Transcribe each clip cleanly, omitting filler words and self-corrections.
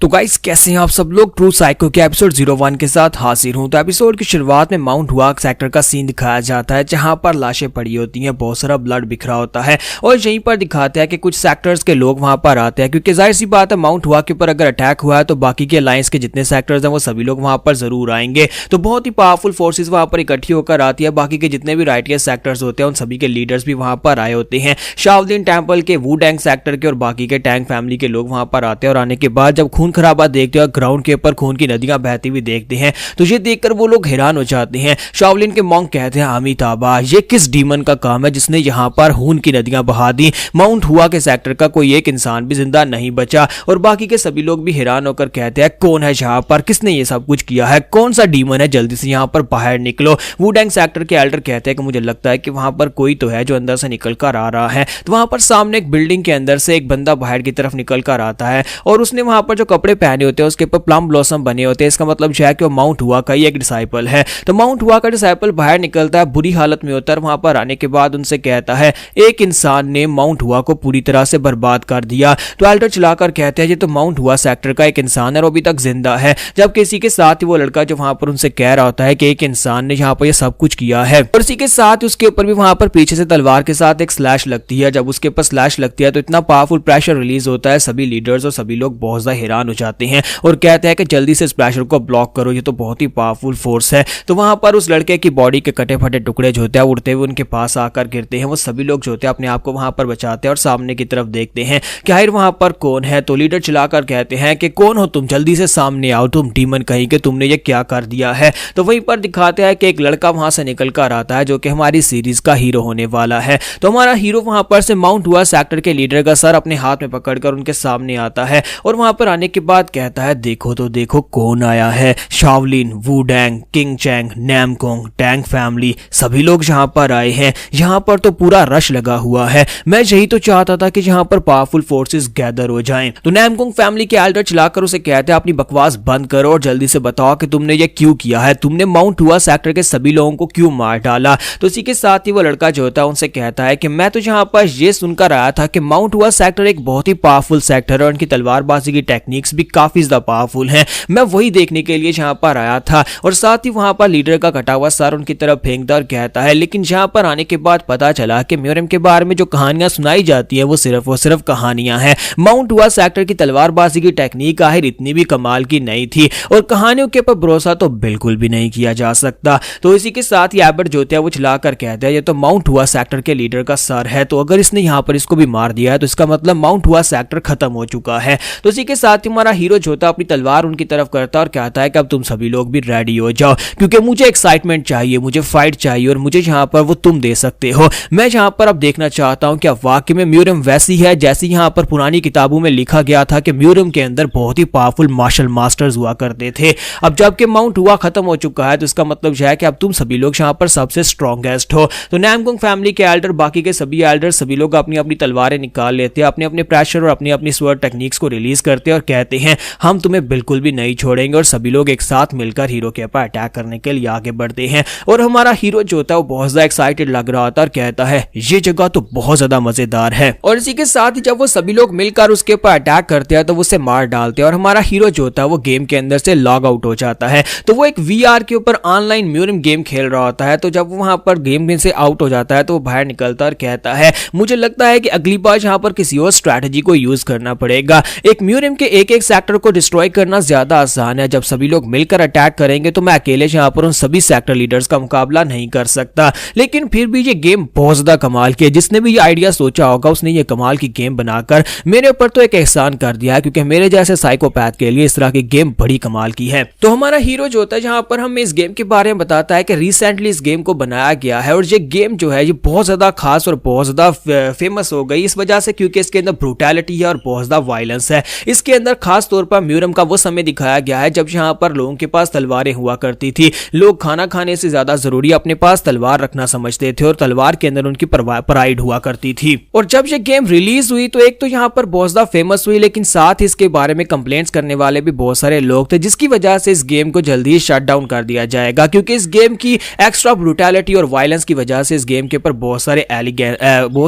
तो गाइस कैसे हैं आप सब लोग। ट्रू साइको के एपिसोड 01 के साथ हाजिर हूं। तो एपिसोड की शुरुआत में माउंट हुआक सेक्टर का सीन दिखाया जाता है जहां पर लाशें पड़ी होती हैं, बहुत सारा ब्लड बिखरा होता है और यहीं पर दिखाते हैं कि कुछ सेक्टर्स के लोग वहां पर आते हैं क्योंकि जाहिर सी बात है माउंट हुआक के ऊपर अगर अटैक हुआ है तो बाकी के अलायंस के जितने सेक्टर्स हैं वो सभी लोग वहां पर जरूर आएंगे। तो बहुत ही पावरफुल फोर्सेज वहां पर इकट्ठी होकर आती है। बाकी के जितने भी राइटियस सेक्टर्स होते हैं उन सभी के लीडर्स भी वहां पर आए होते हैं। शाओलिन टेंपल के, वुडैंग सेक्टर के और बाकी के टैंग फैमिली के लोग वहां पर आते हैं और आने के बाद जब खून खराबा देखते हैं, ग्राउंड के ऊपर खून की नदियां बहती हुई देखते हैं तो ये देखकर वो लोग हैरान हो जाते हैं। शाओलिन के मॉन्क कहते हैं, अमिताभा ये किस डीमन का काम है जिसने यहाँ पर खून की नदियां बहा दी। माउंट हुआ के सेक्टर का कोई एक इंसान भी जिंदा नहीं बचा और बाकी के सभी लोग भी हैरान होकर कहते हैं, कौन है यहाँ पर, किसने ये सब कुछ किया है, कौन सा डीमन है, जल्दी से यहाँ पर बाहर निकलो। वुडैंग सेक्टर के एल्डर कहते हैं कि मुझे लगता है कि वहां पर कोई तो है जो अंदर से निकल कर आ रहा है। तो वहां पर सामने एक बिल्डिंग के अंदर से एक बंदा बाहर की तरफ निकल कर आता है और उसने वहां पर जो कपड़े पहने होते हैं उसके ऊपर प्लम ब्लॉसम बने होते हैं। इसका मतलब है कि वो माउंट हुआ का ही एक डिसाइपल है। तो माउंट हुआ का डिसाइपल बाहर निकलता है, बुरी हालत में होता है। वहां पर आने के बाद उनसे कहता है, एक इंसान ने माउंट हुआ को पूरी तरह से बर्बाद कर दिया। तो एल्डर चलाकर कहते हैं, ये तो माउंट हुआ सेक्टर का एक इंसान है और अभी तक जिंदा है। जब किसी के साथ ही वो लड़का जो वहां पर उनसे कह रहा होता है कि एक इंसान ने यहाँ पर ये सब कुछ किया है और इसी के साथ उसके ऊपर भी वहां पर पीछे से तलवार के साथ एक स्लैश लगती है। जब उसके ऊपर स्लैश लगती है तो इतना पावरफुल प्रेशर रिलीज होता है, सभी लीडर्स और सभी लोग बहुत ज्यादा हैरान हो जाते हैं और कहते हैं कि जल्दी से इस प्रेशर को ब्लॉक करो, ये तो बहुत ही पावरफुल फोर्स है। तो वहां पर उस लड़के की बॉडी के कटे फटे टुकड़े जो होते हैं उड़ते हुए उनके पास आकर गिरते हैं। वो सभी लोग जो होते हैं अपने आप को वहां पर बचाते हैं और सामने की तरफ देखते हैं कि आखिर वहां पर कौन है। तो लीडर चलाकर कहते हैं कि कौन हो तुम, जल्दी से सामने आओ, तुम डीमन कहीं के, तुमने ये क्या कर दिया है। तो वहीं पर दिखाते हैं कि एक लड़का वहां से निकल कर आता है जो कि हमारी सीरीज का हीरो होने वाला है। तो हमारा हीरो वहां पर से माउंट हुआ सेक्टर के लीडर का सर अपने हाथ में पकड़कर उनके सामने आता है और वहां पर आने के बाद कहता है, देखो तो देखो कौन आया है। Shaolin, Wudang, Qingcheng, Namgung, Tang family सभी लोग यहाँ पर आए हैं। यहाँ पर तो पूरा रश लगा हुआ है। मैं यही तो चाहता था कि यहाँ पर पावरफुल फोर्सेस गैदर हो जाएं। तो नैमकोंग फैमिली के एल्डर चलाकर उसे कहते हैं, अपनी बकवास बंद करो और जल्दी से बताओ कि तुमने ये क्यों किया है, तुमने माउंट हुआ सेक्टर के सभी लोगों को क्यों मार डाला। तो इसी के साथ ही वो लड़का जो होता है उनसे कहता है कि मैं तो यहाँ पर ये सुनकर आया था कि माउंट हुआ सेक्टर एक बहुत ही पावरफुल सेक्टर है और उनकी तलवारबाजी की टेक्निक्स भी काफी ज्यादा पावरफुल हैं। मैं वही देखने के लिए यहाँ पर आया था। और साथ ही वहां पर लीडर का कटा हुआ सर उनकी तरफ फेंकता और कहता है, लेकिन यहाँ पर आने के बाद पता चला कि म्यूरम के बारे में जो कहानियां सुनाई जाती है वो सिर्फ कहानियां हैं। माउंट हुआ सेक्टर की तलवारबाजी की टेक्निक आखिर इतनी भी कमाल की नहीं थी और कहानियों के ऊपर भरोसा तो बिल्कुल भी नहीं किया जा सकता। तो इसी के साथ ही एबर्ट जो है वो चलाकर कहता है, ये तो माउंट हुआ सेक्टर के लीडर का सर है, तो अगर इसने यहाँ पर इसको भी मार दिया है तो इसका मतलब माउंट हुआ सेक्टर खत्म हो चुका है। तो इसी के साथ ही हमारा हीरो जो होता है अपनी तलवार उनकी तरफ करता और कहता है कि अब तुम सभी लोग भी रेडी हो जाओ क्योंकि मुझे एक्साइटमेंट चाहिए, मुझे फाइट चाहिए और मुझे यहाँ पर वो तुम दे सकते हो। मैं यहाँ पर अब देखना चाहता हूँ क्या वाकई में म्यूरम वैसी है जैसी यहाँ पर पुरानी किताबों में लिखा गया था कि म्यूरम के अंदर बहुत ही पावरफुल मार्शल मास्टर्स हुआ करते थे। अब जबकि माउंट हुआ खत्म हो चुका है तो इसका मतलब है कि अब तुम सभी लोग यहाँ पर सबसे स्ट्रॉन्गेस्ट हो। तो नैमकोंग फैमिली के एल्डर, बाकी के सभी एल्डर, सभी लोग अपनी अपनी तलवारें निकाल लेते हैं, अपने अपने प्रेशर और अपनी अपनी स्वर्ड टेक्निक्स को रिलीज करते हैं और कहते हैं, हम तुम्हें बिल्कुल भी नहीं छोड़ेंगे। और सभी लोग एक साथ मिलकर हीरो के ऊपर अटैक करने के लिए आगे बढ़ते हैं और हमारा हीरो जो होता है वो बहुत ज्यादा एक्साइटेड लग रहा होता है और कहता है, ये जगह तो बहुत ज्यादा मजेदार है। और इसी के साथ ही जब वो सभी लोग मिलकर उसके ऊपर अटैक करते हैं तो वो उसे मार डालते हैं और हमारा हीरो जो होता है वो गेम के अंदर से लॉग आउट हो जाता है। तो वो एक वीआर के ऊपर ऑनलाइन म्यूरम गेम खेल रहा होता है। तो जब वो वहां पर गेम में से आउट हो जाता है तो वो बाहर निकलता और कहता है, मुझे लगता है कि अगली बार यहाँ पर किसी और स्ट्रैटेजी को यूज करना पड़ेगा। एक म्यूरम के एक एक सेक्टर को डिस्ट्रॉय करना ज्यादा आसान है, जब सभी लोग मिलकर अटैक करेंगे तो मैं अकेले यहाँ पर उन सभी सेक्टर लीडर्स का मुकाबला नहीं कर सकता। लेकिन फिर भी ये गेम बहुत ज्यादा कमाल की है। जिसने भी ये आइडिया सोचा होगा उसने ये कमाल की गेम बनाकर मेरे ऊपर तो एक एहसान कर दिया है क्योंकि मेरे जैसे साइकोपैथ के लिए इस तरह की गेम बड़ी कमाल की है। तो हमारा हीरो जो होता है यहाँ पर हमें इस गेम के बारे में बताता है कि रिसेंटली इस गेम को बनाया गया है और ये गेम जो है ये बहुत ज्यादा खास और बहुत ज्यादा फेमस हो गई इस वजह से क्योंकि इसके अंदर ब्रूटैलिटी है और बहुत ज्यादा वायलेंस है। इसके अंदर खास तौर पर म्यूरम का वो समय दिखाया गया है जब यहाँ पर लोगों के पास तलवारें हुआ करती थी। लोग खाना खाने से ज्यादा जरूरी अपने पास तलवार रखना समझते थे और तलवार के अंदर उनकी प्राइड हुआ करती थी। और जब ये गेम रिलीज हुई तो एक तो यहाँ पर बहुत ज्यादा फेमस हुई, लेकिन साथ ही इसके बारे में कंप्लेंट्स करने वाले भी बहुत सारे लोग थे, जिसकी वजह से इस गेम को जल्दी ही शट डाउन कर दिया जाएगा क्योंकि इस गेम की एक्स्ट्रा ब्रूटैलिटी और वायलेंस की वजह से इस गेम के ऊपर बहुत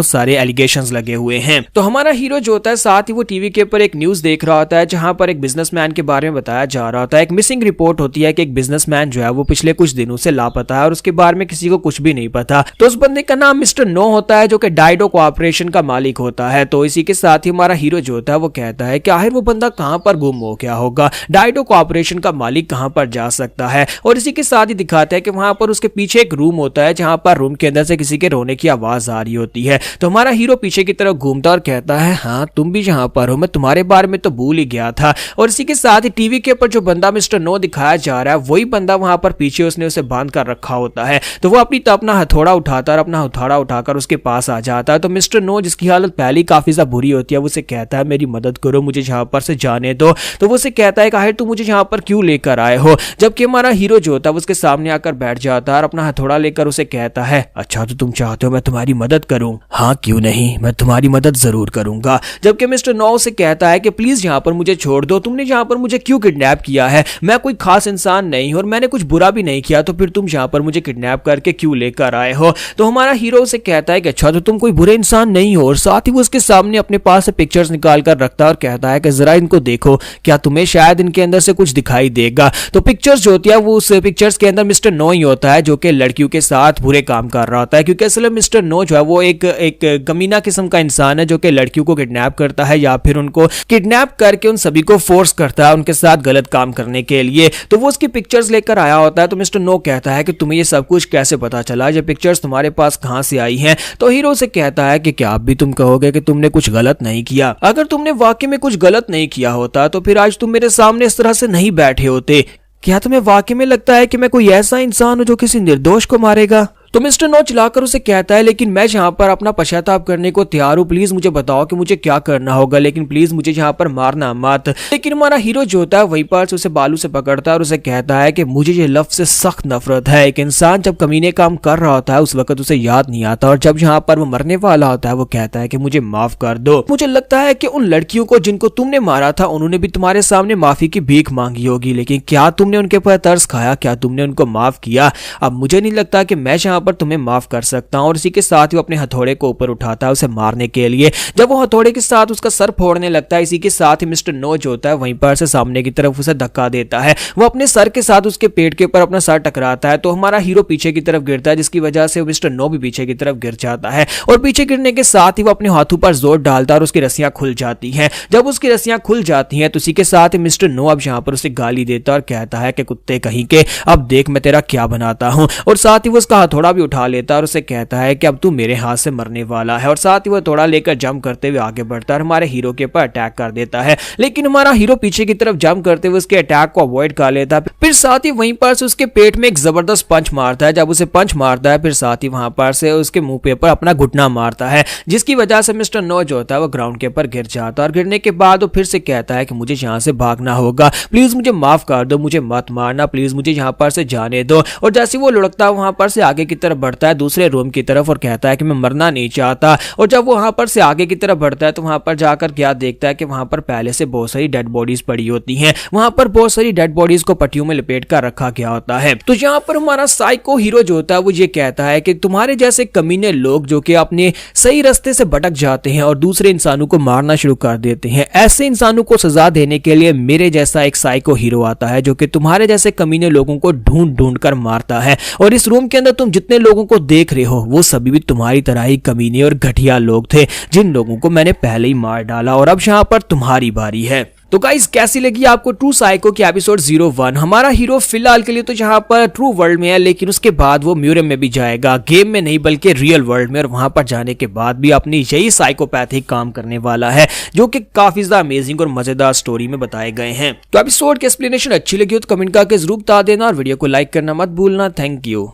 सारे एलिगेशंस लगे हुए हैं। तो हमारा हीरो जो होता है साथ ही वो टीवी के ऊपर एक न्यूज देख रहा होता है है जहां पर एक बिजनेसमैन के बारे में बताया जा रहा होता है। एक मिसिंग रिपोर्ट होती है कि एक बिजनेसमैन जो है वो पिछले कुछ दिनों से लापता है और उसके बारे में किसी को कुछ भी नहीं पता। तो उस बंदे का नाम मिस्टर नो होता है जो कि डाइडो कॉर्पोरेशन का मालिक होता है। तो इसी के साथ ही हमारा हीरो जो होता है वो कहता है कि आखिर वो बंदा कहां पर गुम हो गया होगा, डाइडो कॉर्पोरेशन का मालिक कहां पर जा सकता है। और इसी के साथ ही दिखाता है कि वहां पर उसके पीछे एक रूम होता है जहां पर रूम के अंदर से किसी के रोने की आवाज आ रही होती है। तो हमारा हीरो पीछे की तरफ घूमता और कहता है हाँ तुम भी जहां पर हो, मैं तुम्हारे बारे में तो भूल ही गया था। और इसी के साथ ही टीवी के ऊपर जो बंदा मिस्टर नो दिखाया जा रहा है वही बंदा वहां पर पीछे उसने उसे बांध कर रखा होता है। तो वो अपनी अपना हथौड़ा उठाता और अपना हथौड़ा उठाकर उसके पास आ जाता है। तो मिस्टर नो जिसकी हालत पहले काफी ज्यादा बुरी होती है वो उसे कहता है मेरी मदद करो, मुझे जहां पर से जाने दो। तो वो उसे कहता है कि आखिर तुम मुझे यहाँ पर क्यों लेकर आए हो। जबकि हमारा हीरो जो होता है उसके सामने आकर बैठ जाता है और अपना हथौड़ा लेकर उसे कहता है अच्छा तो तुम चाहते हो मैं तुम्हारी मदद करूं? हाँ क्यों नहीं, मैं तुम्हारी मदद जरूर करूंगा। जबकि मिस्टर नो से कहता है कि प्लीज यहाँ पर मुझे छोड़ दो, तुमने यहाँ पर मुझे क्यों किडनैप किया है, मैं कोई खास इंसान नहीं और मैंने कुछ बुरा भी नहीं किया, तो फिर तुम यहाँ पर मुझे किडनैप करके क्यों लेकर आए हो। तो हमारा हीरो से कहता है कि अच्छा तो तुम कोई बुरे इंसान नहीं हो। और साथ ही वो उसके सामने अपने पास से पिक्चर्स निकाल कर रखता है और कहता है कि जरा इनको देखो, क्या तुम्हें शायद इनके अंदर से कुछ दिखाई देगा। तो पिक्चर्स जो होती है वो उस पिक्चर्स के अंदर मिस्टर नो ही होता है जो कि लड़कियों के साथ बुरे काम कर रहा होता है। क्योंकि असल में मिस्टर नो जो है वो एक कमीना किस्म का इंसान है जो कि लड़कियों को किडनैप करता है या फिर उनको किडनैप करके उन सभी को फोर्स करता है उनके साथ गलत काम करने के लिए। तो वो उसकी पिक्चर्स लेकर आया होता है। तो मिस्टर नो कहता है कि तुम्हें ये सब कुछ कैसे पता चला, ये पिक्चर्स तुम्हारे पास कहां से आई हैं। तो हीरो से कहता है कि क्या अब भी तुम कहोगे कि तुमने कुछ गलत नहीं किया? अगर तुमने वाकई में कुछ गलत नहीं किया होता तो फिर आज तुम मेरे सामने इस तरह से नहीं बैठे होते। क्या तुम्हें वाकई में लगता है कि मैं कोई ऐसा इंसान हूं जो किसी निर्दोष को मारेगा? तो मिस्टर नो चिल्लाकर उसे कहता है लेकिन मैं यहाँ पर अपना पश्चाताप करने को तैयार हूँ, प्लीज मुझे बताओ कि मुझे क्या करना होगा, लेकिन प्लीज मुझे यहाँ पर मारना मत। लेकिन हमारा हीरो जो होता है वहीं पर से उसे बालू से पकड़ता है और उसे कहता है कि मुझे ये लफ्ज से सख्त नफरत है। एक इंसान जब कमीने काम कर रहा होता है उस वक्त उसे याद नहीं आता और जब यहाँ पर वो मरने वाला होता है वो कहता है कि मुझे माफ कर दो। मुझे लगता है कि उन लड़कियों को जिनको तुमने मारा था उन्होंने भी तुम्हारे सामने माफी की भीख मांगी होगी, लेकिन क्या तुमने उनके ऊपर तरस खाया, क्या तुमने उनको माफ किया? अब मुझे नहीं लगता कि मैं यहाँ पर तुम्हें माफ कर सकता हूं। और इसी के साथ ही वो अपने हथौड़े को ऊपर उठाता है उसे मारने के लिए। जब वो हथौड़े के साथ उसका सर फोड़ने लगता है इसी के साथ ही मिस्टर नो जो होता है वहीं पर से सामने की तरफ उसे धक्का देता है। वो अपने सर के साथ उसके पेट के ऊपर अपना सर टकराता है। तो हमारा हीरो पीछे की तरफ गिरता है जिसकी वजह से मिस्टर नो भी पीछे की तरफ गिर जाता है। और पीछे गिरने के साथ ही वो अपने हाथों पर जोर डालता है और उसकी रस्सियां खुल जाती हैं। जब उसकी रस्सियां खुल जाती हैं तो इसी के साथ ही मिस्टर नो अब यहाँ पर उसे गाली देता है और कहता है कि कुत्ते कहीं के, अब देख मैं तेरा क्या बनाता हूं। और साथ ही वो उसका हथौड़ा भी उठा लेता है और उसे कहता है कि अब तू मेरे हाथ से मरने वाला है। और साथ ही वो थोड़ा लेकर जंप करते हुए आगे बढ़ता है और हमारे हीरो के ऊपर अटैक कर देता है। लेकिन हमारा हीरो पीछे की तरफ जंप करते हुए उसके अटैक को अवॉइड कर लेता है। फिर साथ ही वहीं पर से उसके पेट में एक जबरदस्त पंच मारता है। जब उसे पंच मारता है फिर साथ ही वहां पर से उसके मुंह पे पर अपना घुटना मारता है जिसकी वजह से मिस्टर नो जो होता है वो ग्राउंड के ऊपर गिर जाता है। और गिरने के बाद वो फिर से कहता है कि मुझे यहाँ से भागना होगा, प्लीज मुझे माफ कर दो, मुझे मत मारना, प्लीज मुझे यहाँ पर से जाने दो। और जैसे वो लुढ़कता वहां पर से आगे की तरफ बढ़ता है दूसरे रूम की तरफ और कहता है कि मैं मरना नहीं चाहता। और जब वो वहां पर से आगे की तरफ बढ़ता है तो वहां पर जाकर क्या देखता है कि वहां पर पहले से बहुत सारी डेड बॉडीज पड़ी होती हैं। वहां पर बहुत सारी डेड बॉडीज को पट्टियों में लपेट कर रखा गया होता है। तो यहाँ पर हमारा साइको हीरो जो होता है वो ये कहता है कि तुम्हारे जैसे कमीने लोग जो कि अपने सही रास्ते से भटक जाते हैं और दूसरे इंसानों को मारना शुरू कर देते हैं, ऐसे इंसानों को सजा देने के लिए मेरे जैसा एक साइको हीरो आता है जो कि तुम्हारे जैसे कमीने लोगों को ढूंढ ढूंढ कर मारता है। और इस रूम के अंदर तुम जितने लोगों को देख रहे हो वो सभी भी तुम्हारी तरह ही कमीने और घटिया लोग थे जिन लोगों को मैंने पहले ही मार डाला और अब यहाँ पर तुम्हारी बारी है। तो गाइस कैसी लगी आपको ट्रू साइको की एपिसोड 01? हमारा हीरो फिलहाल के लिए तो यहाँ पर ट्रू वर्ल्ड में है लेकिन उसके बाद वो म्यूजियम में भी जाएगा, गेम में नहीं बल्कि रियल वर्ल्ड में। और वहां पर जाने के बाद भी अपनी यही साइकोपैथिक काम करने वाला है जो कि काफी ज्यादा अमेजिंग और मजेदार स्टोरी में बताए गए हैं। तो एपिसोड की एक्सप्लेनेशन अच्छी लगी हो तो कमेंट करके जरूर बता देना और वीडियो को लाइक करना मत भूलना। Thank you.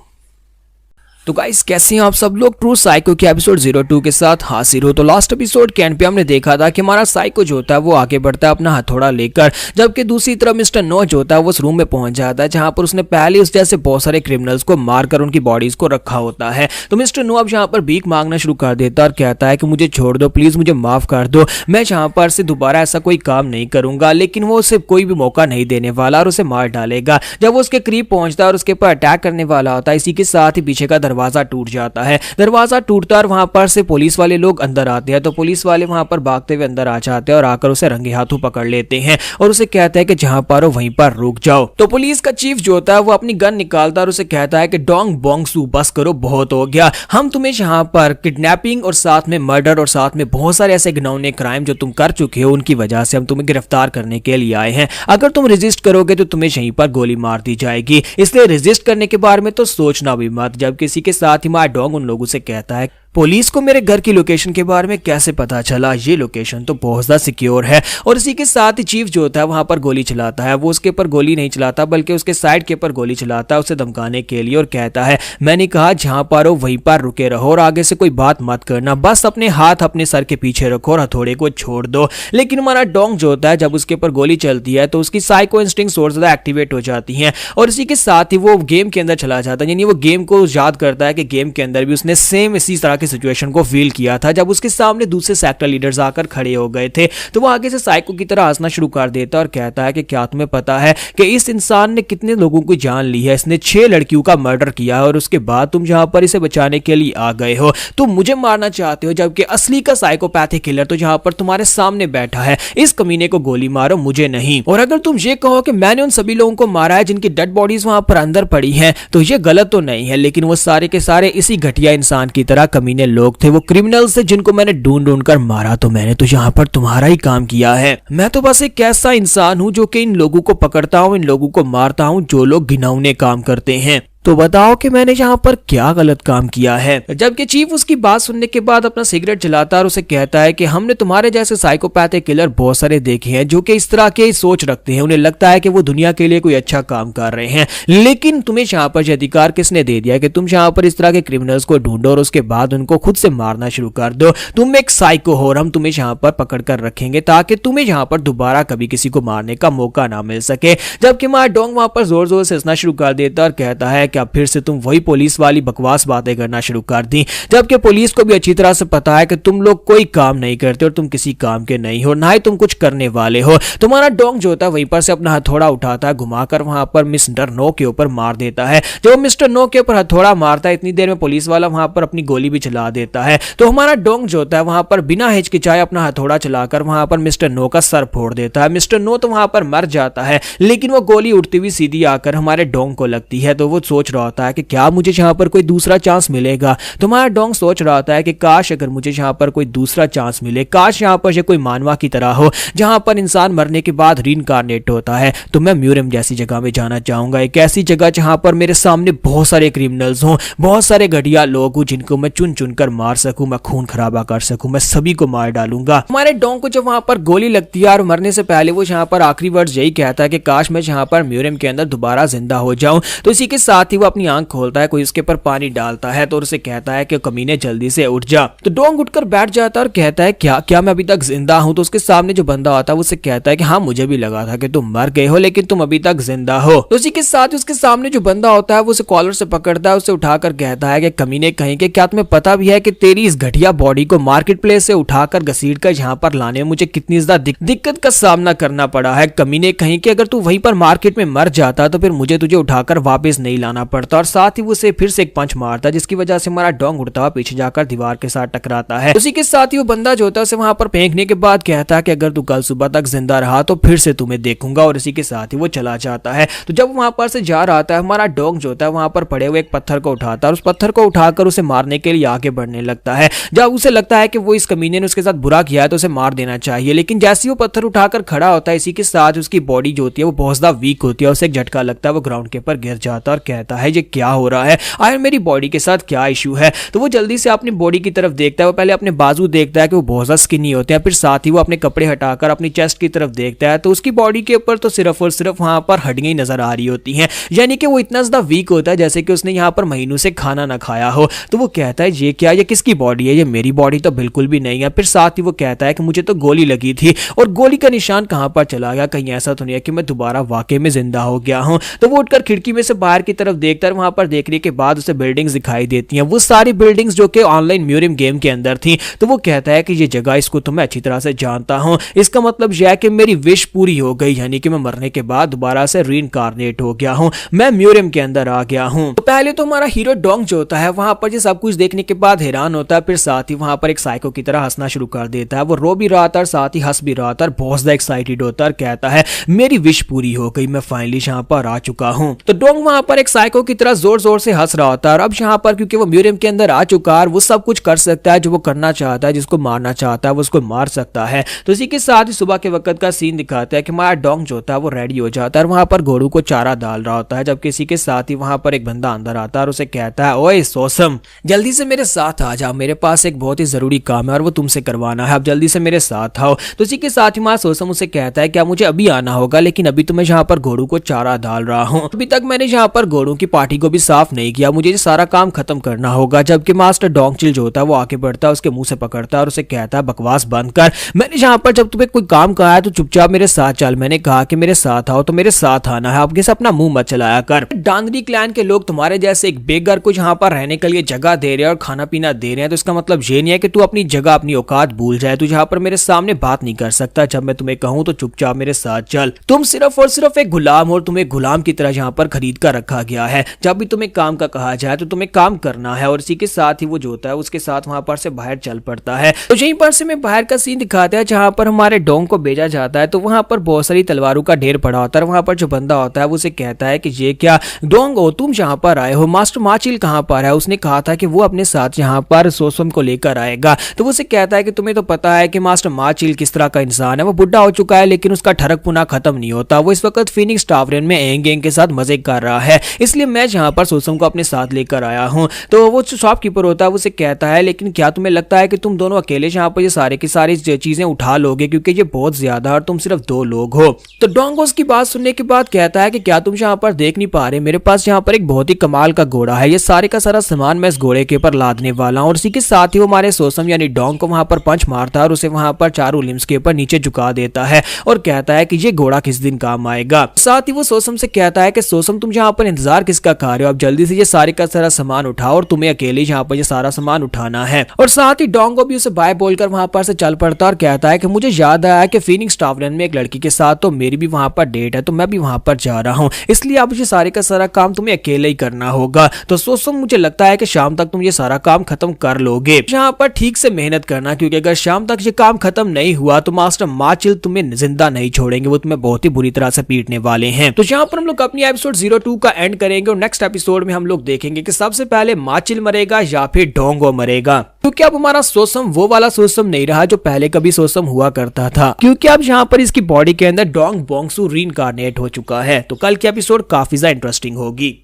तो गाइस कैसे हैं आप सब लोग ट्रू साइको के एपिसोड 02 के साथ हाजिर हो। तो लास्ट एपिसोड के एंड पे हमने देखा था कि हमारा साइको जो होता है वो आगे बढ़ता है अपना हथौड़ा लेकर, जबकि दूसरी तरफ मिस्टर नो जो होता है वो उस रूम में पहुंच जाता है जहां पर उसने पहले उस जैसे बहुत सारे क्रिमिनल्स को मारकर उनकी बॉडीज को रखा होता है। तो मिस्टर नो अब यहाँ पर भीख मांगना शुरू कर देता है और कहता है कि मुझे छोड़ दो, प्लीज मुझे माफ कर दो, मैं यहाँ पर से दोबारा ऐसा कोई काम नहीं करूंगा। लेकिन वो उसे कोई भी मौका नहीं देने वाला और उसे मार डालेगा। जब वो उसके करीब पहुंचता है और उसके ऊपर अटैक करने वाला होता है इसी के साथ ही पीछे का दरवाजा टूट जाता है। दरवाजा टूटता और वहां पर से पुलिस वाले लोग अंदर आते हैं। तो पुलिस वाले वहां पर भागते हुए अंदर आ जाते हैं और आकर उसे रंगे हाथों पकड़ लेते हैं और उसे कहते हैं कि जहां पर हो वहीं पर रुक जाओ। तो पुलिस का चीफ जो होता है वो अपनी गन निकालता है और उसे कहता है कि डोंग बोंग सू, बस करो, बहुत हो गया। हम तुम्हें यहाँ पर किडनैपिंग और साथ में मर्डर और साथ में बहुत सारे ऐसे घिनौने क्राइम जो तुम कर चुके हो उनकी वजह से हम तुम्हें गिरफ्तार करने के लिए आए हैं। अगर तुम रेजिस्ट करोगे तो तुम्हें यहीं पर गोली मार दी जाएगी, इसलिए रेजिस्ट करने के बारे में तो सोचना भी मत। जब किसी के साथ ही माय डॉग उन लोगों से कहता है पुलिस को मेरे घर की लोकेशन के बारे में कैसे पता चला, ये लोकेशन तो बहुत ज्यादा सिक्योर है। और इसी के साथ ही चीफ जो होता है वहां पर गोली चलाता है। वो उसके ऊपर गोली नहीं चलाता बल्कि उसके साइड के ऊपर गोली चलाता है उसे धमकाने के लिए और कहता है मैंने कहा जहां पर हो वहीं पर रुके रहो और आगे से कोई बात मत करना, बस अपने हाथ अपने सर के पीछे रखो और हथौड़े को छोड़ दो। लेकिन हमारा डोंग जो होता है जब उसके ऊपर गोली चलती है तो उसकी साइको इंस्टिंक्ट्स और ज्यादा एक्टिवेट हो जाती हैं और इसी के साथ ही वो गेम के अंदर चला जाता है। यानी वो गेम को याद करता है कि गेम के अंदर भी उसने सेम इसी तरह की सिचुएशन को फील किया था जब उसके सामने दूसरे सेक्टर लीडर्स आकर खड़े हो गए थे। तो वो आगे से साइको की तरह हंसना शुरू कर देता है और कहता है कि क्या तुम्हें पता है कि इस इंसान ने कितने लोगों की जान ली है, इसने 6 लड़कियों का मर्डर किया है और उसके बाद तुम जहां पर इसे बचाने के लिए आ गए हो। तुम मुझे मारना चाहते हो जबकि असली का साइकोपैथिक किलर तो जहां पर तुम्हारे सामने बैठा है। इस कमीने को गोली मारो, मुझे नहीं। और अगर तुम ये कहो कि मैंने उन सभी लोगों को मारा है जिनकी डेड बॉडीज वहां पर अंदर पड़ी हैं तो ये गलत तो नहीं है, लेकिन वो सारे के सारे इसी घटिया इंसान की तरह कमीने लोग थे, वो क्रिमिनल्स थे जिनको मैंने ढूंढ ढूंढ कर मारा। तो मैंने तो यहाँ पर तुम्हारा ही काम किया है। मैं तो बस एक ऐसा इंसान हूं जो कि इन लोगों को पकड़ता हूं, इन लोगों को मारता हूं जो लोग घिनौने काम करते हैं। तो बताओ कि मैंने यहाँ पर क्या गलत काम किया है। जबकि चीफ उसकी बात सुनने के बाद अपना सिगरेट जलाता है और उसे कहता है कि हमने तुम्हारे जैसे साइकोपैथिक किलर बहुत सारे देखे हैं जो कि इस तरह के सोच रखते हैं, उन्हें लगता है कि वो दुनिया के लिए कोई अच्छा काम कर रहे हैं। लेकिन तुम्हें यहाँ पर यह अधिकार किसने दे दिया कि तुम यहाँ पर इस तरह के क्रिमिनल्स को ढूंढो और उसके बाद उनको खुद से मारना शुरू कर दो। तुम एक साइको हो और हम तुम्हें यहाँ पर पकड़ कर रखेंगे ताकि तुम्हें यहाँ पर दोबारा कभी किसी को मारने का मौका ना मिल सके। जबकि मार डोंग वहां पर जोर जोर से हंसना शुरू कर देता और कहता है क्या फिर से तुम वही पुलिस वाली बकवास बातें करना शुरू कर दी, जबकि पुलिस को भी अच्छी तरह से पता है कि तुम लोग कोई काम नहीं करते और तुम किसी काम के नहीं हो, ना ही तुम कुछ करने वाले हो। तुम्हारा डोंग जो होता है वहीं पर से अपना हथौड़ा उठाता है, घुमाकर वहां पर मिस्टर नो के ऊपर मार देता है। जब मिस्टर नो के ऊपर हथौड़ा मारता है इतनी देर में पुलिस वाला वहां पर अपनी गोली भी चला देता है। तो हमारा डोंग जो होता है वहां पर बिना हिचकिचाए अपना हथौड़ा चलाकर वहां पर मिस्टर नो का सर फोड़ देता है। मिस्टर नो तो वहां पर मर जाता है, लेकिन वो गोली उड़ती हुई सीधी आकर हमारे डोंग को लगती है। तो वो सोच रहा होता है कि क्या मुझे यहाँ पर कोई दूसरा चांस मिलेगा। तुम्हारा डोंग सोच रहा होता है कि काश अगर मुझे यहाँ पर कोई दूसरा चांस मिले, काश यहाँ पर कोई मानवा की तरह हो जहां पर इंसान मरने के बाद रीइंकार्नेट होता है। तो मैं म्यूरियम जैसी जगह में जाना चाहूंगा, एक ऐसी जगह जहां पर मेरे सामने बहुत सारे क्रिमिनल्स हों, बहुत सारे घटिया लोग हों जिनको मैं चुन चुन कर मार सकूं, मैं खून खराबा कर सकूं, मैं सभी को मार डालूंगा। हमारे डोंग को जब वहां पर गोली लगती है और मरने से पहले वो यहाँ पर आखिरी वर्ड यही कहता है कि काश मैं यहाँ पर म्यूरियम के अंदर दोबारा जिंदा हो जाऊं। तो इसी के साथ ही वो अपनी आंख खोलता है, कोई उसके ऊपर पानी डालता है तो उसे कहता है कि कमीने जल्दी से उठ जा। तो डोंग उठकर बैठ जाता है और कहता है क्या मैं अभी तक जिंदा हूं। तो उसके सामने जो बंदा आता है वो उसे कहता है कि हाँ मुझे भी लगा था कि तुम मर गए हो लेकिन तुम अभी तक जिंदा हो। तो उसी के साथ उसके सामने जो बंदा होता है वो उसे कॉलर से पकड़ता है, उसे उठाकर कहता है कि कमीने कहीं के क्या तुम्हें पता भी है कि तेरी इस घटिया बॉडी को मार्केट प्लेस से उठाकर घसीट कर यहाँ पर लाने में मुझे कितनी ज्यादा दिक्कत का सामना करना पड़ा है। कमीने कहीं के अगर तू वहीं पर मार्केट में मर जाता तो फिर मुझे तुझे उठाकर वापस नहीं लाना पड़ता। और साथ ही वो उसे फिर से एक पंच मारता जिसकी वजह से हमारा डोंग उड़ता हुआ पीछे जाकर दीवार के साथ टकराता है। उसी के साथ ही वो बंदा जो होता है उसे वहां पर फेंकने के बाद कहता है कि अगर तू कल सुबह तक जिंदा रहा तो फिर से तुम्हें देखूंगा। और इसी के साथ ही वो चला जाता है। तो जब वहां पर से जा रहा था हमारा डोंग जो होता है वहां पर पड़े हुए एक पत्थर को उठाता है और उस पत्थर को उठाकर उसे मारने के लिए आगे बढ़ने लगता है। जब उसे लगता है कि वो इस कमीने ने उसके साथ बुरा किया है तो उसे मार देना चाहिए, लेकिन जैसे ही वो पत्थर उठाकर खड़ा होता है इसी के साथ उसकी बॉडी जो होती है वो बहुत ज्यादा वीक होती है, उसे एक झटका लगता है, वो ग्राउंड के ऊपर गिर जाता है और कहता है ये क्या हो रहा है, आखिर मेरी बॉडी के साथ क्या इशू है। तो वो जल्दी से अपनी बॉडी की तरफ देखता है, वो पहले अपने बाजू देखता है कि वो बहुत ज्यादा स्किनी होते हैं, फिर साथ ही वो अपने कपड़े हटाकर अपनी चेस्ट की तरफ देखता है तो उसकी बॉडी के ऊपर तो सिर्फ और सिर्फ वहां पर हड्डियां ही नजर आ रही होती हैं, यानी कि वो इतना ज्यादा वीक होता है जैसे कि उसने यहाँ पर महीनों से खाना ना खाया हो। तो वो कहता है ये क्या, ये किसकी बॉडी है, ये मेरी बॉडी तो बिल्कुल भी नहीं है। फिर साथ ही वो कहता है कि मुझे तो गोली लगी थी और गोली का निशान कहां पर चला गया, कहीं ऐसा तो नहीं है कि मैं दोबारा वाकई में जिंदा हो गया हूं। तो वो उठकर खिड़की में से बाहर की तरफ देखता है। वहां पर देखने के बाद उसे बिल्डिंग्स दिखाई देती हैं, वो सारी बिल्डिंग्स जो कि ऑनलाइन म्यूरियम गेम के अंदर थी। तो वो कहता है कि ये जगह, इसको तो मैं अच्छी तरह से जानता हूं, इसका मतलब यह है कि मेरी विश पूरी हो गई, यानी कि मैं मरने के बाद दोबारा से रीइंकार्नेट हो गया हूं, मैं म्यूरियम के अंदर आ गया हूं। तो पहले तो हमारा हीरो डोंग जो होता है वहां पर ये सब कुछ देखने के बाद हैरान होता है, फिर साथ ही वहां पर एक साइको की तरह हंसना शुरू कर देता है। वो रो भी रहा था और साथ ही हंस भी रहा था, बहुत ज्यादा एक्साइटेड होता है और कहता है मेरी विश पूरी हो गई, मैं फाइनली यहाँ पर आ चुका हूँ। तो डोंग वहां पर एक साइको की तरह जोर जोर से हंस रहा होता है और अब यहाँ पर क्योंकि वो म्यूरियम के अंदर आ चुका है, वो सब कुछ कर सकता है जो वो करना चाहता है, जिसको मारना चाहता है वो उसको मार सकता है। तो इसी के साथ ही सुबह के वक्त का सीन दिखाता है कि हमारा डोंग जो होता है वो रेडी हो जाता है और वहां पर घोड़ू को चारा डाल रहा होता है, जबकि इसी के साथ ही वहां पर एक बंदा अंदर आता है और उसे कहता है ओए सोसम, जल्दी से मेरे साथ आ जा, मेरे पास एक बहुत ही जरूरी काम है और वो तुमसे करवाना है, अब जल्दी से मेरे साथ आओ। तो इसी के साथ ही हमारा सोसम उसे कहता है क्या मुझे अभी आना होगा, लेकिन अभी तो मैं यहाँ पर घोड़ू को चारा डाल रहा हूँ, अभी तक मैंने यहाँ पर घोड़ों की पार्टी को भी साफ नहीं किया, मुझे ये सारा काम खत्म करना होगा। जबकि मास्टर डोंगचिल जो होता है वो आके बढ़ता है, उसके मुंह से पकड़ता है और उसे कहता है बकवास बंद कर, मैंने यहाँ पर जब तुम्हें कोई काम कहा है तो चुपचाप मेरे साथ चल, मैंने कहा कि मेरे साथ आओ तो मेरे साथ आना है, अब से अपना मुंह मत चलाया कर। डांगरी क्लैन के लोग तुम्हारे जैसे एक बेगर को यहाँ पर रहने के लिए जगह दे रहे हैं और खाना पीना दे रहे हैं, तो इसका मतलब ये नहीं है कि तू अपनी जगह अपनी औकात भूल जाए, तू यहाँ पर मेरे सामने बात नहीं कर सकता, जब मैं तुम्हें कहूँ तो चुपचाप मेरे साथ चल, तुम सिर्फ और सिर्फ एक गुलाम और तुम्हें गुलाम की तरह यहाँ पर खरीद कर रखा गया है, जब भी तुम्हें काम का कहा जाए तो तुम्हें काम करना है। और इसी के साथ ही वो जो होता है उसके साथ वहां पर से बाहर चल पड़ता है। तो यहीं पर से मैं बाहर का सीन दिखाता है जहां पर हमारे डोंग को भेजा जाता है, तो वहां पर बहुत सारी तलवारों का ढेर पड़ा होता है। वहां पर जो बंदा होता है वो उसे कहता है कि ये क्या डोंग हो, तुम यहाँ पर आए हो, मास्टर माचिल कहाँ पर है, उसने कहा था कि वो अपने साथ यहाँ पर सोसम को लेकर आएगा। तो वो उसे कहता है कि तुम्हें तो पता है कि मास्टर माचिल किस तरह का इंसान है, वो बुढ़ा हो चुका है लेकिन उसका ठरक पुना खत्म नहीं होता, वो इस वक्त फिनिक्स टावरन में एंग गैंग के साथ मजे कर रहा है, इसलिए मैं यहाँ पर सोसम को अपने साथ लेकर आया हूँ। तो वो शॉपकीपर होता है वो उसे कहता है लेकिन क्या तुम्हें लगता है कि तुम दोनों अकेले यहाँ पर ये सारे की सारी चीजें उठा लोगे, क्योंकि ये बहुत ज्यादा और तुम सिर्फ 2 लोग हो। तो डोंगोस की बात सुनने के बाद कहता है कि क्या तुम यहाँ पर देख नहीं पा रहे, मेरे पास यहाँ पर एक बहुत ही कमाल का घोड़ा है, ये सारे का सारा सामान मैं इस घोड़े के ऊपर लादने वाला हूँ। और इसी के साथ ही वो हमारे सोसम यानी डोंग को वहां पर पंच मारता है और उसे वहां पर चारों लिम्स के ऊपर नीचे झुका देता है और कहता है कि ये घोड़ा किस दिन काम आएगा। साथ ही वो सोसम से कहता है कि सोसम तुम यहाँ पर इंतजार किसका कर रहे हो, अब जल्दी से ये सारे का सारा सामान उठाओ और तुम्हें अकेले यहाँ पर ये सारा सामान उठाना है। और साथ ही डोंगो भी उसे बाय बोलकर वहां पर से चल पड़ता और कहता है कि मुझे याद आया कि फिनिक्स टावरन में एक लड़की के साथ तो मेरी भी वहां पर डेट है, तो मैं भी वहां पर जा रहा हूँ, इसलिए अब ये सारे का सारा काम तुम्हें अकेले ही करना होगा। तो सोसम मुझे लगता है कि शाम तक तुम ये सारा काम खत्म कर लोगे, यहाँ पर ठीक से मेहनत करना, क्योंकि अगर शाम तक ये काम खत्म नहीं हुआ तो मास्टर माचिल तुम्हें जिंदा नहीं छोड़ेंगे, वो तुम्हें बहुत ही बुरी तरह से पीटने वाले हैं। तो यहाँ पर हम लोग अपनी एपिसोड 02 का एंड करेंगे और नेक्स्ट एपिसोड में हम लोग देखेंगे कि सबसे पहले माचिल मरेगा या फिर डोंगो मरेगा, क्योंकि अब हमारा सोसम वो वाला सोसम नहीं रहा जो पहले कभी सोसम हुआ करता था, क्योंकि अब यहाँ पर इसकी बॉडी के अंदर डोंग बोंगसू रीइंकार्नेट हो चुका है। तो कल की एपिसोड काफी ज्यादा इंटरेस्टिंग होगी।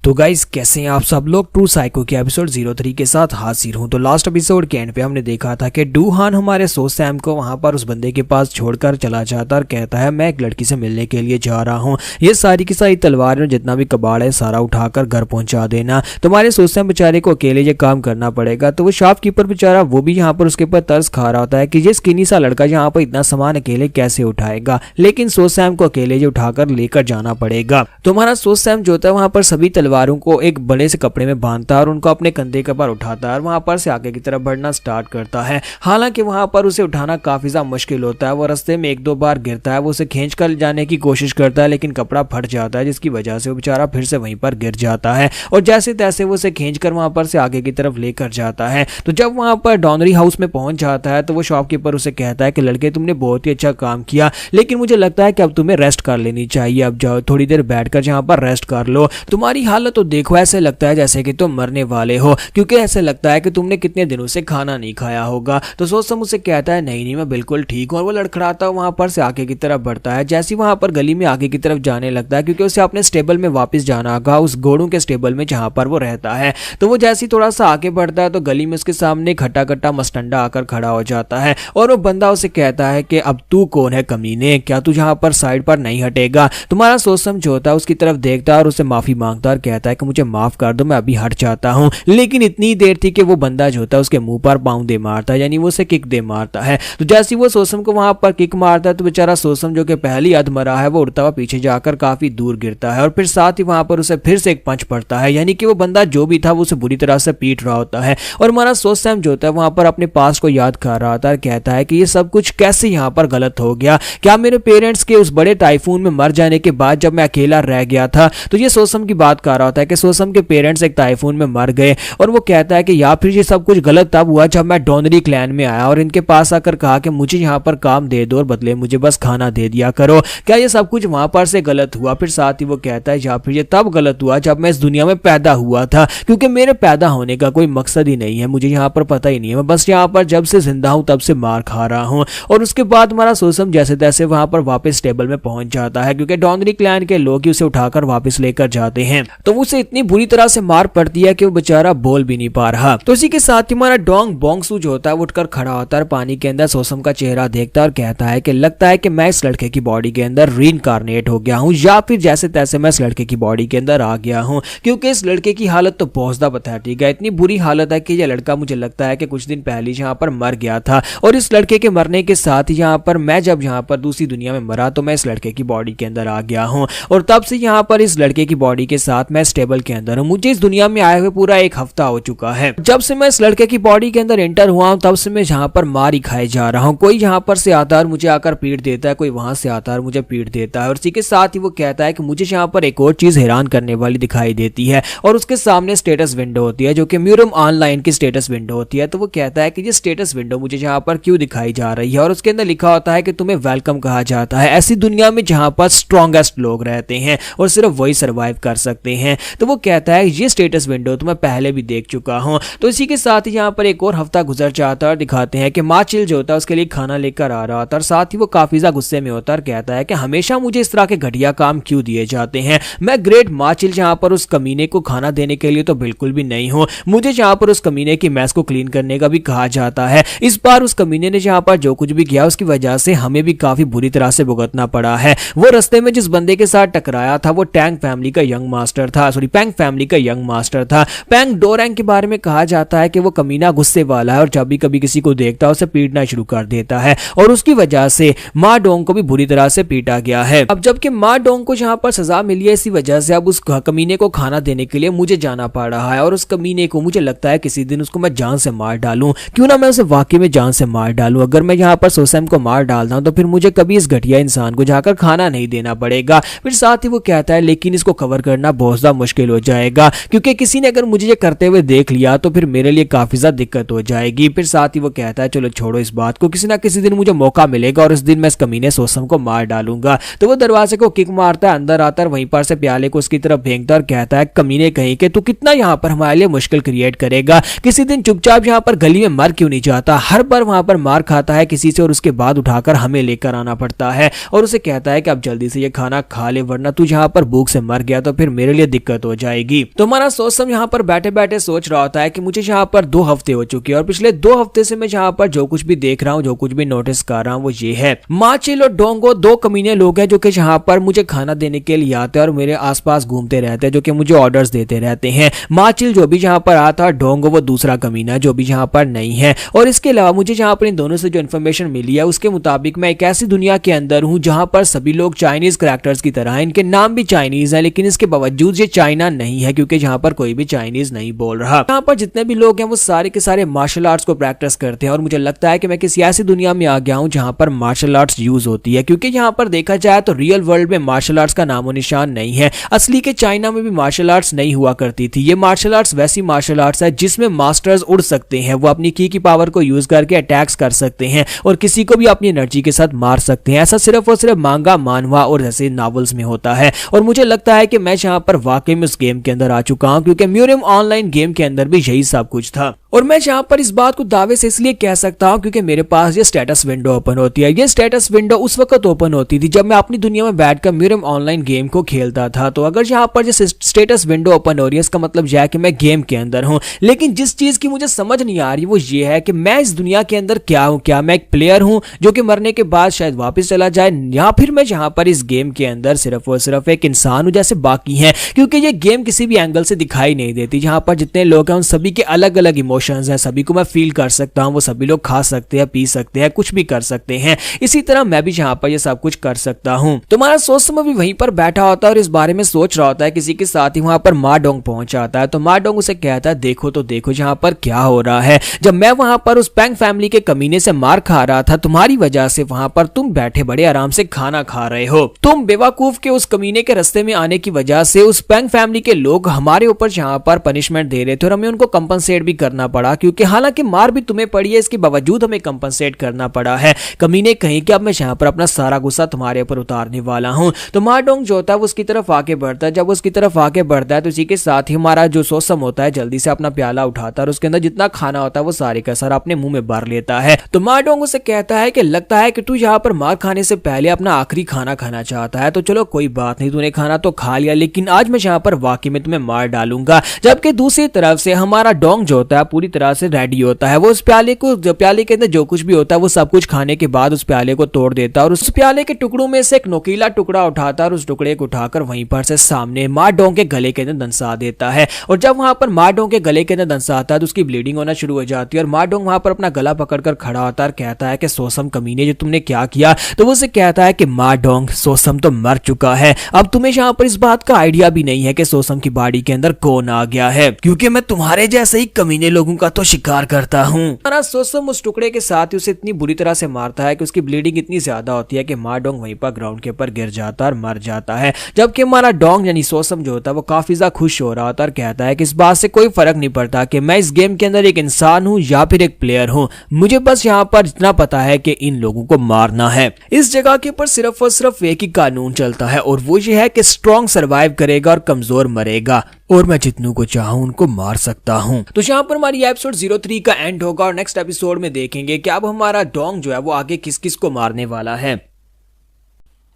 तो गाइस कैसे हैं आप सब लोग, ट्रू साइको के एपिसोड 03 के साथ हाजिर हूं। तो लास्ट एपिसोड के एंड पे हमने देखा था कि डूहान हमारे सोसैम को वहां पर उस बंदे के पास छोड़कर चला जाता और कहता है मैं एक लड़की से मिलने के लिए जा रहा हूं, ये सारी की सारी तलवार और जितना भी कबाड़ है सारा उठाकर घर पहुंचा देना। तो हमारे सोसैम बेचारे को अकेले ये काम करना पड़ेगा। तो वो शॉपकीपर बेचारा वो भी यहाँ पर उसके ऊपर तरस खा रहा होता है कि ये स्किनी सा लड़का यहाँ पर इतना सामान अकेले कैसे उठाएगा, लेकिन सोसैम को अकेले ये उठाकर लेकर जाना पड़ेगा। तो हमारा सोसैम जो होता है वहां पर सभी तलवारों को एक बड़े से कपड़े में बांधता है और उनको अपने कंधे के ऊपर उठाता है और वहां पर से आगे की तरफ बढ़ना स्टार्ट करता है। हालांकि वहां पर उसे उठाना काफी ज्यादा मुश्किल होता है, वो रास्ते में 1-2 बार गिरता है, वो उसे खींच कर जाने की कोशिश करता है लेकिन कपड़ा फट जाता है, जिसकी वजह से वो बेचारा फिर से वहीं पर गिर जाता है और जैसे तैसे वो उसे खींच कर वहां पर से आगे की तरफ लेकर जाता है। तो जब वहां पर डॉनरी हाउस में पहुंच जाता है तो वो शॉपकीपर उसे कहता है कि लड़के तुमने बहुत ही अच्छा काम किया, लेकिन मुझे लगता है कि अब तुम्हें रेस्ट कर लेनी चाहिए, अब जाओ थोड़ी देर बैठकर यहाँ पर रेस्ट कर लो, तुम्हारी हालत तो देखो ऐसे लगता है जैसे कि तुम मरने वाले हो, क्योंकि ऐसे लगता है कि तुमने कितने दिनों से खाना नहीं खाया होगा। तो सोसम उसे कहता है नहीं मैं बिल्कुल ठीक हूँ और वो लड़खड़ाता वहां पर से आगे की तरफ बढ़ता है। जैसे वहां पर गली में आगे की तरफ जाने लगता है क्योंकि उसे अपने स्टेबल में वापस जाना होगा, उस घोड़ों के स्टेबल में जहां पर वो रहता है। तो वो जैसे थोड़ा सा आगे बढ़ता है तो गली में उसके सामने खट्टा खट्टा मस्टंडा आकर खड़ा हो जाता है और वो बंदा उसे कहता है कि अब तू कौन है कमीने, क्या तू यहाँ पर साइड पर नहीं हटेगा। तुम्हारा सोसम जो होता है उसकी तरफ देखता है और उसे माफी मांगता और कहता है कि मुझे माफ कर दो, मैं अभी हट जाता हूँ। लेकिन इतनी देर थी कि वो बंदा जो होता है उसके मुंह पर पाँव दे मारता है, यानी वो उसे किक दे मारता है। तो जैसे वो सोसम को वहां पर किक मारता है तो बेचारा सोसम जो कि पहली अधमरा है वो उड़ता हुआ पीछे जाकर काफी दूर गिरता है और फिर साथ ही वहां पर उसे फिर से एक पंच पड़ता है, यानी कि वो बंदा जो भी था वो उसे बुरी तरह से पीट रहा होता है। और हमारा सोसम जो होता है वहां पर अपने पास को याद कर रहा था, कहता है कि ये सब कुछ कैसे यहाँ पर गलत हो गया, क्या मेरे पेरेंट्स के उस बड़े टाइफून में मर जाने के बाद जब मैं अकेला रह गया था। तो ये सोसम की बात कर रहा होता है कि सोसम के पेरेंट्स एक टाइफून में मर गए और वो कहता है कि या फिर ये सब कुछ गलत तब हुआ जब मैं डोनरी क्लैन में आया और इनके पास आकर कहा कि मुझे यहाँ पर काम दे दो और बदले मुझे बस खाना दे दिया करो, क्या ये सब कुछ वहां पर से गलत हुआ। फिर साथ ही वो कहता है या फिर ये तब गलत हुआ जब मैं इस दुनिया में पैदा हुआ था, क्योंकि मेरे पैदा होने का कोई मकसद ही नहीं है, मुझे यहाँ पर पता ही नहीं है, मैं बस यहाँ पर जब से जिंदा हूँ तब से मार खा रहा हूँ। और उसके बाद हमारा सोसम जैसे तैसे वहां पर वापस टेबल में पहुंच जाता है, क्योंकि डोनरी क्लैन के लोग ही उसे उठाकर वापस लेकर जाते हैं। तो उसे इतनी बुरी तरह से मार पड़ती है कि वो बेचारा बोल भी नहीं पा रहा। तो इसी के साथ ही हमारा डोंग बोंगसू जो होता है वो उठकर खड़ा होता है, पानी के अंदर सोसम का चेहरा देखता है और कहता है कि लगता है कि मैं इस लड़के की बॉडी के अंदर रीइंकार्नेट हो गया हूं, या फिर जैसे तैसे मैं इस लड़के की बॉडी के अंदर आ गया हूं, क्योंकि इस लड़के की हालत तो बहुत ज्यादा पैथेटिक है। इतनी बुरी हालत है कि यह लड़का मुझे लगता है कि कुछ दिन पहले यहाँ पर मर गया था और इस लड़के के मरने के साथ ही यहाँ पर मैं जब यहाँ पर दूसरी दुनिया में मरा तो मैं इस लड़के की बॉडी के अंदर आ गया हूँ और तब से यहाँ पर इस लड़के की बॉडी के साथ मैं स्टेबल के अंदर हूँ। मुझे इस दुनिया में आए हुए पूरा एक हफ्ता हो चुका है। जब से मैं इस लड़के की बॉडी के अंदर एंटर हुआ हूँ तब से मैं यहाँ पर मार ही खाए जा रहा हूँ। कोई यहाँ पर से आता है और मुझे आकर पीट देता है, कोई वहां से आता है और मुझे पीट देता है। और इसी के साथ ही वो कहता है कि मुझे यहाँ पर एक और चीज हैरान करने वाली दिखाई देती है और उसके सामने स्टेटस विंडो होती है जो कि म्यूरम ऑनलाइन की स्टेटस विंडो होती है। तो वो कहता है कि ये स्टेटस विंडो मुझे यहाँ पर क्यों दिखाई जा रही है और उसके अंदर लिखा होता है कि तुम्हें वेलकम कहा जाता है ऐसी दुनिया में जहां पर स्ट्रॉन्गेस्ट लोग रहते हैं और सिर्फ वही सर्वाइव कर सकते हैं। तो वो कहता है ये स्टेटस विंडो तो मैं पहले भी देख चुका हूं। तो इसी के साथ ही यहाँ पर एक और हफ्ता गुजर जाता है और दिखाते हैं कि माचिल जो होता है उसके लिए खाना लेकर आ रहा था और साथ ही वो काफी ज्यादा गुस्से में होता है और कहता है कि हमेशा मुझे इस तरह के घटिया काम क्यों दिए जाते हैं। मैं ग्रेट माचिल जहां पर उस कमीने को खाना देने के लिए तो बिल्कुल भी नहीं हूं, मुझे जहां पर उस कमीने की मैस को क्लीन करने का भी कहा जाता है। इस बार उस कमीने ने जहां पर जो कुछ भी किया उसकी वजह से हमें भी काफी बुरी तरह से भुगतना पड़ा है। वो रास्ते में जिस बंदे के साथ टकराया था वो टैंग फैमिली का यंग मास्टर था, सॉरी पैंग फैमिली का यंग मास्टर था। पैंग डोरैंग के बारे में कहा जाता है कि वो कमीना गुस्से वाला है और जब भी कभी किसी को देखता है उसे पीटना शुरू कर देता है और उसकी वजह से मा डोंग को भी बुरी तरह से पीटा गया है। अब जबकि मा डोंग को जहां पर सजा मिली है इसी वजह से अब उस कमीने को खाना देने के लिए मुझे जाना पड़ रहा है और उस कमीने को मुझे लगता है किसी दिन उसको मैं जान से मार डालूं। क्यों ना मैं उसे वाकई में जान से मार डालूं। अगर मैं यहाँ पर सोसम को मार डालता हूं तो फिर मुझे कभी इस घटिया इंसान को जाकर खाना नहीं देना पड़ेगा। फिर साथ ही वो कहता है लेकिन इसको कवर करना बहुत ज्यादा मुश्किल हो जाएगा क्योंकि किसी ने अगर मुझे ये करते हुए देख लिया तो फिर मेरे लिए काफी ज्यादा दिक्कत हो जाएगी। फिर साथ ही वो कहता है चलो छोड़ो इस बात को, किसी ना किसी दिन मुझे मौका मिलेगा और इस दिन मैं इस कमीने सोसम को मार डालूंगा। तो वो दरवाजे को किक मारता है, अंदर आता है, वहीं पर से प्याले को उसकी तरफ फेंकता और कहता है कमीने कहीं के तू कितना यहाँ पर हमारे लिए मुश्किल क्रिएट करेगा, किसी दिन चुपचाप यहाँ पर गली में मर क्यों नहीं जाता। हर बार वहां पर मार खाता है किसी से और उसके बाद उठाकर हमें लेकर आना पड़ता है और उसे कहता है कि अब जल्दी से ये खाना खा ले वरना तू यहाँ पर भूख से मर गया तो फिर मेरे लिए दिक्कत हो जाएगी। तो हमारा सोसम यहाँ पर बैठे बैठे सोच रहा होता है कि मुझे यहाँ पर 2 हफ्ते हो चुके हैं और पिछले 2 हफ्ते से मैं यहाँ पर जो कुछ भी देख रहा हूँ, जो कुछ भी नोटिस कर रहा हूँ वो ये है माचिल और डोंगो 2 कमीने लोग हैं जो कि यहाँ पर मुझे खाना देने के लिए आते हैं और मेरे आसपास घूमते रहते हैं, जो कि मुझे ऑर्डर्स देते रहते हैं। माचिल जो भी यहाँ पर आता है, डोंगो वो दूसरा कमीना जो भी यहाँ पर नहीं है। और इसके अलावा मुझे यहाँ पर इन दोनों से जो इन्फॉर्मेशन मिली है उसके मुताबिक मैं एक ऐसी दुनिया के अंदर हूँ जहाँ पर सभी लोग चाइनीज कैरेक्टर्स की तरह हैं, इनके नाम भी चाइनीज है लेकिन इसके बावजूद ये चाइना नहीं है क्योंकि यहाँ पर कोई भी चाइनीज नहीं बोल रहा। यहाँ पर जितने भी लोग हैं वो सारे के सारे मार्शल आर्ट्स को प्रैक्टिस करते हैं और मुझे लगता है कि मैं किसी ऐसी दुनिया में आ गया हूँ जहाँ पर मार्शल आर्ट्स यूज होती है, क्योंकि यहाँ पर देखा जाए तो रियल वर्ल्ड में मार्शल आर्ट्स का नामो निशान नहीं है। असली के चाइना में भी मार्शल आर्ट्स नहीं हुआ करती थी। ये मार्शल आर्ट्स वैसी मार्शल आर्ट्स है जिसमें मास्टर्स उड़ सकते हैं, वो अपनी की पावर को यूज करके अटैक्स कर सकते हैं और किसी को भी अपनी एनर्जी के साथ मार सकते हैं। ऐसा सिर्फ और सिर्फ मांगा, मानवा और जैसे नॉवेल्स में होता है और मुझे लगता है कि मैं यहाँ पर वाकई में उस गेम के अंदर आ चुका हूँ क्योंकि म्यूरम ऑनलाइन गेम के अंदर भी यही सब कुछ था। और मैं यहाँ पर इस बात को दावे से इसलिए कह सकता हूँ क्योंकि मेरे पास ये स्टेटस विंडो ओपन होती है। ये स्टेटस विंडो उस वक्त ओपन होती थी जब मैं अपनी दुनिया में बैठकर म्यूरम ऑनलाइन गेम को खेलता था। तो अगर यहाँ पर ये स्टेटस विंडो ओपन हो रही है, इसका मतलब यह है कि मैं गेम के अंदर हूँ। लेकिन जिस चीज की मुझे समझ नहीं आ रही वो ये है कि मैं इस दुनिया के अंदर क्या हूँ। क्या मैं एक प्लेयर हूँ जो कि मरने के बाद शायद वापस चला जाए, या फिर मैं जहां पर इस गेम के अंदर सिर्फ और सिर्फ एक इंसान हूँ जैसे बाकी हैं। क्योंकि ये गेम किसी भी एंगल से दिखाई नहीं देती, जहां पर जितने लोग हैं उन सभी के अलग अलग इमोशंस हैं, सभी को मैं फील कर सकता हूँ। वो सभी लोग खा सकते हैं, पी सकते हैं, कुछ भी कर सकते हैं। इसी तरह मैं भी जहां पर ये सब कुछ कर सकता हूँ। तुम्हारा सोसम भी वहीं पर बैठा होता है और इस बारे में सोच रहा होता है। किसी के साथ ही वहां पर माडोंग पहुंच जाता है, तो माडोंग उसे कहता है देखो तो देखो जहां पर क्या हो रहा है। जब मैं वहां पर उस पैंग फैमिली के कमीने से मार खा रहा था, तुम्हारी वजह से वहां पर तुम बैठे बड़े आराम से खाना खा रहे हो। तुम बेवकूफ के उस कमीने के रास्ते में आने की वजह से उस पैंग फैमिली के लोग हमारे ऊपर जहां पर पनिशमेंट दे रहे थे और हमें उनको कंपनसेट भी करना पड़ा, क्योंकि हालांकि मार भी तुम्हें पड़ी है, इसके बावजूद हमें कंपनसेट करना पड़ा है। कमीने कहीं कि अब मैं जहां पर अपना सारा गुस्सा तुम्हारे ऊपर उतारने वाला हूं। तो माडोंग जो होता है वो उसकी तरफ आके बढ़ता है। जब उसकी तरफ आके बढ़ता है तो इसी के साथ ही हमारा जो सोसम होता है जल्दी से अपना प्याला उठाता है और उसके अंदर जितना खाना होता है वो सारे का सारा अपने मुंह में भर लेता है। तो माडोंग उसे कहता है कि लगता है कि तू यहाँ पर मार खाने से पहले अपना आखिरी खाना खाना चाहता है, तो चलो कोई बात नहीं, तूने खाना तो खा लिया, लेकिन आज मैं यहाँ पर वाकई में तुम्हें मार डालूंगा। जबकि दूसरी तरफ से हमारा डोंग जो होता है पूरी तरह से रेडी होता है। वो उस प्याले के अंदर जो कुछ भी होता है वो सब कुछ खाने के बाद उस प्याले को तोड़ देता है और उस प्याले के टुकड़ों में से एक नोकीला टुकड़ा उठाता है और उस टुकड़े को उठाकर वहीं पर से सामने माडोंग के गले के अंदर दंसा देता है। और जब वहां पर माडोंग के गले के अंदर दंसाता है तो उसकी ब्लीडिंग होना शुरू हो जाती है और माडोंग वहां पर अपना गला पकड़कर खड़ा होता है और कहता है कि सोसम कमीने जो तुमने क्या किया। तो वो उसे कहता है कि माडोंग सोसम तो मर चुका है, अब तुम्हें यहाँ पर इस बात का आइडिया भी नहीं है कि सोसम की बॉडी के अंदर कौन आ गया है, क्योंकि मैं तुम्हारे जैसे ही कमीने लोगों का तो शिकार करता हूँ। सोसम उस टुकड़े के साथ ही उसे इतनी बुरी तरह से मारता है कि उसकी ब्लीडिंग इतनी ज्यादा होती है कि माडोंग वहीं पर ग्राउंड के ऊपर गिर जाता है और मर जाता है। जबकि हमारा डोंग यानी सोसम जो होता है वो काफी ज्यादा खुश हो रहा होता है और कहता है कि इस बात से कोई फर्क नहीं पड़ता कि मैं इस गेम के अंदर एक इंसान हूँ या फिर एक प्लेयर हूँ, मुझे बस यहाँ पर इतना पता है कि इन लोगों को मारना है। इस जगह के ऊपर सिर्फ और सिर्फ एक ही कानून चलता है और वो ये है कि स्ट्रॉन्ग सर्वाइव करेगा और कमजोर मरेगा, और मैं जितनों को चाहूं उनको मार सकता हूं। तो यहाँ पर हमारी एपिसोड 03 का एंड होगा और नेक्स्ट एपिसोड में देखेंगे कि अब हमारा डोंग जो है वो आगे किस किस को मारने वाला है।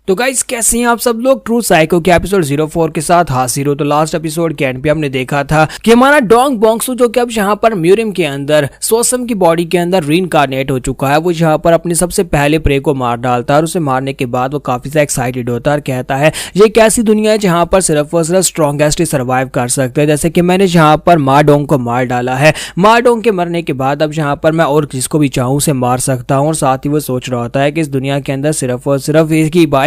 तो गाइस कैसे हैं आप सब लोग। ट्रू साइको के एपिसोड 04 के साथ हाजिर हो। तो लास्ट एपिसोड के एंड पे हमने देखा था कि हमारा डोंग बोंगसू जो कि अब यहाँ पर म्यूरियम के अंदर सोसम की बॉडी के अंदर रीइंकार्नेट हो चुका है, वो यहाँ पर अपने सबसे पहले प्रे को मार डालता है और उसे मारने के बाद वो काफी ज्यादा एक्साइटेड होता है और कहता है ये एक ऐसी दुनिया है जहाँ पर सिर्फ और सिर्फ स्ट्रॉन्गेस्ट ही सर्वाइव कर सकते हैं। जैसे कि मैंने यहाँ पर माडोंग को मार डाला है, माडोंग के मरने के बाद अब यहाँ पर मैं और जिसको भी चाहूँ उसे मार सकता हूँ। और साथ ही वो सोच रहा होता है कि इस दुनिया के अंदर सिर्फ और सिर्फ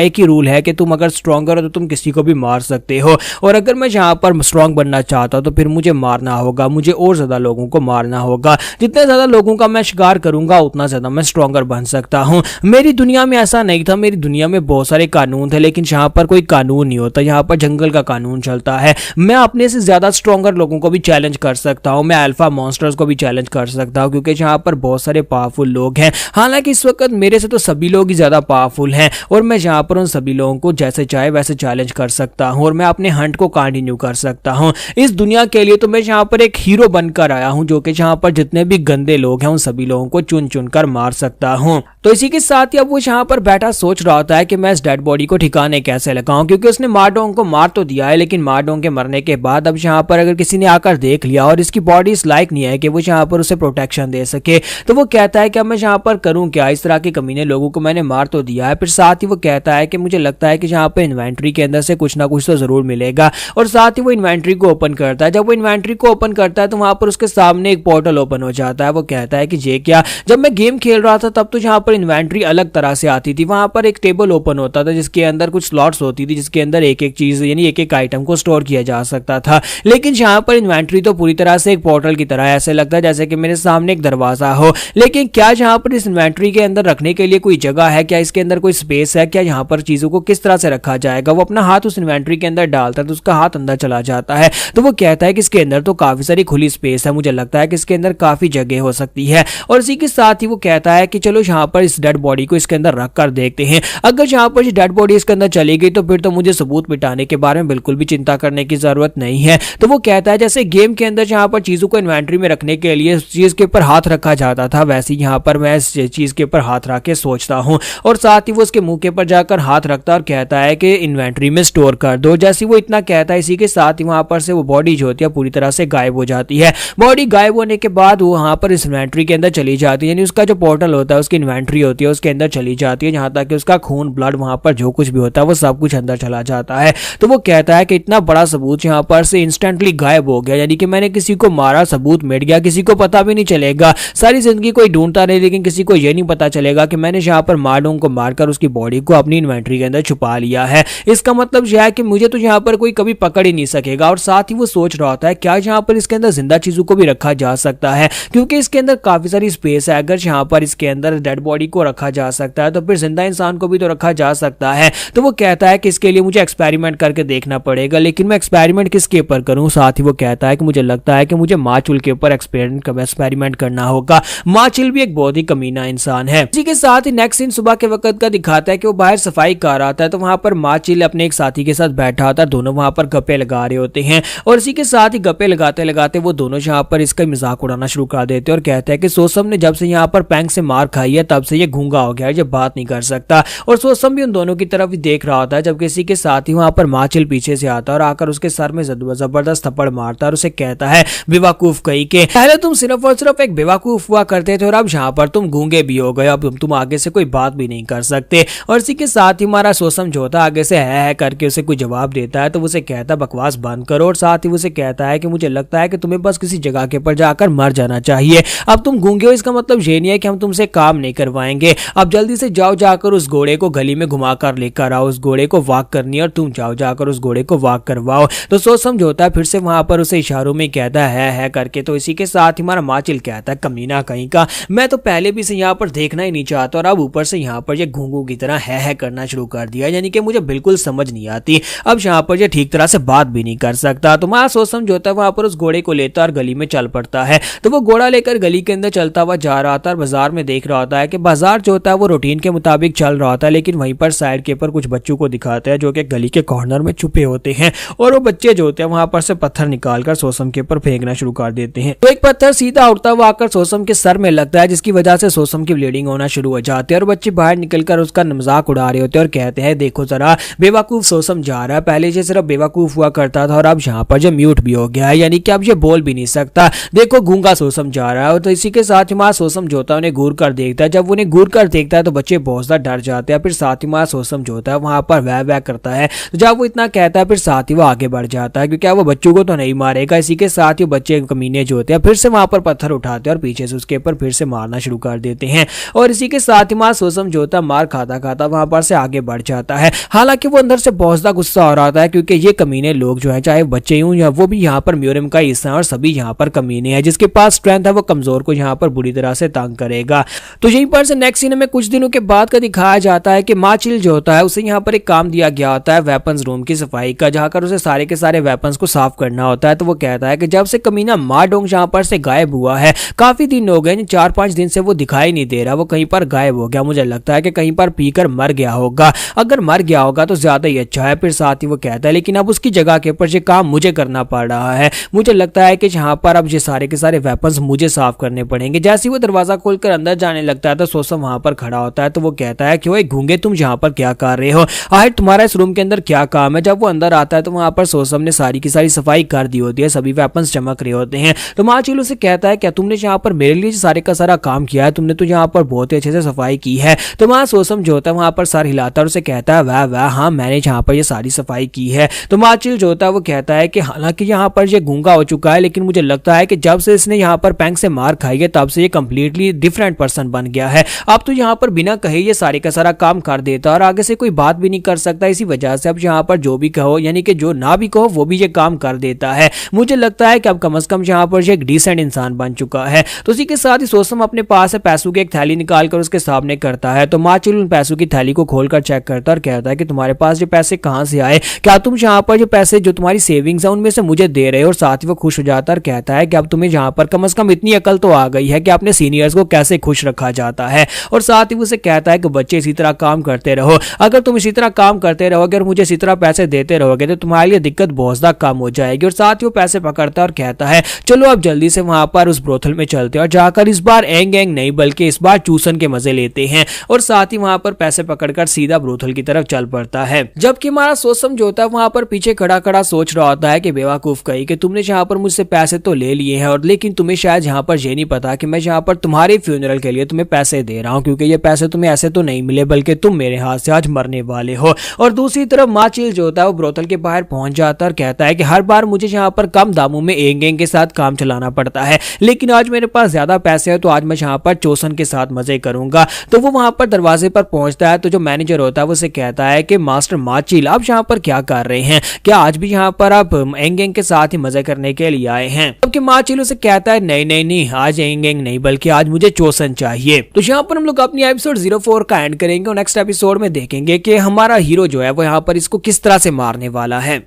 एक ही रूल है कि तुम अगर स्ट्रॉन्गर हो तो तुम किसी को भी मार सकते हो, और अगर मैं यहाँ पर स्ट्रॉन्ग बनना चाहता हूँ तो फिर मुझे मारना होगा, मुझे और ज्यादा लोगों को मारना होगा। जितने ज्यादा लोगों का मैं शिकार करूंगा उतना ज्यादा मैं स्ट्रॉन्गर बन सकता हूँ। मेरी दुनिया में ऐसा नहीं था, मेरी दुनिया में बहुत सारे कानून थे, लेकिन यहाँ पर कोई कानून नहीं होता, यहाँ पर जंगल का कानून चलता है। मैं अपने से ज्यादा स्ट्रॉन्गर लोगों को भी चैलेंज कर सकता हूँ, मैं अल्फा मॉन्स्टर्स को भी चैलेंज कर सकता हूँ, क्योंकि यहाँ पर बहुत सारे पावरफुल लोग हैं। हालांकि इस वक्त मेरे से तो सभी लोग ही ज्यादा पावरफुल हैं और मैं यहाँ पर उन सभी लोगों को जैसे चाहे वैसे चैलेंज कर सकता हूं और मैं अपने हंट को कंटिन्यू कर सकता हूं। इस दुनिया के लिए तो मैं यहाँ पर एक हीरो बनकर आया हूं, जो कि यहाँ पर जितने भी गंदे लोग हैं उन सभी लोगों को चुन चुन कर मार सकता हूं। तो इसी के साथ ही अब वो यहाँ पर बैठा सोच रहा होता है कि मैं इस डेड बॉडी को ठिकाने कैसे लगाऊं, क्योंकि उसने माडोंग को मार तो दिया है, लेकिन माडोंग के मरने के बाद अब यहाँ पर अगर किसी ने आकर देख लिया और इसकी बॉडी इस लायक नहीं है कि वो यहाँ पर उसे प्रोटेक्शन दे सके, तो वो कहता है कि अब मैं यहाँ पर करूं क्या, इस तरह के कमीने लोगों को मैंने मार तो दिया है। फिर साथ ही वो कहता है कि मुझे लगता है कि यहाँ पर इन्वेंट्री के अंदर से कुछ ना कुछ तो जरूर मिलेगा, और साथ ही वो इन्वेंट्री को ओपन करता है। जब वो इन्वेंट्री को ओपन करता है तो वहां पर उसके सामने एक पोर्टल ओपन हो जाता है। वो कहता है कि ये क्या, जब मैं गेम खेल रहा था तब तो यहाँ पर इन्वेंट्री अलग तरह से आती थी, वहां पर एक टेबल ओपन होता था जिसके अंदर कुछ स्लॉट्स होती थी, जिसके अंदर एक एक चीज यानी एक एक आइटम को स्टोर किया जा सकता था। लेकिन यहाँ पर इन्वेंट्री तो पूरी तरह से एक पोर्टल की तरह ऐसे लगता है जैसे कि मेरे सामने एक दरवाजा हो। लेकिन क्या यहाँ पर इस इन्वेंट्री के अंदर रखने के लिए कोई जगह है, क्या इसके अंदर कोई स्पेस है, क्या यहाँ पर चीजों को किस तरह से रखा जाएगा। वो अपना हाथ उस इन्वेंट्री के अंदर डालता है तो उसका हाथ अंदर चला जाता है। तो वो कहता है कि इसके अंदर तो काफी सारी खुली स्पेस है, मुझे लगता है कि इसके अंदर काफी जगह हो सकती है। और इसी के साथ ही वो कहता है कि चलो यहाँ पर इस डेड बॉडी को इसके अंदर रख कर देखते हैं, अगर यहाँ पर डेड बॉडी इसके अंदर चली गई तो फिर तो मुझे सबूत मिटाने के बारे में बिल्कुल भी चिंता करने की जरूरत नहीं है। तो वो कहता है जैसे गेम के अंदर यहाँ पर चीजों को इन्वेंट्री में रखने के लिए चीज के ऊपर हाथ रखा जाता था, वैसे यहाँ पर मैं इस चीज के ऊपर हाथ रख के सोचता हूँ और साथ ही वो उसके मुंह के ऊपर जाकर हाथ रखता है और कहता है कि इन्वेंट्री में स्टोर कर दो। जैसे वो इतना कहता है, इसी के साथ ही वहां पर से वो बॉडी जो होती है पूरी तरह से गायब हो जाती है। बॉडी गायब होने के बाद वो वहां पर इस इन्वेंट्री के अंदर चली जाती है, यानी उसका जो पोर्टल होता है उसकी इन्वेंट्री होती है उसके अंदर चली जाती है, जहां तक कि उसका खून ब्लड वहां पर जो कुछ भी होता है वो सब कुछ अंदर चला जाता है। तो वो कहता है कि इतना बड़ा सबूत यहाँ पर से इंस्टेंटली गायब हो गया, यानी कि मैंने किसी को मारा, सबूत मिट गया, किसी को पता भी नहीं चलेगा। सारी जिंदगी कोई ढूंढता रहे लेकिन किसी को यह नहीं पता चलेगा कि मैंने यहाँ पर मार्डोंग को मारकर उसकी बॉडी को अपनी इन्वेंट्री के अंदर छुपा लिया है। इसका मतलब यह है कि मुझे तो यहाँ पर कोई कभी पकड़ ही नहीं सकेगा। और साथ ही वो सोच रहा होता है क्या यहाँ पर इसके अंदर जिंदा चीजों को भी रखा जा सकता है, क्योंकि इसके अंदर काफी सारी स्पेस है। अगर यहाँ पर इसके अंदर डेड बॉडी को रखा जा सकता है तो फिर जिंदा इंसान को भी तो रखा जा सकता है। तो वो कहता है कि इसके लिए मुझे एक्सपेरिमेंट करके देखना पड़ेगा, लेकिन मैं एक्सपेरिमेंट किसके ऊपर करूं। साथ ही वो कहता है कि मुझे लगता है कि मुझे माचुल के ऊपर एक्सपेरिमेंट करना होगा। माचुल भी एक बहुत ही कमीना इंसान है। इसी के साथ ही नेक्स्ट सीन सुबह के वक्त का दिखाता है कि वो बाहर सफाई कर रहा था, तो वहां पर माचुल अपने एक साथी के साथ बैठा था, दोनों वहां पर गप्पे लगा रहे होते हैं। और इसी के साथ ही गप्पे लगाते लगाते वो दोनों यहाँ पर इसका मजाक उड़ाना शुरू कर देते हैं और कहते हैं कि सोसम ने जब से यहाँ पर पैंग से मार खाई है तब से ये गूंगा हो गया है, ये बात नहीं कर सकता। और सोसम भी उन दोनों की तरफ ही देख रहा होता है, जबकि इसी के साथ ही वहां पर माचुल पीछे से आता है और आकर उसके सर में जबरदस्त थप्पड़ मारता है और उसे कहता है बेवकूफ कहीं के, पहले तुम सिर्फ और सिर्फ एक बेवकूफ हुआ करते थे और अब यहाँ पर तुम गूंगे भी हो गए, अब तुम आगे से कोई बात भी नहीं कर सकते। और इसी के साथ ही हमारा सोसम जो होता है आगे से है करके उसे कोई जवाब देता है, तो उसे कहता है बकवास बंद करो। और साथ ही उसे कहता है कि मुझे लगता है कि तुम्हें बस किसी जगह के ऊपर जाकर मर जाना चाहिए। अब तुम गूंगे हो इसका मतलब ये नहीं है कि हम तुमसे काम नहीं करवाएंगे। अब जल्दी से जाओ, जाकर उस घोड़े को गली में घुमाकर लेकर आओ, उस घोड़े को वॉक करनी है और तुम जाओ जाकर उस घोड़े को वॉक करवाओ। तो सोसम जो होता है फिर से वहां पर उसे इशारों में कहता है करके। तो इसी के साथ ही हमारा माचुल कहता है कमीना कहीं का, मैं तो पहले भी से यहाँ पर देखना ही नहीं चाहता और अब ऊपर से यहाँ पर ये घूंघू की तरह है करना शुरू कर दिया, यानी कि मुझे बिल्कुल समझ नहीं आती। अब यहाँ पर ये ठीक तरह से बात भी नहीं कर सकता। तो हमारा सोसम जो होता है वहां पर उस घोड़े को लेता और गली में चल पड़ता है। तो वो घोड़ा लेकर गली के अंदर चलता हुआ जा रहा था और बाजार में देख रहा होता है कि बाजार जो होता है वो रूटीन के मुताबिक चल रहा होता है, लेकिन वहीं पर साइड के ऊपर कुछ बच्चों को दिखाते हैं जो कि गली के कॉर्नर में छुपे होते हैं। और वो बच्चे जो होते हैं वहां पर से पत्थर निकालकर सोसम के ऊपर फेंकना शुरू कर देते हैं। तो एक पत्थर सीधा उड़ता हुआ आकर सोसम के सर में लगता है, जिसकी वजह से सोसम की ब्लीडिंग होना शुरू हो जाती है। और बच्चे बाहर निकलकर उसका मजाक उड़ा रहे होते हैं और कहते हैं देखो जरा बेवकूफ सोसम जा रहा है, पहले से सिर्फ बेवकूफ हुआ करता था और अब यहाँ पर जो म्यूट भी हो गया है, यानी कि अब ये बोल भी नहीं सकता, देखो गूंगा सोसम जा रहा है। तो इसी के साथ हमारा सोसम जो होता है उन्हें घूर कर देखता है। जब उन्हें घूर कर देखता है तो बच्चे बहुत ज्यादा डर जाते हैं। फिर साथ ही हमारा सोसम जो होता है वहां पर वह करता है। तो जब वो इतना कहता है फिर साथ ही वो आगे बढ़ जाता है, क्योंकि वो बच्चों को तो नहीं मारेगा। इसी के साथ ही बच्चे कमीने जो होते हैं फिर से वहां पर पत्थर उठाते हैं और पीछे से उसके ऊपर फिर से मारना शुरू कर देते हैं। और इसी के साथ ही हमारा सोसम जो होता है मार खाता खाता वहां पर से आगे बढ़ जाता है। हालांकि वो अंदर से बहुत ज्यादा गुस्सा हो रहा था, क्योंकि ये कमीने लोग जो है चाहे बच्चे हों या वो भी यहाँ पर म्यूरियम का हिस्सा है और सभी यहाँ पर कमीने हैं। जिसके पास स्ट्रेंथ है वो कमजोर को यहाँ पर बुरी तरह से तंग करेगा। तो यहीं पर से नेक्स्ट सीन में कुछ दिनों के बाद का दिखाया जाता है कि माचुल जो होता है उसे यहाँ पर एक काम दिया गया होता है वेपन्स रूम की सफाई का, जहाँ कर उसे सारे के सारे वेपन्स को साफ करना होता है। तो वो कहता है कि जब से कमीना मार्डोंग यहाँ पर से गायब हुआ है, काफी दिन हो गए, 4-5 दिन से वो दिखाई नहीं दे रहा, वो कहीं पर गायब हो गया। मुझे लगता है कि कहीं पर पीकर मर गया होगा, अगर मर गया होगा तो ज्यादा ही अच्छा है। फिर साथ ही वो कहता है लेकिन अब उसकी जगह के ऊपर ये काम मुझे करना पड़ रहा है, मुझे लगता है कि यहाँ पर अब ये सारे के सारे वेपन्स मुझे साफ करने पड़ेंगे। जैसे ही वो दरवाजा खोलकर अंदर जाने लगता है तो सोसम वहां पर खड़ा होता है। तो वो कहता है कि ओए गूंगे तुम यहाँ पर क्या कर रहे हो, आखिर तुम्हारा इस रूम के अंदर क्या काम है। जब वो अंदर आता है तो वहां पर सोसम ने सारी की सारी सफाई कर दी होती है, सभी वेपन्स चमक रहे होते हैं। तो माचुल उसे कहता है क्या तुमने यहाँ पर मेरे लिए सारे का सारा काम किया है, तुमने तो यहाँ पर बहुत ही अच्छे से सफाई की है। तो वहां सोसम जो होता है वहां पर सर हिलाता है और उसे कहता है वाह वाह हाँ मैंने यहाँ पर ये सारी सफाई की है। तो माचुल जो होता है वो कहता है कि हालांकि यहाँ पर ये गूंगा हो चुका है, लेकिन मुझे लगता है कि जब से इसने यहाँ पर पैंग से मार खाई है तब से ये कंप्लीटली डिफरेंट पर्सन बन गया है। अब तो यहाँ पर बिना कहे ये सारे का सारा काम कर देता और आगे से कोई बात भी नहीं कर सकता। इसी वजह से अब यहाँ पर जो भी कहो यानी कि जो ना भी कहो वो भी ये काम कर देता है। मुझे लगता है कि अब कम से कम यहाँ पर ये एक डिसेंट इंसान बन चुका है। तो उसी के साथ ही सोसम अपने पास से पैसों की एक थैली निकालकर उसके सामने करता है। तो माचुल उन पैसों की थैली को खोलकर चेक करता है और कहता है कि तुम्हारे पास ये पैसे कहाँ से आए, क्या तुम यहाँ पर जो पैसे जो तुम्हारी सेविंग्स है उनमें से मुझे दे रहे हो। और साथ ही वो खुश हो जाता है और कहता है कि अब तुम्हें यहाँ पर कम से कम इतनी अकल तो आ गई है कि अपने सीनियर्स को कैसे खुश रखा जाता है। और साथ ही उसे कहता है कि बच्चे इसी तरह काम करते रहो, अगर तुम इसी तरह काम करते रहोगे और मुझे इसी तरह पैसे देते रहोगे तो तुम्हारे लिए दिक्कत बहुत ज्यादा कम हो जाएगी। और साथ ही वो पैसे पकड़ता है और कहता है चलो अब जल्दी से वहां पर उस ब्रोथल में चलते हैं और जाकर इस बार एंग एंग नहीं बल्कि इस बार चूसन के मजे लेते हैं। और साथ ही वहां पर पैसे पकड़कर सीधा ब्रोथल की तरफ चल पड़ता है। जबकि हमारा सोसम जो होता है वहां पर पीछे खड़ा खड़ा सोच रहा होता है कि बेवकूफ कही कि तुमने जहां पर मुझसे पैसे तो ले लिए हैं, और लेकिन तुम्हें शायद यहाँ पर ये नहीं पता कि मैं जहां पर तुम्हारे फ्यूनरल के लिए तुम्हें पैसे दे रहा हूँ, क्योंकि ये पैसे तुम्हें ऐसे तो नहीं मिले बल्कि तुम मेरे हाथ से आज मरने वाले हो। और दूसरी तरफ माचिल जो होता है वो ब्रोथल के बाहर पहुंच जाता है और कहता है कि हर बार मुझे यहाँ पर कम दामों में एंग एंग के साथ काम चलाना पड़ता है, लेकिन आज मेरे पास ज्यादा पैसे हैं तो आज मैं यहाँ पर चोसन के साथ मजे करूंगा। तो वो वहां पर दरवाजे पर पहुंचता है तो जो मैनेजर होता है वो उसे कहता है कि मास्टर माचिल आप यहाँ पर क्या कर रहे हैं, क्या आज भी यहाँ पर आप एंग एंग के साथ ही मजे करने के लिए आए हैं? जबकि माचिल उसे कहता है नहीं नहीं नहीं, आज एंग एंग नहीं बल्कि आज मुझे चोसन चाहिए। तो यहाँ पर हम लोग अपनी एपिसोड 04 का एंड करेंगे और नेक्स्ट एपिसोड में देखेंगे कि हमारा हीरो जो है वो यहाँ पर इसको किस तरह से मारने वाला है।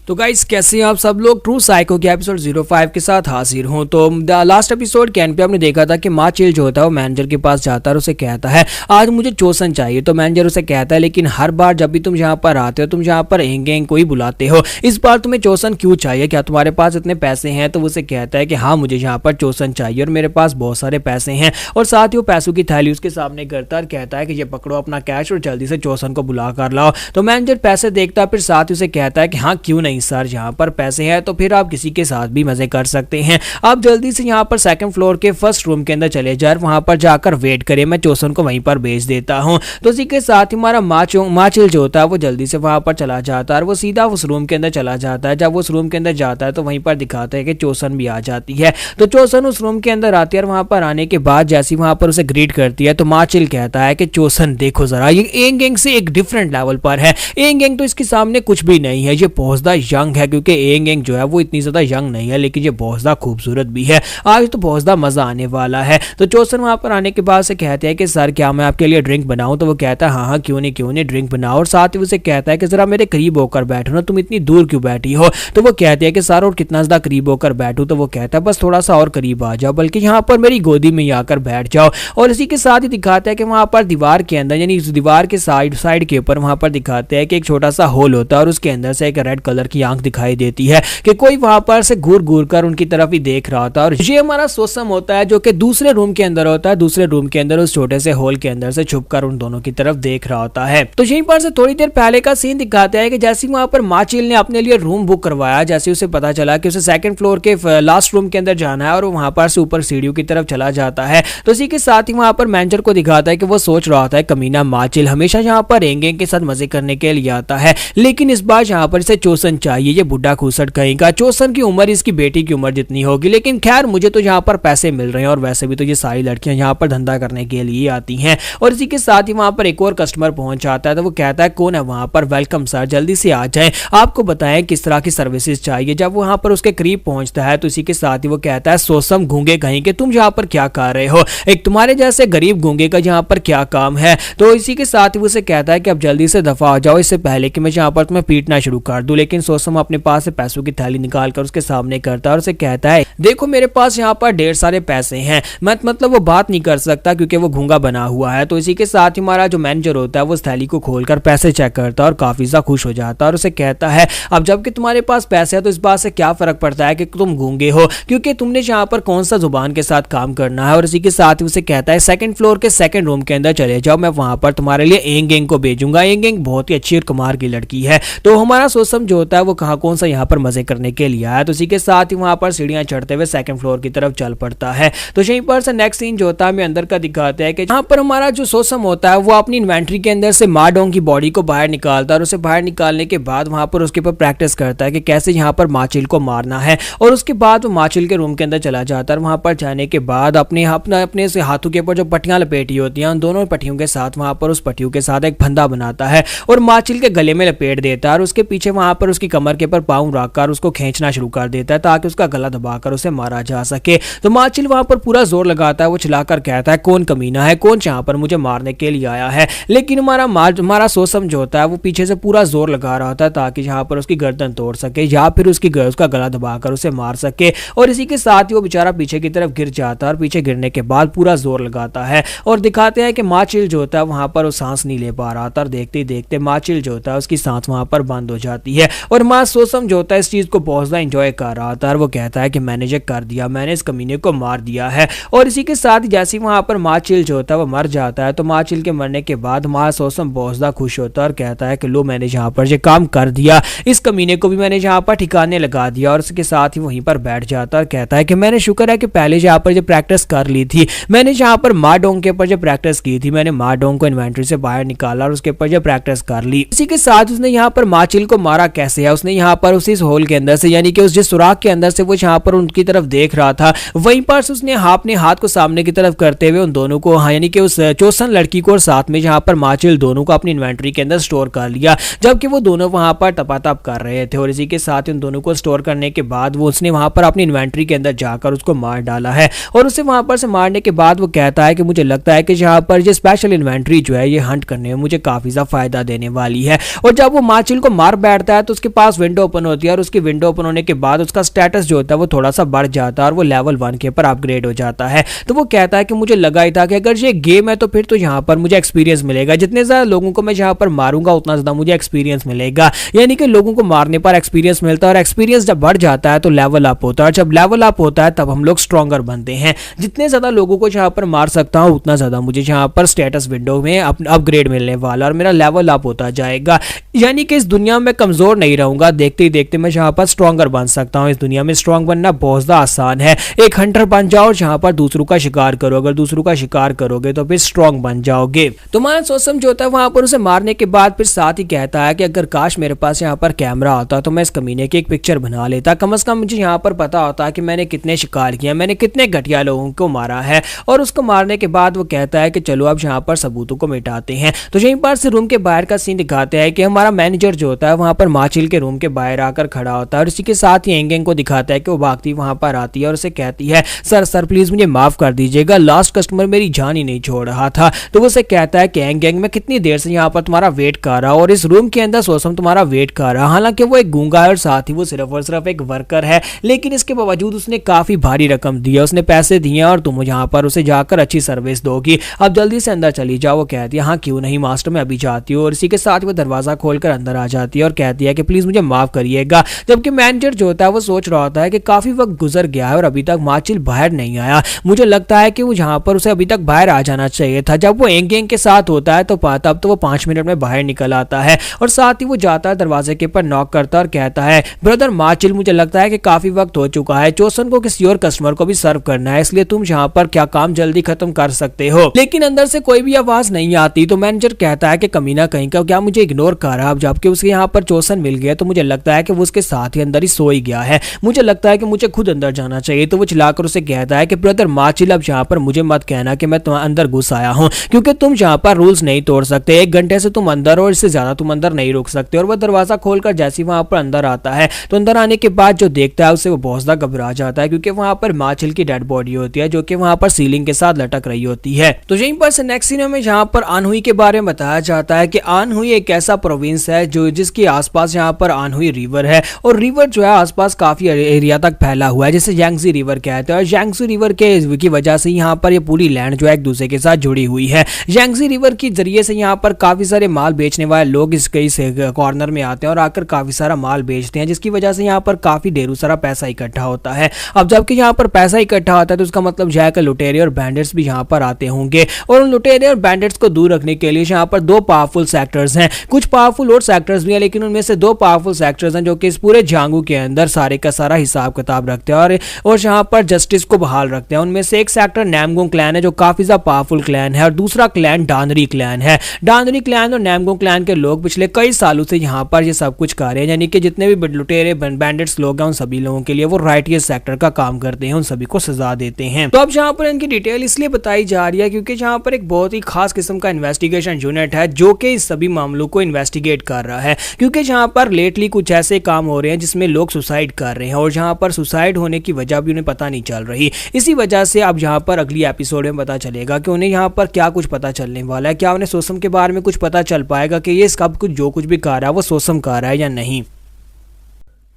तो गाइस कैसे हैं आप सब लोग, ट्रू साइको के एपिसोड 05 के साथ हाजिर हूं। तो लास्ट एपिसोड के एंड पे आपने देखा था कि माचिल जो होता है वो मैनेजर के पास जाता है और उसे कहता है आज मुझे चोसन चाहिए। तो मैनेजर उसे कहता है लेकिन हर बार जब भी तुम यहाँ पर आते हो तुम यहाँ पर एंग एंग को ही बुलाते हो, इस बार तुम्हें चोसन क्यों चाहिए, क्या तुम्हारे पास इतने पैसे हैं? तो उसे कहता है कि हाँ मुझे यहाँ पर चोसन चाहिए और मेरे पास बहुत सारे पैसे हैं, और साथ ही वो पैसों की थैली उसके सामने करता है और कहता है कि ये पकड़ो अपना कैश और जल्दी से चोसन को बुला कर लाओ। तो मैनेजर पैसे देखता है, फिर साथ ही उसे कहता है कि हाँ क्यों नहीं सर, यहाँ पर पैसे हैं तो फिर आप किसी के साथ भी मजे कर सकते हैं, आप जल्दी से यहाँ पर सेकंड फ्लोर के फर्स्ट रूम के अंदर चले जाए, वहां पर जाकर वेट करें, मैं चोसन को वहीं पर भेज देता हूं। तो इसी के साथ ही हमारा माचिल जो होता है वो जल्दी से वहां पर चला जाता है और वो सीधा उस रूम के अंदर चला जाता है। जब वो उस रूम के अंदर जाता है तो वहीं पर दिखाता है कि चोसन भी आ जाती है। तो चोसन उस रूम के अंदर आती है और वहां पर आने के बाद जैसी वहां पर उसे ग्रीट करती है तो माचिल कहता है कि चोसन देखो जरा, ये एंग एंग से एक डिफरेंट लेवल पर है, एंग एंग तो इसके सामने कुछ भी नहीं है, ये बहुत ज्यादा यंग है, क्योंकि एंग एंग जो है वो इतनी ज्यादा यंग नहीं है लेकिन ये बहुत ज्यादा खूबसूरत भी है, आज तो बहुत ज्यादा मजा आने वाला है। तो चोसन वहां पर आने के बाद से कहते हैं कि सर क्या मैं आपके लिए ड्रिंक बनाऊं? तो वो कहता है हाँ हाँ क्यों नहीं ड्रिंक बनाओ, और साथ ही उसे कहता है कि जरा मेरे करीब होकर बैठो ना, तुम इतनी दूर क्यों बैठी हो? तो वो कहती है कि सर और कितना ज्यादा करीब होकर बैठूं? तो वो कहता है बस थोड़ा सा और करीब आ जाओ, बल्कि यहाँ पर मेरी गोदी में आकर बैठ जाओ। और इसी के साथ ही दिखाता है कि वहां पर दीवार के अंदर यानी दीवार के साइड के ऊपर वहां पर दिखाते हैं कि एक छोटा सा होल होता है और उसके अंदर से एक रेड कलर की आंख दिखाई देती है कि कोई वहां पर से घूर कर उनकी तरफ ही देख रहा था। और ये हमारा सोसम होता है जो कि दूसरे रूम के अंदर होता है, दूसरे रूम के अंदर उस छोटे से होल के अंदर से छुपकर उन दोनों की तरफ देख रहा होता है। तो यहीं पर से थोड़ी देर पहले का सीन दिखाता है कि जैसे वहां पर माचिल ने अपने लिए रूम बुक करवाया, जैसे उसे पता चला कि उसे सेकंड फ्लोर के लास्ट रूम के अंदर जाना है और वहां पर से ऊपर सीढ़ियों की तरफ चला जाता है। तो इसी के साथ ही वहां पर मैनेजर को दिखाता है कि वो सोच रहा होता है कमीना माचिल हमेशा यहाँ पर एंग एंग के साथ मजे करने के लिए आता है, लेकिन इस बार यहाँ पर इसे चोसन चाहिए, ये बुढ़ा खूसट कहेगा। चोसन की उम्र इसकी बेटी की उम्र जितनी होगी, लेकिन खैर मुझे तो यहाँ पर पैसे मिल रहे हैं और वैसे भी तो ये सारी लड़कियां यहाँ पर धंधा करने के लिए आती हैं। और इसी के साथ ही वहां पर एक और कस्टमर पहुंच जाता है तो वो कहता है कौन है वहां पर? वेलकम सर, जल्दी से आ जाएं, आपको बताएं किस तरह की सर्विसेज चाहिए। जब वहां पर उसके करीब पहुंचता है तो इसी के साथ ही वो कहता है सोसम गूंगे कहीं के तुम यहाँ पर क्या कर रहे हो, एक तुम्हारे जैसे गरीब गूंगे का यहाँ पर क्या काम है? तो इसी के साथ ही वो उसे कहता है कि अब जल्दी से दफा हो जाओ इससे पहले कि मैं यहाँ पर तुम्हें पीटना शुरू कर दूं। लेकिन सोसम अपने पास से पैसों की थैली निकाल कर उसके सामने करता है और उसे कहता है देखो मेरे पास यहाँ पर ढेर सारे पैसे हैं, मतलब वो बात नहीं कर सकता क्योंकि वो गूंगा बना हुआ है। तो इसी के साथ ही हमारा जो मैनेजर होता है वो उस थैली को खोलकर पैसे चेक करता है और काफी ज्यादा खुश हो जाता है और उसे कहता है अब जबकि तुम्हारे पास पैसे है तो इस बात से क्या फर्क पड़ता है कि तुम गूंगे हो, क्योंकि तुमने यहाँ पर कौन सा जुबान के साथ काम करना है। और इसी के साथ ही उसे कहता है सेकंड फ्लोर के सेकंड रूम के अंदर चले जाओ, मैं वहां पर तुम्हारे लिए एंग एंग को भेजूंगा, एंग एंग बहुत ही अच्छी और कमाल की लड़की है। तो हमारा सोसम जो होता है वो कहाँ कौन सा यहाँ पर मजे करने के लिए आया। तो इसी के साथ ही वहां पर सीढ़ियां चढ़ते हुए सेकंड फ्लोर की तरफ चल पड़ता है। तो यहीं पर से नेक्स्ट सीन जो होता है हमें अंदर का दिखाते हैं कि यहाँ पर हमारा जो सोसम होता है वो अपनी इन्वेंट्री के अंदर से माडोंग की बॉडी को बाहर निकालता है और उसे बाहर निकालने के बाद वहां पर उसके ऊपर प्रैक्टिस करता है कि कैसे यहाँ पर माचिल को मारना है। और उसके बाद वो माचिल के रूम के अंदर चला जाता है और वहां पर जाने के बाद अपने से हाथों के ऊपर जो पट्टियां लपेटी होती हैं उन दोनों पट्टियों के साथ वहां पर उस पट्टियों के साथ एक फंदा बनाता है और माचिल के गले में लपेट देता है और उसके पीछे वहां पर उसकी कमर के ऊपर पाँव रखकर उसको खींचना शुरू कर देता है ताकि उसका गला दबाकर उसे मारा जा सके। तो माचिल वहां पर पूरा जोर लगाता है, वो चिल्लाकर कहता है कौन कमीना है, कौन यहाँ पर मुझे मारने के लिए आया है। लेकिन हमारा सोसम जो होता है वो पीछे से पूरा जोर लगा रहा होता है ताकि यहाँ पर उसकी गर्दन तोड़ सके या फिर उसका गला दबाकर उसे मार सके। और इसी के साथ ही वो बेचारा पीछे की तरफ गिर जाता है और पीछे गिरने के बाद पूरा जोर लगाता है और दिखाते हैं कि माचिल जो होता है वहां पर वो सांस नहीं ले पा रहा था और देखते ही देखते माचिल जो होता है उसकी सांस वहां पर बंद हो जाती है और हमारा सोसम जो होता है इस चीज को बहुत ज्यादा एंजॉय कर रहा था और वो कहता है कि मैंने जो कर दिया, मैंने इस कमीने को मार दिया है। और इसी के साथ जैसे वहां पर माचिल जो होता है वो मर जाता है, तो माचिल के मरने के बाद हमारा सोसम बहुत ज्यादा खुश होता है और कहता है कि लो मैंने जहाँ पर ये काम कर दिया, इस कमीने को भी मैंने जहाँ पर ठिकाने लगा दिया। और उसके साथ ही वहीं पर बैठ जाता है और कहता है कि मैंने शुक्र है कि पहले जहाँ पर जो प्रैक्टिस कर ली थी, मैंने जहाँ पर माडोंग के ऊपर जो प्रैक्टिस की थी, मैंने माडोंग को इन्वेंट्री से बाहर निकाला और उसके ऊपर जो प्रैक्टिस कर ली। इसी के साथ उसने यहाँ पर माचिल को मारा कैसे है, उसने यहाँ पर उसी होल के अंदर से, यानी कि उस जिस सुराख के अंदर से वो यहाँ पर उनकी तरफ देख रहा था, वहीं पर उसने अपने हाथ को सामने की तरफ करते हुए उन दोनों को, यानी कि उस चोसन लड़की को और साथ में जहाँ पर माचिल दोनों को अपनी इन्वेंट्री के अंदर स्टोर कर लिया, जबकि वो दोनों वहां पर टपाटप कर रहे थे। और इसी के साथ उन दोनों को स्टोर करने के बाद वो उसने वहां पर अपनी इन्वेंट्री के अंदर जाकर उसको मार डाला है। और उसे वहां पर से मारने के बाद वो कहता है कि मुझे लगता है कि जहां पर ये स्पेशल इन्वेंट्री जो है ये हंट करने में मुझे काफी ज्यादा फायदा देने वाली है। और जब वो माचिल को मार बैठता है तो उसके पास विंडो ओपन होती है और उसकी विंडो ओपन होने के बाद उसका स्टेटस जो होता है वो थोड़ा सा बढ़ जाता है और वो लेवल 1 के ऊपर अपग्रेड हो जाता है। तो वो कहता है कि मुझे लगा ही था कि अगर ये गेम है तो फिर तो यहाँ पर मुझे एक्सपीरियंस मिलेगा, जितने ज्यादा लोगों को मैं यहाँ पर मारूंगा उतना ज्यादा मुझे एक्सपीरियंस मिलेगा, यानी कि लोगों को मारने पर एक्सपीरियंस मिलता है और एक्सपीरियंस जब बढ़ जाता है तो लेवल अप होता है, जब लेवल अप होता है तब हम लोग स्ट्रॉन्गर बनते हैं। जितने ज्यादा लोगों को यहाँ पर मार सकता हूँ उतना ज्यादा मुझे यहाँ पर स्टेटस विंडो में अपग्रेड मिलने वाला और मेरा लेवल अप होता जाएगा, यानी कि इस दुनिया में कमजोर नहीं रहूंगा, देखते ही देखते मैं यहाँ पर स्ट्रॉन्गर बन सकता हूँ। इस दुनिया में स्ट्रॉन्ग बनना बहुत ज्यादा आसान है, एक हंटर बन जाओ जहाँ पर दूसरों का शिकार करो, अगर दूसरों का शिकार करोगे तो फिर स्ट्रॉन्ग बन जाओगे। तो हमारा सोसम जो होता है वहां पर उसे मारने के बाद फिर साथ ही कहता है कि अगर काश मेरे पास यहाँ पर कैमरा होता तो मैं इस कमीने की एक पिक्चर बना लेता, कम से कम मुझे यहाँ पर पता होता कि मैंने कितने शिकार किया, मैंने कितने घटिया लोगों को मारा है। और उसको मारने के बाद वो कहता है कि चलो अब यहाँ पर सबूतों को मिटाते हैं। तो यहीं पर से रूम के बाहर का सीन दिखाते हैं कि हमारा मैनेजर जो होता है वहां पर माचिल के रूम के बाहर आकर खड़ा होता है और इसी के साथ ही एंगेंग को दिखाता है कि वो भागती वहां पर आती है और उसे कहती है सर सर प्लीज मुझे माफ कर दीजिएगा, लास्ट कस्टमर मेरी जान ही नहीं छोड़ रहा था। तो वो उसे कहता है कि एंगेंग मैं कितनी देर से यहाँ पर तुम्हारा वेट कर रहा और इस रूम के अंदर सोसम तुम्हारा वेट कर रहा, हालांकि वो एक गूंगा है और साथ ही वो सिर्फ और सिर्फ एक वर्कर है, लेकिन इसके बावजूद उसने काफी भारी रकम दी है, उसने पैसे दिए और तुम यहाँ पर उसे जाकर अच्छी सर्विस दोगी, अब जल्दी से अंदर चली जाओ। वो कहती है हाँ क्यों नहीं मास्टर मैं अभी जाती हूँ। और इसी के साथ वो दरवाजा खोलकर अंदर आ जाती है और कहती है कि प्लीज मुझे माफ करिएगा, जबकि मैनेजर जो होता है वो सोच रहा होता है कि काफी वक्त गुजर गया है और अभी तक माचिल बाहर नहीं आया, मुझे लगता है कि वो जहाँ पर उसे अभी तक बाहर आ जाना चाहिए था। जब वो एंगेंग के साथ होता है तो तब तो वो 5 मिनट में बाहर निकल आता है और साथ ही वो जाता है दरवाजे के ऊपर नॉक करता है और कहता है ब्रदर माचिल मुझे लगता है कि काफी वक्त हो चुका है, चोसन को किसी और कस्टमर को भी सर्व करना है, इसलिए तुम यहाँ पर क्या काम जल्दी खत्म कर सकते हो। लेकिन अंदर से कोई भी आवाज नहीं आती, तो मैनेजर कहता है कि कमीना कहीं का क्या मुझे इग्नोर कर रहा, जबकि उसके यहाँ पर चोसन मिल गया तो मुझे लगता है कि वो उसके साथ ही अंदर ही सो ही गया है, मुझे लगता है कि मुझे खुद अंदर जाना चाहिए। तो वो चिल्लाकर उसे कहता है कि ब्रदर माचिल अब यहाँ पर मुझे मत कहना कि मैं तुम्हारे अंदर घुस आया हूँ, क्योंकि तुम यहाँ पर रूल्स नहीं तोड़ सकते, 1 घंटे से तुम अंदर और इससे ज्यादा तुम अंदर नहीं रुक सकते। और वो दरवाजा खोलकर जैसे वहां पर अंदर आता है तो अंदर आने के बाद जो देखता है उसे वो बहुत ज्यादा घबरा जाता है, क्योंकि वहां पर माचिल की डेड बॉडी होती है जो कि वहां पर सीलिंग के साथ लटक रही होती है। तो यहीं पर से नेक्स्ट सीन में जहां पर आनहुई के बारे में बताया जाता है कि आनहुई एक ऐसा प्रोविंस है जो जिसके आसपास यहाँ पर आनहुई रिवर है और रिवर जो है आसपास काफी एरिया तक फैला हुआ है, जिसे यांगजी रिवर कहते हैं। और यांगजी रिवर की वजह से यहाँ पर ये पूरी लैंड जो है एक दूसरे के साथ जुड़ी हुई है। यांगजी रिवर के जरिए से यहाँ पर काफी सारे माल बेचने वाले लोग इस कॉर्नर में आते हैं और आकर काफी सारा माल बेचते हैं, जिसकी वजह से यहाँ पर काफी ढेरों सारा पैसा इकट्ठा होता है। अब जबकि यहाँ पर पैसा इकट्ठा होता है तो उसका मतलब जाकर लुटेरे और बैंडिट्स भी यहाँ पर आते होंगे और उन लुटेरे और बैंडिट्स को दूर रखने के लिए यहाँ पर 2 पावरफुल सेक्टर्स हैं, कुछ पावरफुल और सेक्टर्स भी हैं, लेकिन उनमें से 2 पावरफुल सेक्टर्स हैं जो कि इस पूरे झांगू के अंदर सारे का सारा हिसाब किताब रखते हैं और यहाँ पर जस्टिस को बहाल रखते हैं। उनमें से एक सेक्टर नैमगोंग क्लैन है जो काफी ज्यादा पावरफुल क्लैन है और दूसरा क्लैन डानरी क्लैन है। डानरी क्लैन और नैमगोंग क्लैन के लोग पिछले कई सालों से यहाँ पर ये सब कुछ कर रहे हैं, यानी कि जितने भी लुटेरे बैंडिट्स लोग हैं उन सभी लोगों के लिए वो राइटियस सेक्टर का काम करते हैं, उन सभी को सजा देते हैं। तो अब यहाँ पर इनकी डिटेल इसलिए बताई जा रही है क्योंकि यहाँ पर एक बहुत ही खास किस्म का इन्वेस्टिगेशन यूनिट है जो कि इस सभी मामलों को इन्वेस्टिगेट कर रहा है, क्योंकि यहाँ पर लेटली कुछ ऐसे काम हो रहे हैं जिसमें लोग सुसाइड कर रहे हैं और यहाँ पर सुसाइड होने की वजह भी उन्हें पता नहीं चल रही। इसी वजह से अब यहाँ पर अगली एपिसोड में पता चलेगा कि उन्हें यहाँ पर क्या कुछ पता चलने वाला है, क्या उन्हें सोसम के बारे में कुछ पता चल पाएगा कि ये सब कुछ जो कुछ भी कर रहा है वो सोसम कर रहा है या नहीं।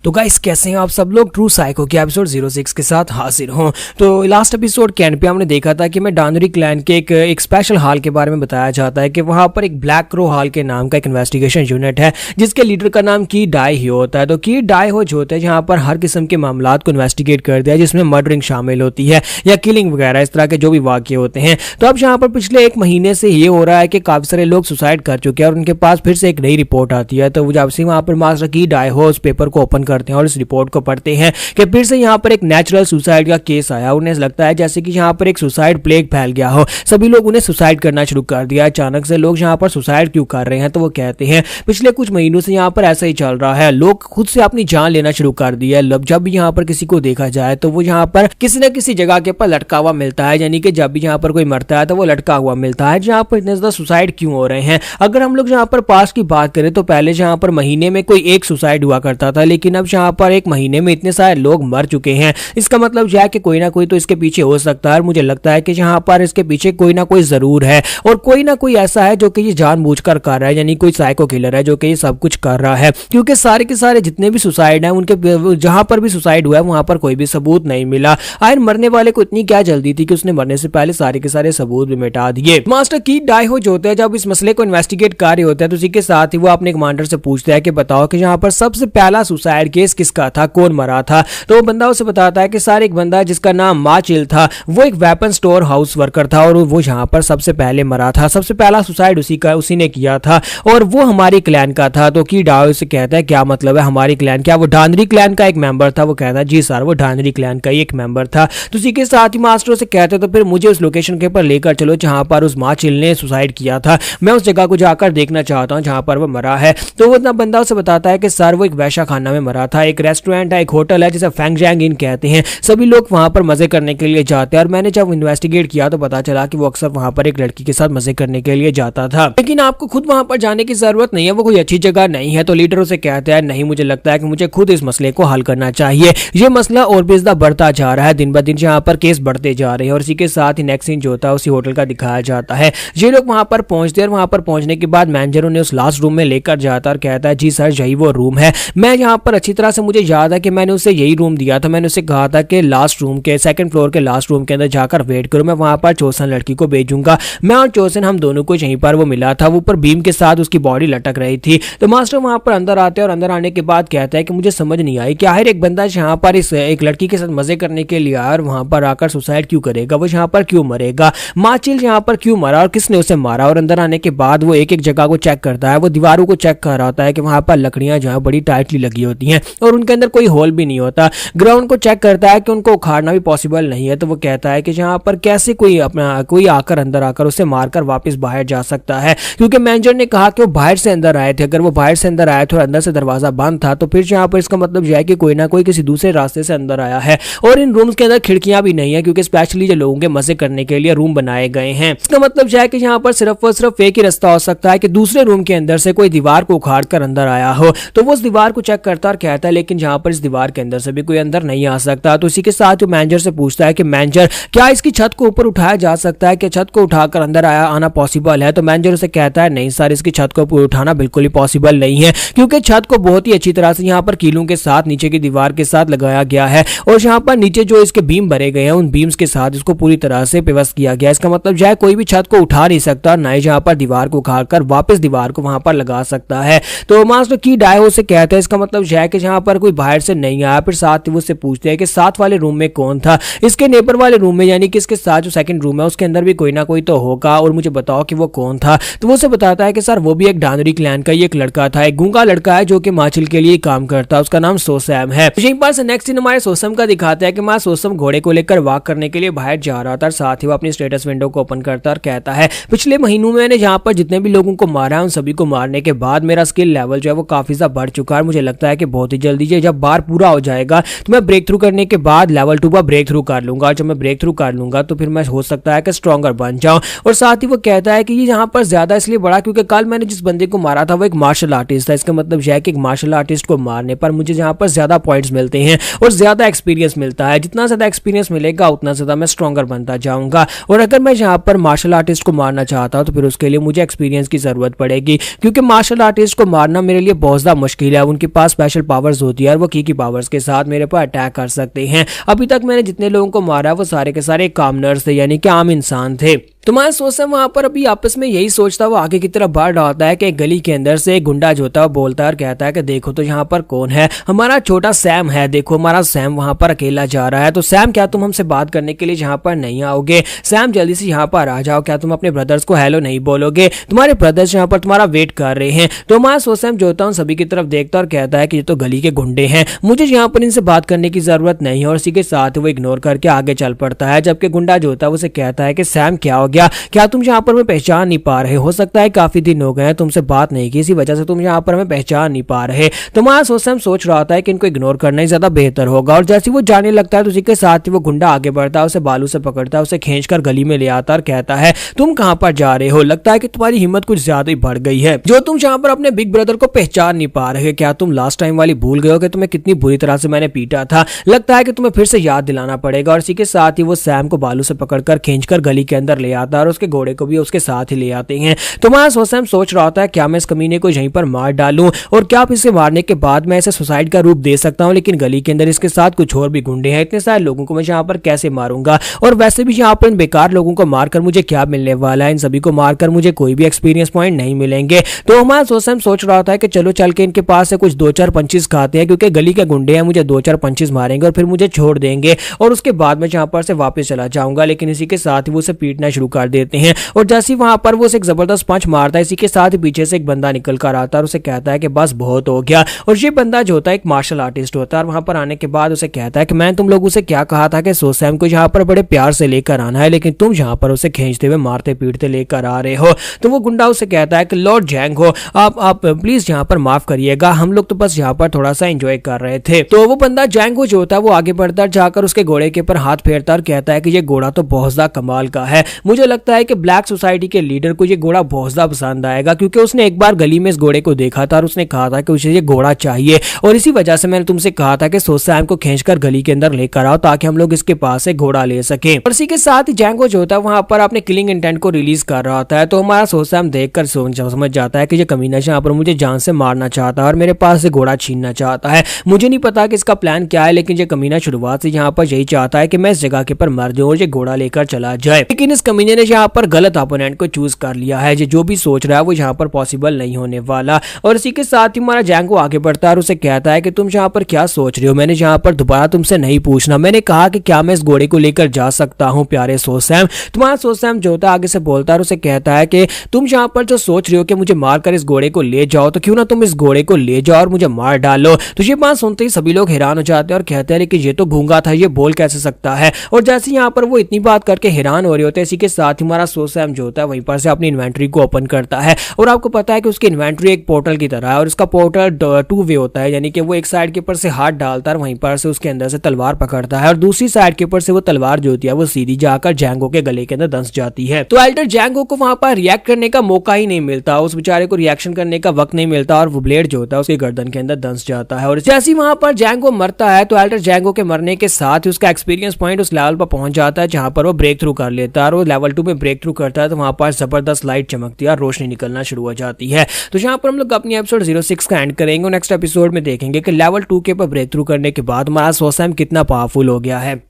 तो गाइस कैसे हैं आप सब लोग। ट्रू साइको के एपिसोड 06 के साथ हाजिर हूं। तो लास्ट एपिसोड के एंड पे हमने देखा था कि मैं डानरी क्लैन के एक स्पेशल हाल के बारे में बताया जाता है कि वहां पर एक ब्लैक क्रो हाल के नाम का एक इन्वेस्टिगेशन यूनिट है जिसके लीडर का नाम की डाई ही होता है। तो की डाई हो जो होता है जहां पर हर किस्म के मामलात को इन्वेस्टिगेट कर दिया जिसमें मर्डरिंग शामिल होती है या किलिंग वगैरह इस तरह के जो भी वाक्य होते हैं। तो अब यहाँ पर पिछले एक महीने से ये हो रहा है कि काफी सारे लोग सुसाइड कर चुके हैं और उनके पास फिर से एक नई रिपोर्ट आती है। तो जब से वहां पर मास्टर की डाई हो उस पेपर को ओपन करते हैं और इस रिपोर्ट को पढ़ते हैं कि फिर से यहाँ पर एक नेचुरल सुसाइड का केस आया। उन्हें लगता है जैसे कि यहाँ पर एक सुसाइड प्लेग फैल गया हो, सभी लोग उन्हें सुसाइड करना शुरू कर दिया। अचानक से लोग यहाँ पर सुसाइड क्यों कर रहे हैं, तो वो कहते हैं पिछले कुछ महीनों से यहाँ पर ऐसा ही चल रहा है, लोग खुद से अपनी जान लेना शुरू कर दिया। जब भी यहाँ पर किसी को देखा जाए तो वो यहाँ पर किसी न किसी जगह के पर लटका हुआ मिलता है, यानी कि जब भी यहाँ पर कोई मरता है तो वो लटका हुआ मिलता है। जहाँ पर इतने ज्यादा सुसाइड क्यों हो रहे हैं, अगर हम लोग यहाँ पर पास की बात करें तो पहले जहाँ पर महीने में कोई एक सुसाइड हुआ करता था, लेकिन अब यहाँ पर एक महीने में इतने सारे लोग मर चुके हैं। इसका मतलब यह है कि कोई ना कोई तो इसके पीछे हो सकता है और मुझे लगता है कि यहाँ पर इसके पीछे कोई ना कोई जरूर है और कोई ना कोई ऐसा है जो कि ये जानबूझकर कर रहा है, यानी कोई साइको किलर है जो कि ये सब कुछ कर रहा है। क्योंकि सारे के सारे जितने भी सुसाइड हैं उनके जहां पर भी सुसाइड हुआ है वहां पर कोई भी सबूत नहीं मिला। आखिर मरने वाले को इतनी क्या जल्दी थी कि उसने मरने से पहले सारे के सारे सबूत भी मिटा दिए। मास्टर की डाई हो जो होते हैं जब इस मसले को इन्वेस्टिगेट कर रहे होते हैं तो उसी के साथ ही वो अपने कमांडर से पूछता है कि बताओ कि यहाँ पर सबसे पहला सुसाइड केस किसका था, कौन मरा था। तो वो बंदा उसे बताता है कि सर एक बंदा जिसका नाम माचिल था, वो एक वेपन स्टोर हाउस वर्कर था और वो यहाँ पर सबसे पहले मरा था, सबसे पहला सुसाइड उसी ने किया था और वो हमारी क्लैन का था। तो की डाई से कहता है क्या मतलब है हमारी क्लैन, क्या वो डानरी क्लैन का एक मेंबर था। वो कहता है जी सर वो डानरी क्लैन का ही एक मेंबर था। तो उसी के साथ ही मास्टर से कहते तो फिर मुझे उस लोकेशन के ऊपर लेकर चलो जहां पर उस माचिल ने सुसाइड किया था, मैं उस जगह को जाकर देखना चाहता हूं जहां पर वो मरा है। तो वो बंदा उसे बताता है कि सर वो एक वैश्या खाना में मरा था, एक रेस्टोरेंट है, एक होटल है जिसे फैंगजैंग इन कहते हैं, सभी लोग वहां पर मजे करने के लिए जाते हैं और मैंने जब इन्वेस्टिगेट किया तो पता चला कि वो अक्सर वहां पर एक लड़की के साथ मजे करने के लिए जाता था। लेकिन आपको खुद वहां पर जाने की जरूरत नहीं है, वो कोई अच्छी जगह नहीं है। तो लीडर उसे कहते हैं नहीं मुझे लगता है कि मुझे खुद इस मसले को हल करना चाहिए, ये मसला और भी ज्यादा बढ़ता जा रहा है, दिन ब दिन यहाँ पर केस बढ़ते जा रहे हैं। और इसी के साथ ही नेक्स्ट सीन जो होता है उसी होटल का दिखाया जाता है। ये लोग वहां पर पहुंचते हैं और वहां पर पहुंचने के बाद मैनेजर उन्हें उस लास्ट रूम में लेकर जाता है और कहता है जी सर यही वो रूम है। मैं यहाँ पर अच्छी तरह से मुझे याद है कि मैंने उसे यही रूम दिया था, मैंने उसे कहा था कि लास्ट रूम के सेकंड फ्लोर के लास्ट रूम के अंदर जाकर वेट करो, मैं वहां पर चोसन लड़की को भेजूंगा। मैं और चोसन हम दोनों को यहीं पर वो मिला था, वो ऊपर बीम के साथ उसकी बॉडी लटक रही थी। तो मास्टर वहां पर अंदर आते हैं और अंदर आने के बाद कहता है कि मुझे समझ नहीं आई कि आखिर एक बंदा यहाँ पर इस एक लड़की के साथ मजे करने के लिए आया और वहां पर आकर सुसाइड क्यों करेगा, वो यहाँ पर क्यों मरेगा, माचिल यहाँ पर क्यों मरा और किसने उसे मारा। और अंदर आने के बाद वो एक एक जगह को चेक करता है, वो दीवारों को चेक कर रहा होता है कि वहां पर लकड़ियां जो है बड़ी टाइटली लगी होती हैं और उनके अंदर कोई होल भी नहीं होता। ग्राउंड को चेक करता है कि उनको उखाड़ना भी पॉसिबल नहीं है। तो वो कहता है कि यहाँ पर कैसे कोई आकर अंदर आकर उसे मारकर वापस बाहर जा सकता है, क्योंकि मैनेजर ने कहा कि वो बाहर से अंदर आए थे। अगर वो बाहर से अंदर आए थे और अंदर से दरवाजा बंद था तो फिर यहाँ पर इसका मतलब यह है कि कोई ना कोई किसी दूसरे रास्ते से अंदर आया है। और इन रूम्स के अंदर खिड़कियां भी नहीं है क्योंकि स्पेशली जो लोगों के मजे करने के लिए रूम बनाए गए हैं। इसका मतलब यह है कि यहाँ पर सिर्फ और सिर्फ एक ही रास्ता हो सकता है कि दूसरे रूम के अंदर से कोई दीवार को उखाड़ कर अंदर आया हो। तो वो उस दीवार को चेक करता और कहता है लेकिन यहाँ पर इस दीवार के अंदर से भी कोई अंदर नहीं आ सकता। तो इसी के साथ जो मैनेजर से पूछता है कि मैनेजर क्या इसकी छत को ऊपर उठाया जा सकता है, कि छत को उठाकर अंदर आना पॉसिबल है। तो मैनेजर उसे कहता है नहीं सर इसकी छत को ऊपर उठाना बिल्कुल ही पॉसिबल नहीं है, क्योंकि छत को बहुत ही अच्छी तरह से यहाँ पर कीलों के साथ नीचे की दीवार के साथ लगाया गया है और यहाँ पर नीचे जो इसके बीम भरे गए हैं उन बीम्स के साथ इसको पूरी तरह से व्यवस्थित किया गया। इसका मतलब यह कोई भी छत को उठा नहीं सकता, ना ही यहाँ पर दीवार को उखाड़कर वापस दीवार को वहां पर लगा सकता है। तो मास्टर की डाई से कहते हैं इसका मतलब यह है कि यहाँ पर कोई बाहर से नहीं आया। फिर साथ ही वो उससे पूछते हैं कि साथ वाले रूम में कौन था, इसके नेबर वाले रूम में, यानी कि इसके साथ जो सेकंड रूम है उसके अंदर भी कोई ना कोई तो होगा और मुझे बताओ कि वो कौन था। तो वो उसे बताता है कि सर वो भी एक डानरी क्लैन का ही एक लड़का था, एक गूंगा लड़का है जो कि माचिल के लिए काम करता है, उसका नाम सोसैम है। यहीं पर से नेक्स्ट सीन हमारे सोसम का दिखाता है कि मां सोसम घोड़े को लेकर वॉक करने के लिए बाहर जा रहा था। साथ ही वो अपनी स्टेटस विंडो को ओपन करता और कहता है पिछले महीनों में मैंने जहां पर जितने भी लोगों को मारा है उन सभी को मारने के बाद मेरा स्किल लेवल जो है वो काफी ज्यादा बढ़ चुका है। मुझे लगता है कि बहुत ही जल्दी जब बार पूरा हो जाएगा तो मैं ब्रेक थ्रू करने के बाद लेवल 2 पर ब्रेक थ्रू कर लूंगा और जब मैं ब्रेक थ्रू कर लूंगा तो फिर मैं हो सकता है कि स्ट्रॉन्गर बन जाऊं। और साथ ही वो कहता है कि ये यहाँ पर ज्यादा इसलिए बढ़ा क्योंकि कल मैंने जिस बंदे को मारा था वो एक मार्शल आर्टिस्ट था। इसका मतलब यह है कि एक मार्शल आर्टिस्ट को मारने पर मुझे यहाँ पर ज्यादा पॉइंट्स मिलते हैं और ज्यादा एक्सपीरियंस मिलता है। जितना ज्यादा एक्सपीरियंस मिलेगा उतना ज्यादा मैं स्ट्रॉन्गर बनता जाऊंगा। और अगर मैं यहाँ पर मार्शल आर्टिस्ट को मारना चाहता हूँ तो फिर उसके लिए मुझे एक्सपीरियंस की जरूरत पड़ेगी, क्योंकि मार्शल आर्टिस्ट को मारना मेरे लिए बहुत ज्यादा मुश्किल है। उनके पास स्पेशल पावर्स होती है और वो की पावर्स के साथ मेरे पर अटैक कर सकते हैं। अभी तक मैंने जितने लोगों को मारा वो सारे के सारे कॉमनर्स थे, यानी कि आम इंसान थे। तो मैं सोचता हूँ वहां पर अभी आपस में यही सोचता वो आगे की तरफ बढ़ रहा होता है कि एक गली के अंदर से एक गुंडा जो होता है बोलता है और कहता है कि देखो तो यहाँ पर कौन है, हमारा छोटा सैम है, देखो हमारा सैम वहां पर अकेला जा रहा है। तो सैम क्या तुम हमसे बात करने के लिए यहाँ पर नहीं आओगे? सैम जल्दी से यहाँ पर आ जाओ, क्या तुम अपने ब्रदर्स को हेलो नहीं बोलोगे? तुम्हारे ब्रदर्स यहाँ पर तुम्हारा वेट कर रहे हैं। तो मैं सैम जो होता हूँ सभी की तरफ देखता और कहता है कि ये तो गली के गुंडे हैं, मुझे यहाँ पर इनसे बात करने की जरूरत नहीं है, और इसी के साथ वो इग्नोर करके आगे चल पड़ता है। जबकि गुंडा जो होता है उसे कहता है कि सैम क्या हो गया, क्या तुम यहाँ पर हमें पहचान नहीं पा रहे? हो सकता है काफी दिन हो गए हैं तुमसे बात नहीं की, इसी वजह से तुम यहाँ पर हमें पहचान नहीं पा रहे। तो मैं सोच रहा था कि इनको इग्नोर करना ही ज्यादा बेहतर होगा। और जैसे वो जाने लगता है तो उसी के साथ ही वो गुंडा आगे बढ़ता है, उसे बालू से पकड़ता है, उसे खींचकर गली में ले आता और कहता है तुम कहां पर जा रहे हो? लगता है कि तुम्हारी हिम्मत कुछ ज्यादा ही बढ़ गई है, जो तुम यहाँ पर अपने बिग ब्रदर को पहचान नहीं पा रहे। क्या तुम लास्ट टाइम वाली भूल गए हो कि तुम्हें कितनी बुरी तरह से मैंने पीटा था? लगता है कि तुम्हें फिर से याद दिलाना पड़ेगा। और इसी के साथ ही वो सैम को बालू से पकड़कर खींचकर गली के अंदर ले आता है और उसके घोड़े को भी उसके साथ ही ले आते हैं। तो मैं सैम सोच रहा था क्या मैं इस कमीने को यहीं पर मार डालूं, और क्या इसे मारने के बाद मैं इसे सुसाइड का रूप दे सकता हूं, लेकिन गली के अंदर इसके साथ कुछ और भी गुंडे हैं, इतने सारे लोगों को मैं यहाँ पर कैसे मारूंगा? और वैसे भी यहाँ पर इन बेकार लोगों को मारकर मुझे क्या मिलने वाला है? इन सभी को मारकर मुझे कोई भी एक्सपीरियंस पॉइंट नहीं मिलेंगे। तो मैं सैम सोच रहा था कि चलो चल के इनके पास से कुछ 2-4 पंचेस खाते हैं, क्योंकि गली के गुंडे हैं, मुझे 2-4 पंचेस मारेंगे और फिर मुझे छोड़ देंगे, और उसके बाद मैं यहाँ पर से वापस चला जाऊंगा। लेकिन इसी के साथ ही वो उसे पीटना शुरू कर देते हैं, और जैसे ही वहां पर वो एक जबरदस्त पंच मारता है, इसी के साथ ही पीछे से एक बंदा निकल कर आता है और उसे कहता है कि बस बहुत हो गया। और ये बंदा जो होता है एक मार्शल आर्टिस्ट होता है, और वहां पर आने के बाद उसे कहता है कि मैं तुम लोगों से क्या कहा था कि सैम को यहाँ पर बड़े प्यार से लेकर आना है, लेकिन तुम यहाँ पर उसे खींचते हुए मारते पीटते लेकर आ रहे हो। तो वो गुंडा उसे कहता है कि लॉर्ड जैंग हो, आप प्लीज यहाँ पर माफ करिएगा, हम लोग तो बस यहाँ पर थोड़ा सा एंजॉय कर रहे थे। तो वो बंदा जैंग जो होता है वो आगे बढ़ता जाकर उसके घोड़े के ऊपर हाथ फेरता और कहता है कि ये घोड़ा तो बहुत ज्यादा कमाल का है, मुझे लगता है कि ब्लैक सोसाइटी के लीडर को ये घोड़ा बहुत ज्यादा पसंद आएगा, क्योंकि उसने एक बार गली में इस घोड़े को देखा था और उसने कहा था कि उसे ये घोड़ा चाहिए, और इसी वजह से मैंने तुमसे कहा था कि सैम को खींचकर गली के अंदर लेकर आओ ताकि हम लोग इसके पास से घोड़ा ले सके। और इसी के साथ ही जैंगो जो होता है वहां पर अपने किलिंग इंटेंट को रिलीज कर रहा होता है। तो हमारा सैम देखकर समझ जाता है कि ये कमीना यहाँ पर मुझे जान से मारना चाहता है और मेरे पास से घोड़ा छीनना चाहता है। मुझे नहीं पता कि इसका प्लान क्या है, लेकिन ये कमीना शुरुआत से यहाँ पर यही चाहता है कि मैं इस जगह के पर मर जाऊं और ये घोड़ा लेकर चला जाए। लेकिन इस कमीने ने यहाँ पर गलत अपोनेंट को चूज कर लिया है, जो भी सोच रहा है वो यहाँ पर पॉसिबल नहीं होने वाला। और इसी के साथ ही हमारा जैंगो आगे बढ़ता है और उसे कहता है कि तुम यहाँ पर क्या सोच रहे हो? मैंने यहाँ पर दोबारा तुमसे नहीं पूछना, मैंने कहा कि क्या मैं इस घोड़े को लेकर जा सकता हूँ प्यारे सैम। तुम्हारा सैम जो होता है आगे से बोलता है और उसे कहता है कि तुम यहाँ पर जो सोच रहे हो कि मुझे मारकर इस घोड़े को ले जाओ, तो क्यों ना तुम इस घोड़े को ले जाओ और मुझे मार डालो। तो ये बात सुनते ही सभी लोग हैरान हो जाते हैं और कहते हैं लेकिन ये तो गूंगा था, ये बोल कैसे सकता है? और जैसे यहाँ पर वो इतनी बात करके हैरान हो रहे होते हैं, इसी के साथ ही हमारा सैम जो होता है वहीं पर से अपनी इन्वेंट्री को ओपन करता है। और आपको पता है कि उसकी इन्वेंट्री एक पोर्टल की तरह है, और उसका पोर्टल 2 वे होता है, यानी कि वो एक साइड के ऊपर से हाथ डालता है, वहीं पर से उसके अंदर से तलवार पकड़ता है, और दूसरी साइड के ऊपर से वो तलवार जो होती है वो सीधी जाकर जैंगो के गले के अंदर धंस जाती है। तो एल्डर जैंगो को वहां पर रिएक्ट करने का मौका ही नहीं मिलता, उस बेचारे को रिएक्शन करने का वक्त नहीं मिलता, और वो ब्लेड जो होता है उसके गर्दन के अंदर धंस जाता है। और जैसे वहां पर जैंगो मरता है तो एल्डर जैंगो के मरने के साथ ही उसका एक्सपीरियंस पॉइंट उस लेवल पर पहुंच जाता है जहां पर वो ब्रेक थ्रू कर लेता है। और वो लेवल 2 में ब्रेक थ्रू करता है तो वहां पर जबरदस्त लाइट चमकती है और रोशनी निकलना शुरू हो जाती है। तो यहाँ पर हम लोग अपनी एपिसोड 06 का एंड करेंगे। नेक्स्ट एपिसोड में देखेंगे कि लेवल 2 के ऊपर ब्रेक थ्रू करने के बाद हमारा सैम कितना पावरफुल हो गया है।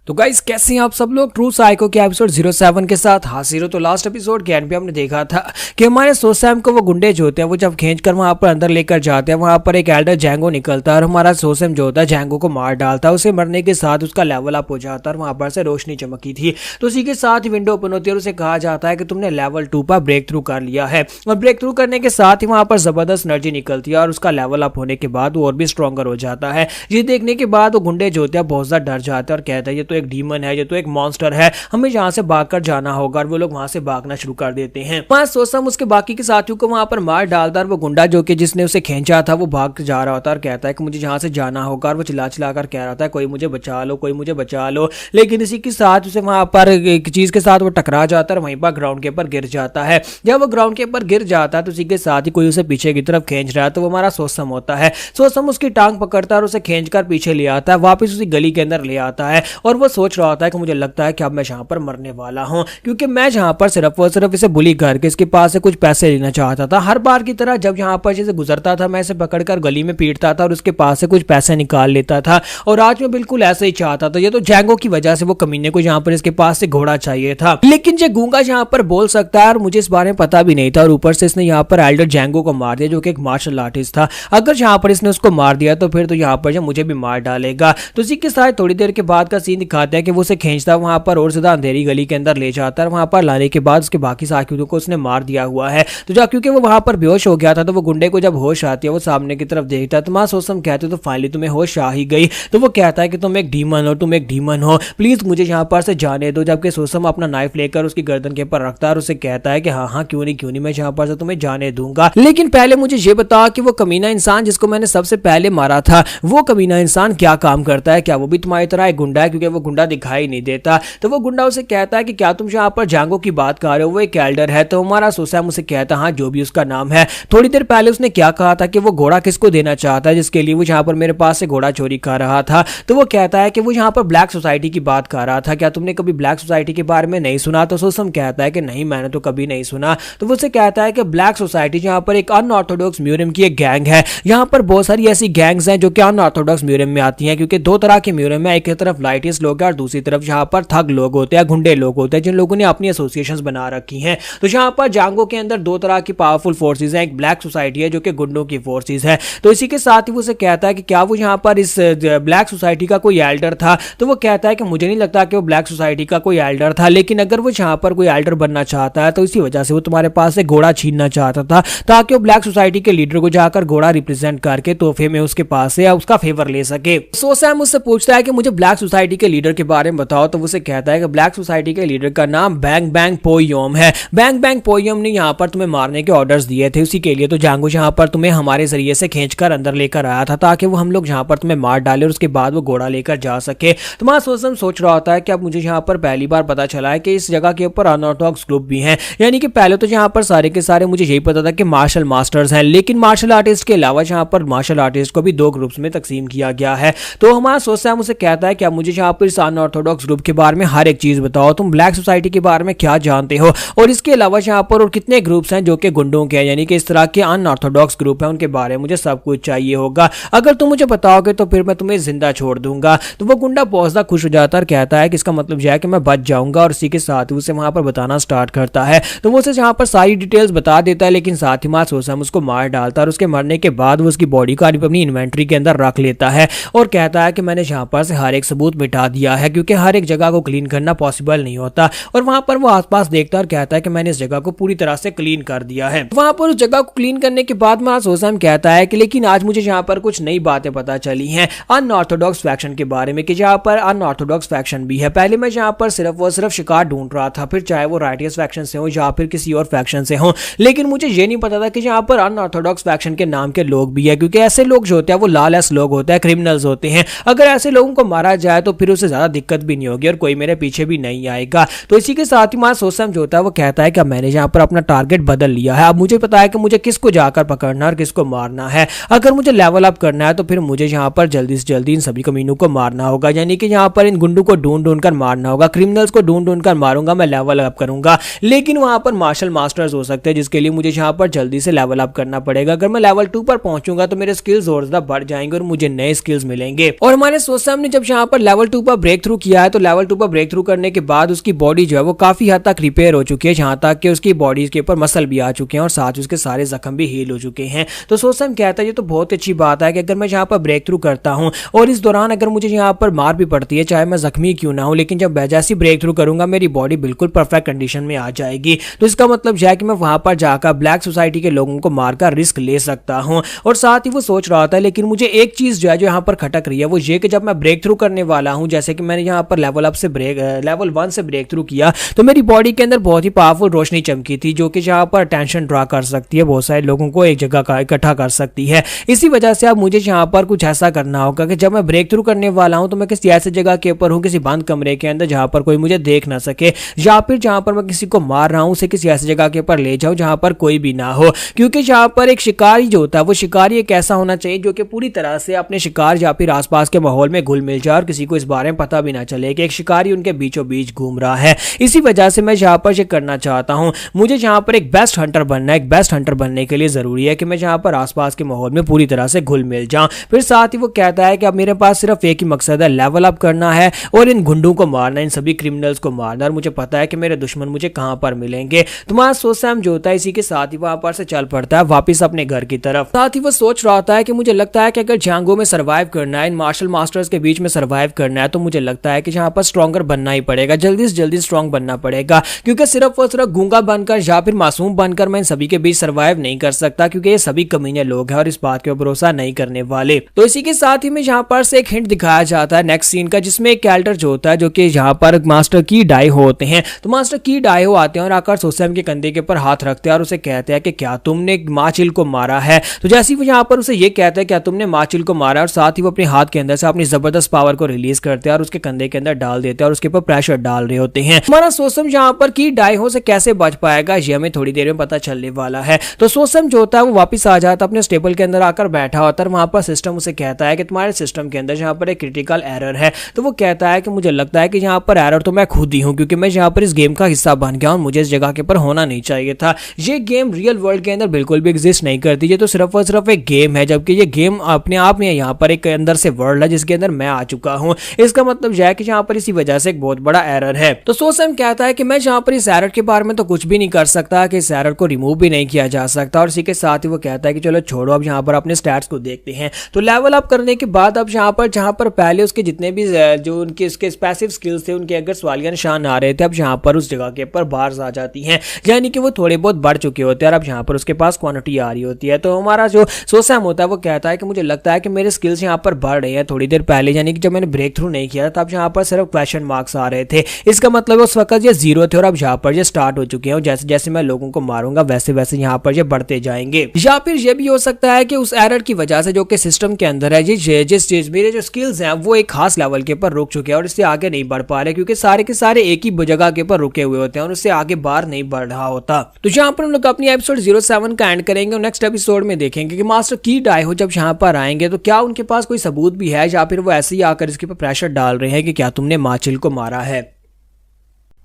तो गाइस कैसे हैं आप सब लोग? ट्रू साइको के एपिसोड 07 के साथ हाजिर हो। तो लास्ट एपिसोड के एंड पे हमने देखा था कि हमारे सैम को वो गुंडे जो होते हैं वो जब खींचकर वहां पर अंदर लेकर जाते हैं, वहां पर एक एल्डर जैंगो निकलता है और हमारा सैम जो होता है जैंगो को मार डालता है। उसे मरने के साथ उसका लेवल अप हो जाता है और वहां पर से रोशनी चमकी थी। तो उसी के साथ ही विंडो ओपन होती है और उसे कहा जाता है कि तुमने लेवल 2 पर ब्रेक थ्रू कर लिया है। और ब्रेक थ्रू करने के साथ ही वहां पर जबरदस्त एनर्जी निकलती है और उसका लेवल अप होने के बाद वो और भी स्ट्रॉन्गर हो जाता है। ये देखने के बाद वो गुंडे जो होते हैं बहुत ज्यादा डर जाते हैं और कहते हैं ये तो एक डीमन है, ये तो एक मॉन्स्टर है, हमें यहाँ से भागकर जाना होगा। और वो लोग वहां से भागना शुरू कर देते हैं। सैम उसके बाकी के साथियों को वहां पर मार डालता है। वो गुंडा जो कि जिसने उसे खींचा था वो भाग जा रहा होता है और कहता है कि मुझे यहाँ से जाना होगा। और वो चिल्ला चिल्ला कर कह रहा था कोई मुझे बचा लो, कोई मुझे बचा लो। लेकिन इसी के साथ उसे वहां पर एक चीज के साथ वो टकरा जाता है और वहीं पर ग्राउंड के ऊपर गिर जाता है। जब वो ग्राउंड के ऊपर गिर जाता है तो उसी के साथ ही कोई उसे पीछे की तरफ खींच रहा है। तो वो हमारा सैम होता है। सैम उसकी टांग पकड़ता है और उसे खींचकर पीछे ले आता है, वापस उसी गली के अंदर ले आता है। और वो सोच रहा होता है कि मुझे लगता है कि अब मैं यहाँ पर मरने वाला हूँ, क्योंकि मैं जहाँ पर सिर्फ और सिर्फ इसे बुली करके इसके पास से कुछ पैसे लेना चाहता था। हर बार की तरह जब यहाँ पर जैसे गुजरता था मैं इसे पकड़कर गली में पीटता था और उसके पास से कुछ पैसे निकाल लेता था, और आज मैं बिल्कुल ऐसे ही चाहता था। ये तो जैंगो की वजह से वो कमीने को यहाँ पर इसके पास से घोड़ा चाहिए था, लेकिन ये गूंगा यहाँ पर बोल सकता है और मुझे इस बारे में पता भी नहीं था, और ऊपर से इसने यहाँ पर एल्डर जैंगो को मार दिया जो कि एक मार्शल आर्टिस्ट था। अगर यहाँ पर इसने उसको मार दिया तो फिर तो यहाँ पर मुझे भी मार डालेगा। तो इसी के साथ थोड़ी देर के बाद का सीन दिखाते हैं कि वो उसे खींचता वहां पर और सीधा अंधेरी गली के अंदर ले जाता है। वहां पर लाने के बाद उसके बाकी साथियों को उसने मार दिया हुआ है। तो जब क्योंकि वो वहां पर बेहोश हो गया था तो वो गुंडे को जब होश आती है वो सामने की तरफ देखता है। तो मां सोसम कहते तो फाइनली तुम्हें होश आ ही गई। तो वो कहता है कि तुम एक डीमन हो, तुम एक डीमन हो, प्लीज मुझे यहाँ पर से जाने दो। जबकि सोसम अपना नाइफ लेकर उसकी गर्दन के ऊपर रखता है और उसे कहता है कि हाँ हाँ क्यों नहीं मैं यहाँ पर से तुम्हें जाने दूंगा, लेकिन पहले मुझे ये बता कि वो कमीना इंसान जिसको मैंने सबसे पहले मारा था वो कमीना इंसान क्या काम करता है, क्या वो भी तुम्हारी तरह एक गुंडा है? क्योंकि वो गुंडा दिखाई नहीं देता। तो वो गुंडा उसे कहता है कि क्या तुम यहाँ पर जैंगो की बात कर रहे हो, वो एक एल्डर है। तो हमारा सोसम उसे कहता है हाँ जो भी उसका नाम है। थोड़ी देर पहले उसने क्या कहा था कि वो घोड़ा किसको देना चाहता है जिसके लिए वो यहाँ पर मेरे पास से घोड़ा चोरी कर रहा था। तो वो कहता है कि वो यहाँ पर ब्लैक सोसाइटी की बात कर रहा था, क्या तुमने कभी ब्लैक सोसाइटी के बारे में नहीं सुना? तो सोसम कहता है कि नहीं मैंने तो कभी नहीं सुना। तो वो उसे कहता है कि ब्लैक सोसाइटी यहाँ पर एक अनऑर्थोडॉक्स म्यूजियम की एक गैंग है। यहाँ पर बहुत सारी ऐसी गैंग्स हैं जो कि अनऑर्थोडॉक्स म्यूजियम में आती हैं, क्योंकि दो तरह के म्यूजियम है, एक तरफ लाइटिस्ट लोग हैं और दूसरी तरफ यहाँ पर थग लोग होते हैं, गुंडे लोग होते हैं जिन लोगों ने अपनी एसोसिएशंस बना रखी हैं। तो यहाँ पर जैंगो के अंदर दो तरह की पावरफुल फोर्सेज हैं, एक ब्लैक सोसाइटी है जो कि गुंडों की फोर्सेज है। तो इसी के साथ ही वो उसे कहता है कि क्या वो यहाँ पर इस ब्लैक सोसाइटी का कोई एल्डर था? तो वो कहता है कि मुझे नहीं लगता कि वो ब्लैक सोसाइटी का कोई एल्डर था, लेकिन अगर वो यहाँ पर कोई एल्डर बनना चाहता है तो इसी वजह से वो तुम्हारे पास से घोड़ा छीनना चाहता था, ताकि वो ब्लैक सोसाइटी के लीडर को जाकर घोड़ा रिप्रेजेंट करके तोहफे में उसके पास से या उसका फेवर ले सके। सोसैम उससे पूछता है कि मुझे ब्लैक सोसाइटी के लीडर के बारे में बताओ। तो वो उसे कहता है कि ब्लैक सोसाइटी के लीडर का नाम बैंग बैंग पोयोम है। बैंग बैंग पोयोम ने यहाँ पर तुम्हें मारने के ऑर्डर्स दिए थे, उसी के लिए तो जैंगो यहाँ पर तुम्हें हमारे जरिए से खींचकर अंदर लेकर आया था ताकि वो हम लोग यहाँ पर तुम्हें मार डाले और उसके बाद वो घोड़ा लेकर जा सके। तो मां सोसम सोच रहा होता है कि अब मुझे यहाँ पर पहली बार पता चला है कि इस जगह के ऊपर अनऑर्थोडॉक्स ग्रुप भी हैं। यानी कि पहले तो यहाँ पर सारे के सारे मुझे यही पता था कि मार्शल मास्टर्स हैं, लेकिन मार्शल आर्टिस्ट के अलावा यहाँ पर मार्शल आर्टिस्ट को भी दो ग्रुप्स में तकसीम किया गया है। तो हमारा सोसम उसे कहता है कि अब मुझे यहाँ पर इस अनऑर्थोडॉक्स ग्रुप के बारे में हर एक चीज बताओ, तुम ब्लैक सोसाइटी के बारे में क्या जानते हो और इसके अलावा यहाँ पर और कितने ग्रुप्स हैं जो कि गुंडों के हैं, यानी कि इस तरह के अनऑर्थोडॉक्स ग्रुप हैं, उनके बारे में मुझे सब कुछ चाहिए होगा। अगर तुम मुझे बताओगे तो फिर मैं तुम्हें जिंदा छोड़ दूंगा। तो वो गुंडा बहुत ज्यादा खुश हो जाता है, कहता है कि इसका मतलब यह है कि मैं बच जाऊंगा, और इसी के साथ ही उसे वहां पर बताना स्टार्ट करता है। तो वो उसे यहाँ पर सारी डिटेल्स बता देता है, लेकिन साथ ही मां सोसम उसको मार डालता है और उसके मरने के बाद वो उसकी बॉडी को अपनी इन्वेंट्री के अंदर रख लेता है और कहता है कि मैंने यहाँ पर से हर एक सबूत मिटा दिया है, क्योंकि हर एक जगह को क्लीन करना पॉसिबल नहीं होता। और वहां पर वो आसपास देखता है और कहता है कि मैंने इस जगह को पूरी तरह से क्लीन कर दिया है। वहां पर उस जगह को क्लीन करने के बाद मां सोसम कहता है कि लेकिन आज मुझे यहाँ पर कुछ नई बातें पता चली हैं अनऑर्थोडॉक्स फैक्शन के बारे में, कि यहाँ पर अनऑर्थोडॉक्स फैक्शन भी है। पहले मैं यहाँ पर सिर्फ शिकार ढूंढ रहा था, फिर चाहे वो राइटियस फैक्शन से हो या फिर किसी और फैक्शन से हो, लेकिन मुझे ये नहीं पता था कि यहाँ पर अनऑर्थोडॉक्स फैक्शन के नाम के लोग भी है, क्योंकि ऐसे लोग जो होते हैं वो लालच लोग होते हैं, क्रिमिनल्स होते हैं। अगर ऐसे लोगों को मारा जाए तो फिर उससे ज्यादा दिक्कत भी नहीं होगी और कोई मेरे पीछे भी नहीं आएगा। तो इसी के साथ ही मां सोसम जो होता है वो कहता है कि मैंने यहाँ पर अपना टारगेट बदल लिया है, अब मुझे पता है कि मुझे किसको जाकर पकड़ना और किसको मारना है। अगर मुझे लेवल अप करना है तो फिर मुझे यहाँ पर जल्दी से जल्दी इन सभी कमीनों को मारना होगा, यानी कि यहाँ पर इन गुंडों को ढूंढ ढूंढ कर मारना होगा, क्रिमिनल्स को ढूंढ ढूंढ कर मारूंगा, मैं लेवल अप करूंगा। लेकिन वहां पर मार्शल मास्टर्स हो सकते हैं जिसके लिए मुझे यहाँ पर जल्दी से लेवल अप करना पड़ेगा। अगर मैं लेवल 2 पर पहुंचूंगा तो मेरे स्किल्स और ज्यादा बढ़ जाएंगे और मुझे नए स्किल्स मिलेंगे। और हमारे सोसम ने जब यहाँ पर लेवल 2 पर ब्रेक थ्रू किया है तो लेवल 2 पर ब्रेक थ्रू करने के बाद उसकी बॉडी जो है वो काफी हद तक रिपेयर हो चुकी है, जहां तक कि उसकी बॉडी के ऊपर मसल भी आ चुके हैं और साथ उसके सारे जख्म भी हील हो चुके हैं। तो सोसम कहता है ये तो बहुत अच्छी बात है कि अगर मैं यहाँ पर ब्रेक थ्रू करता हूँ और इस दौरान अगर मुझे यहाँ पर मार भी पड़ती है, चाहे मैं जख्मी क्यों ना हूं, लेकिन जब जैसी ब्रेक थ्रू करूंगा मेरी बॉडी बिल्कुल परफेक्ट कंडीशन में आ जाएगी। तो इसका मतलब यह है कि मैं वहां पर जाकर ब्लैक सोसाइटी के लोगों को मारकर रिस्क ले सकता हूं। और साथ ही वो सोच रहा था लेकिन मुझे एक चीज जो है जो यहाँ पर खटक रही है वो ये कि जब मैं ब्रेक थ्रू करने वाला हूं, जैसे कि मैंने यहाँ पर लेवल 1 से ब्रेक थ्रू किया तो मेरी बॉडी के अंदर बहुत ही पावरफुल रोशनी चमकी थी जो कि यहाँ पर टेंशन ड्रा कर सकती है, बहुत सारे लोगों को एक जगह का इकट्ठा कर सकती है। इसी वजह से अब मुझे यहाँ पर कुछ ऐसा करना होगा कि जब मैं ब्रेक थ्रू करने वाला हूं तो मैं किसी ऐसी जगह के ऊपर हूं, किसी बंद कमरे के अंदर जहां पर कोई मुझे देख ना सके, या फिर जहां पर मैं किसी को मार रहा हूं उसे किसी ऐसी जगह के ऊपर ले जाऊं जहां पर कोई भी ना हो। क्योंकि यहाँ पर एक शिकारी जो होता है वो शिकारी एक ऐसा होना चाहिए जो कि पूरी तरह से अपने शिकार या फिर आसपास के माहौल में घुल मिल जाए और किसी को इस बारे में में पता भी ना चले कि एक शिकारी उनके बीचों बीच घूम रहा है। इसी वजह से मैं यहाँ पर ये करना चाहता हूँ। मुझे यहाँ पर एक बेस्ट हंटर बनना है। एक बेस्ट हंटर बनने के लिए जरूरी है कि मैं यहाँ पर आसपास के माहौल में पूरी तरह से घुल मिल जाऊं। फिर साथ ही वो कहता है कि अब मेरे पास सिर्फ एक ही मकसद है, लेवल अप करना है और इन गुंडों को मारना, इन सभी क्रिमिनल्स को मारना, और मुझे पता है कि मेरे दुश्मन मुझे कहां पर मिलेंगे। तुम्हारा सोच सैम जो होता है इसी के साथ ही वहां पर से चल पड़ता है वापिस अपने घर की तरफ। साथ ही वो सोच रहा होता है कि मुझे लगता है कि अगर जांगो में सर्वाइव करना है, इन मार्शल मास्टर्स के बीच में सर्वाइव करना है, तो मुझे लगता है कि यहाँ पर स्ट्रॉन्गर बनना ही पड़ेगा, जल्दी से जल्दी स्ट्रॉन्ग बनना पड़ेगा, क्योंकि सिर्फ और सिर्फ गूंगा बनकर या फिर मासूम बनकर मैं इन सभी के बीच सर्वाइव नहीं कर सकता, क्योंकि ये सभी कमीने लोग हैं और इस बात के भरोसा नहीं करने वाले। तो इसी के साथ ही में यहाँ पर से एक हिंट दिखाया जाता है नेक्स्ट सीन का, जिसमें एक कैरेक्टर जो होता है जो कि यहाँ पर मास्टर की डाइहो होते हैं। तो मास्टर की डाइहो आते हैं और आकर सोसैम के कंधे के ऊपर हाथ रखते हैं और उसे कहते हैं कि क्या तुमने माचिल को मारा है। तो जैसे ही वो यहाँ पर उसे ये कहते हैं क्या तुमने माचिल को मारा, और साथ ही वो अपने हाथ के अंदर से अपनी जबरदस्त पावर को रिलीज करते हैं और उसके कंधे के अंदर डाल देते हैं और उसके ऊपर प्रेशर डाल रहे होते हैं। हमारा सोसम यहाँ पर की डाइहो से कैसे बच पाएगा ये हमें थोड़ी देर में पता चलने वाला है। तो सोसम जो होता है वो वापस आ जाता है अपने स्टेबल के अंदर आकर बैठा होता है। वहां पर सिस्टम उसे कहता है कि तुम्हारे सिस्टम के अंदर यहाँ पर एक क्रिटिकल एरर है। तो वो कहता है कि मुझे लगता है कि यहाँ पर एरर तो मैं खुद ही हूँ, क्योंकि मैं यहाँ पर इस गेम का हिस्सा बन गया हूँ, मुझे इस जगह के ऊपर होना नहीं चाहिए था। ये गेम रियल वर्ल्ड के अंदर बिल्कुल भी एग्जिस्ट नहीं करती, ये तो सिर्फ और सिर्फ एक गेम है, जबकि ये गेम अपने आप में यहाँ पर एक अंदर से वर्ल्ड है जिसके अंदर मैं आ चुका हूँ। इसका मतलब यह है कि यहाँ पर इसी वजह से एक बहुत बड़ा एरर है। तो सोसम कहता है कि मैं यहाँ पर इस एरर के बारे में तो कुछ भी नहीं कर सकता, कि इस एरर को रिमूव भी नहीं किया जा सकता। और इसी के साथ ही वो कहता है कि चलो छोड़ो, अब यहाँ पर अपने स्टैट्स को देखते हैं। तो लेवल अप करने के बाद अब यहाँ पर जहाँ पर पहले उसके जितने भी जो उनके उसके पैसिव स्किल्स थे उनके अगर सवालिया निशान आ रहे थे, अब यहाँ पर उस जगह के ऊपर बार्स आ जाती हैं, यानी कि वो थोड़े बहुत बढ़ चुके होते हैं और अब यहाँ पर उसके पास क्वांटिटी आ रही होती है। तो हमारा जो सोसैम होता है वो कहता है कि मुझे लगता है कि मेरे स्किल्स यहाँ पर बढ़ रहे हैं थोड़ी देर पहले, यानी कि जब मैंने ब्रेक थ्रू नहीं किया था तब यहाँ पर सिर्फ क्वेश्चन मार्क्स आ रहे थे। इसका मतलब उस वक्त ये जीरो थे और अब यहाँ पर ये स्टार्ट हो चुके हैं, जैसे जैसे मैं लोगों को मारूंगा वैसे वैसे यहाँ पर ये बढ़ते जाएंगे। या फिर ये भी हो सकता है कि उस एरर की वजह से जो कि सिस्टम के अंदर है, जिस चीज मेरे जो स्किल्स हैं वो एक खास लेवल के ऊपर रुक चुके हैं और इससे आगे नहीं बढ़ पा रहे, क्योंकि सारे के सारे एक ही जगह के ऊपर रुके हुए होते हैं और उससे आगे बाहर नहीं बढ़ रहा होता। तो यहाँ पर हम लोग अपनी एपिसोड 07 का एंड करेंगे और नेक्स्ट एपिसोड में देखेंगे कि मास्टर की डाइहो जब यहाँ पर आएंगे तो क्या उनके पास कोई सबूत भी है, या फिर वो ऐसे ही आकर इसके ऊपर प्रेशर डाल रहे हैं कि क्या तुमने माचिल को मारा है।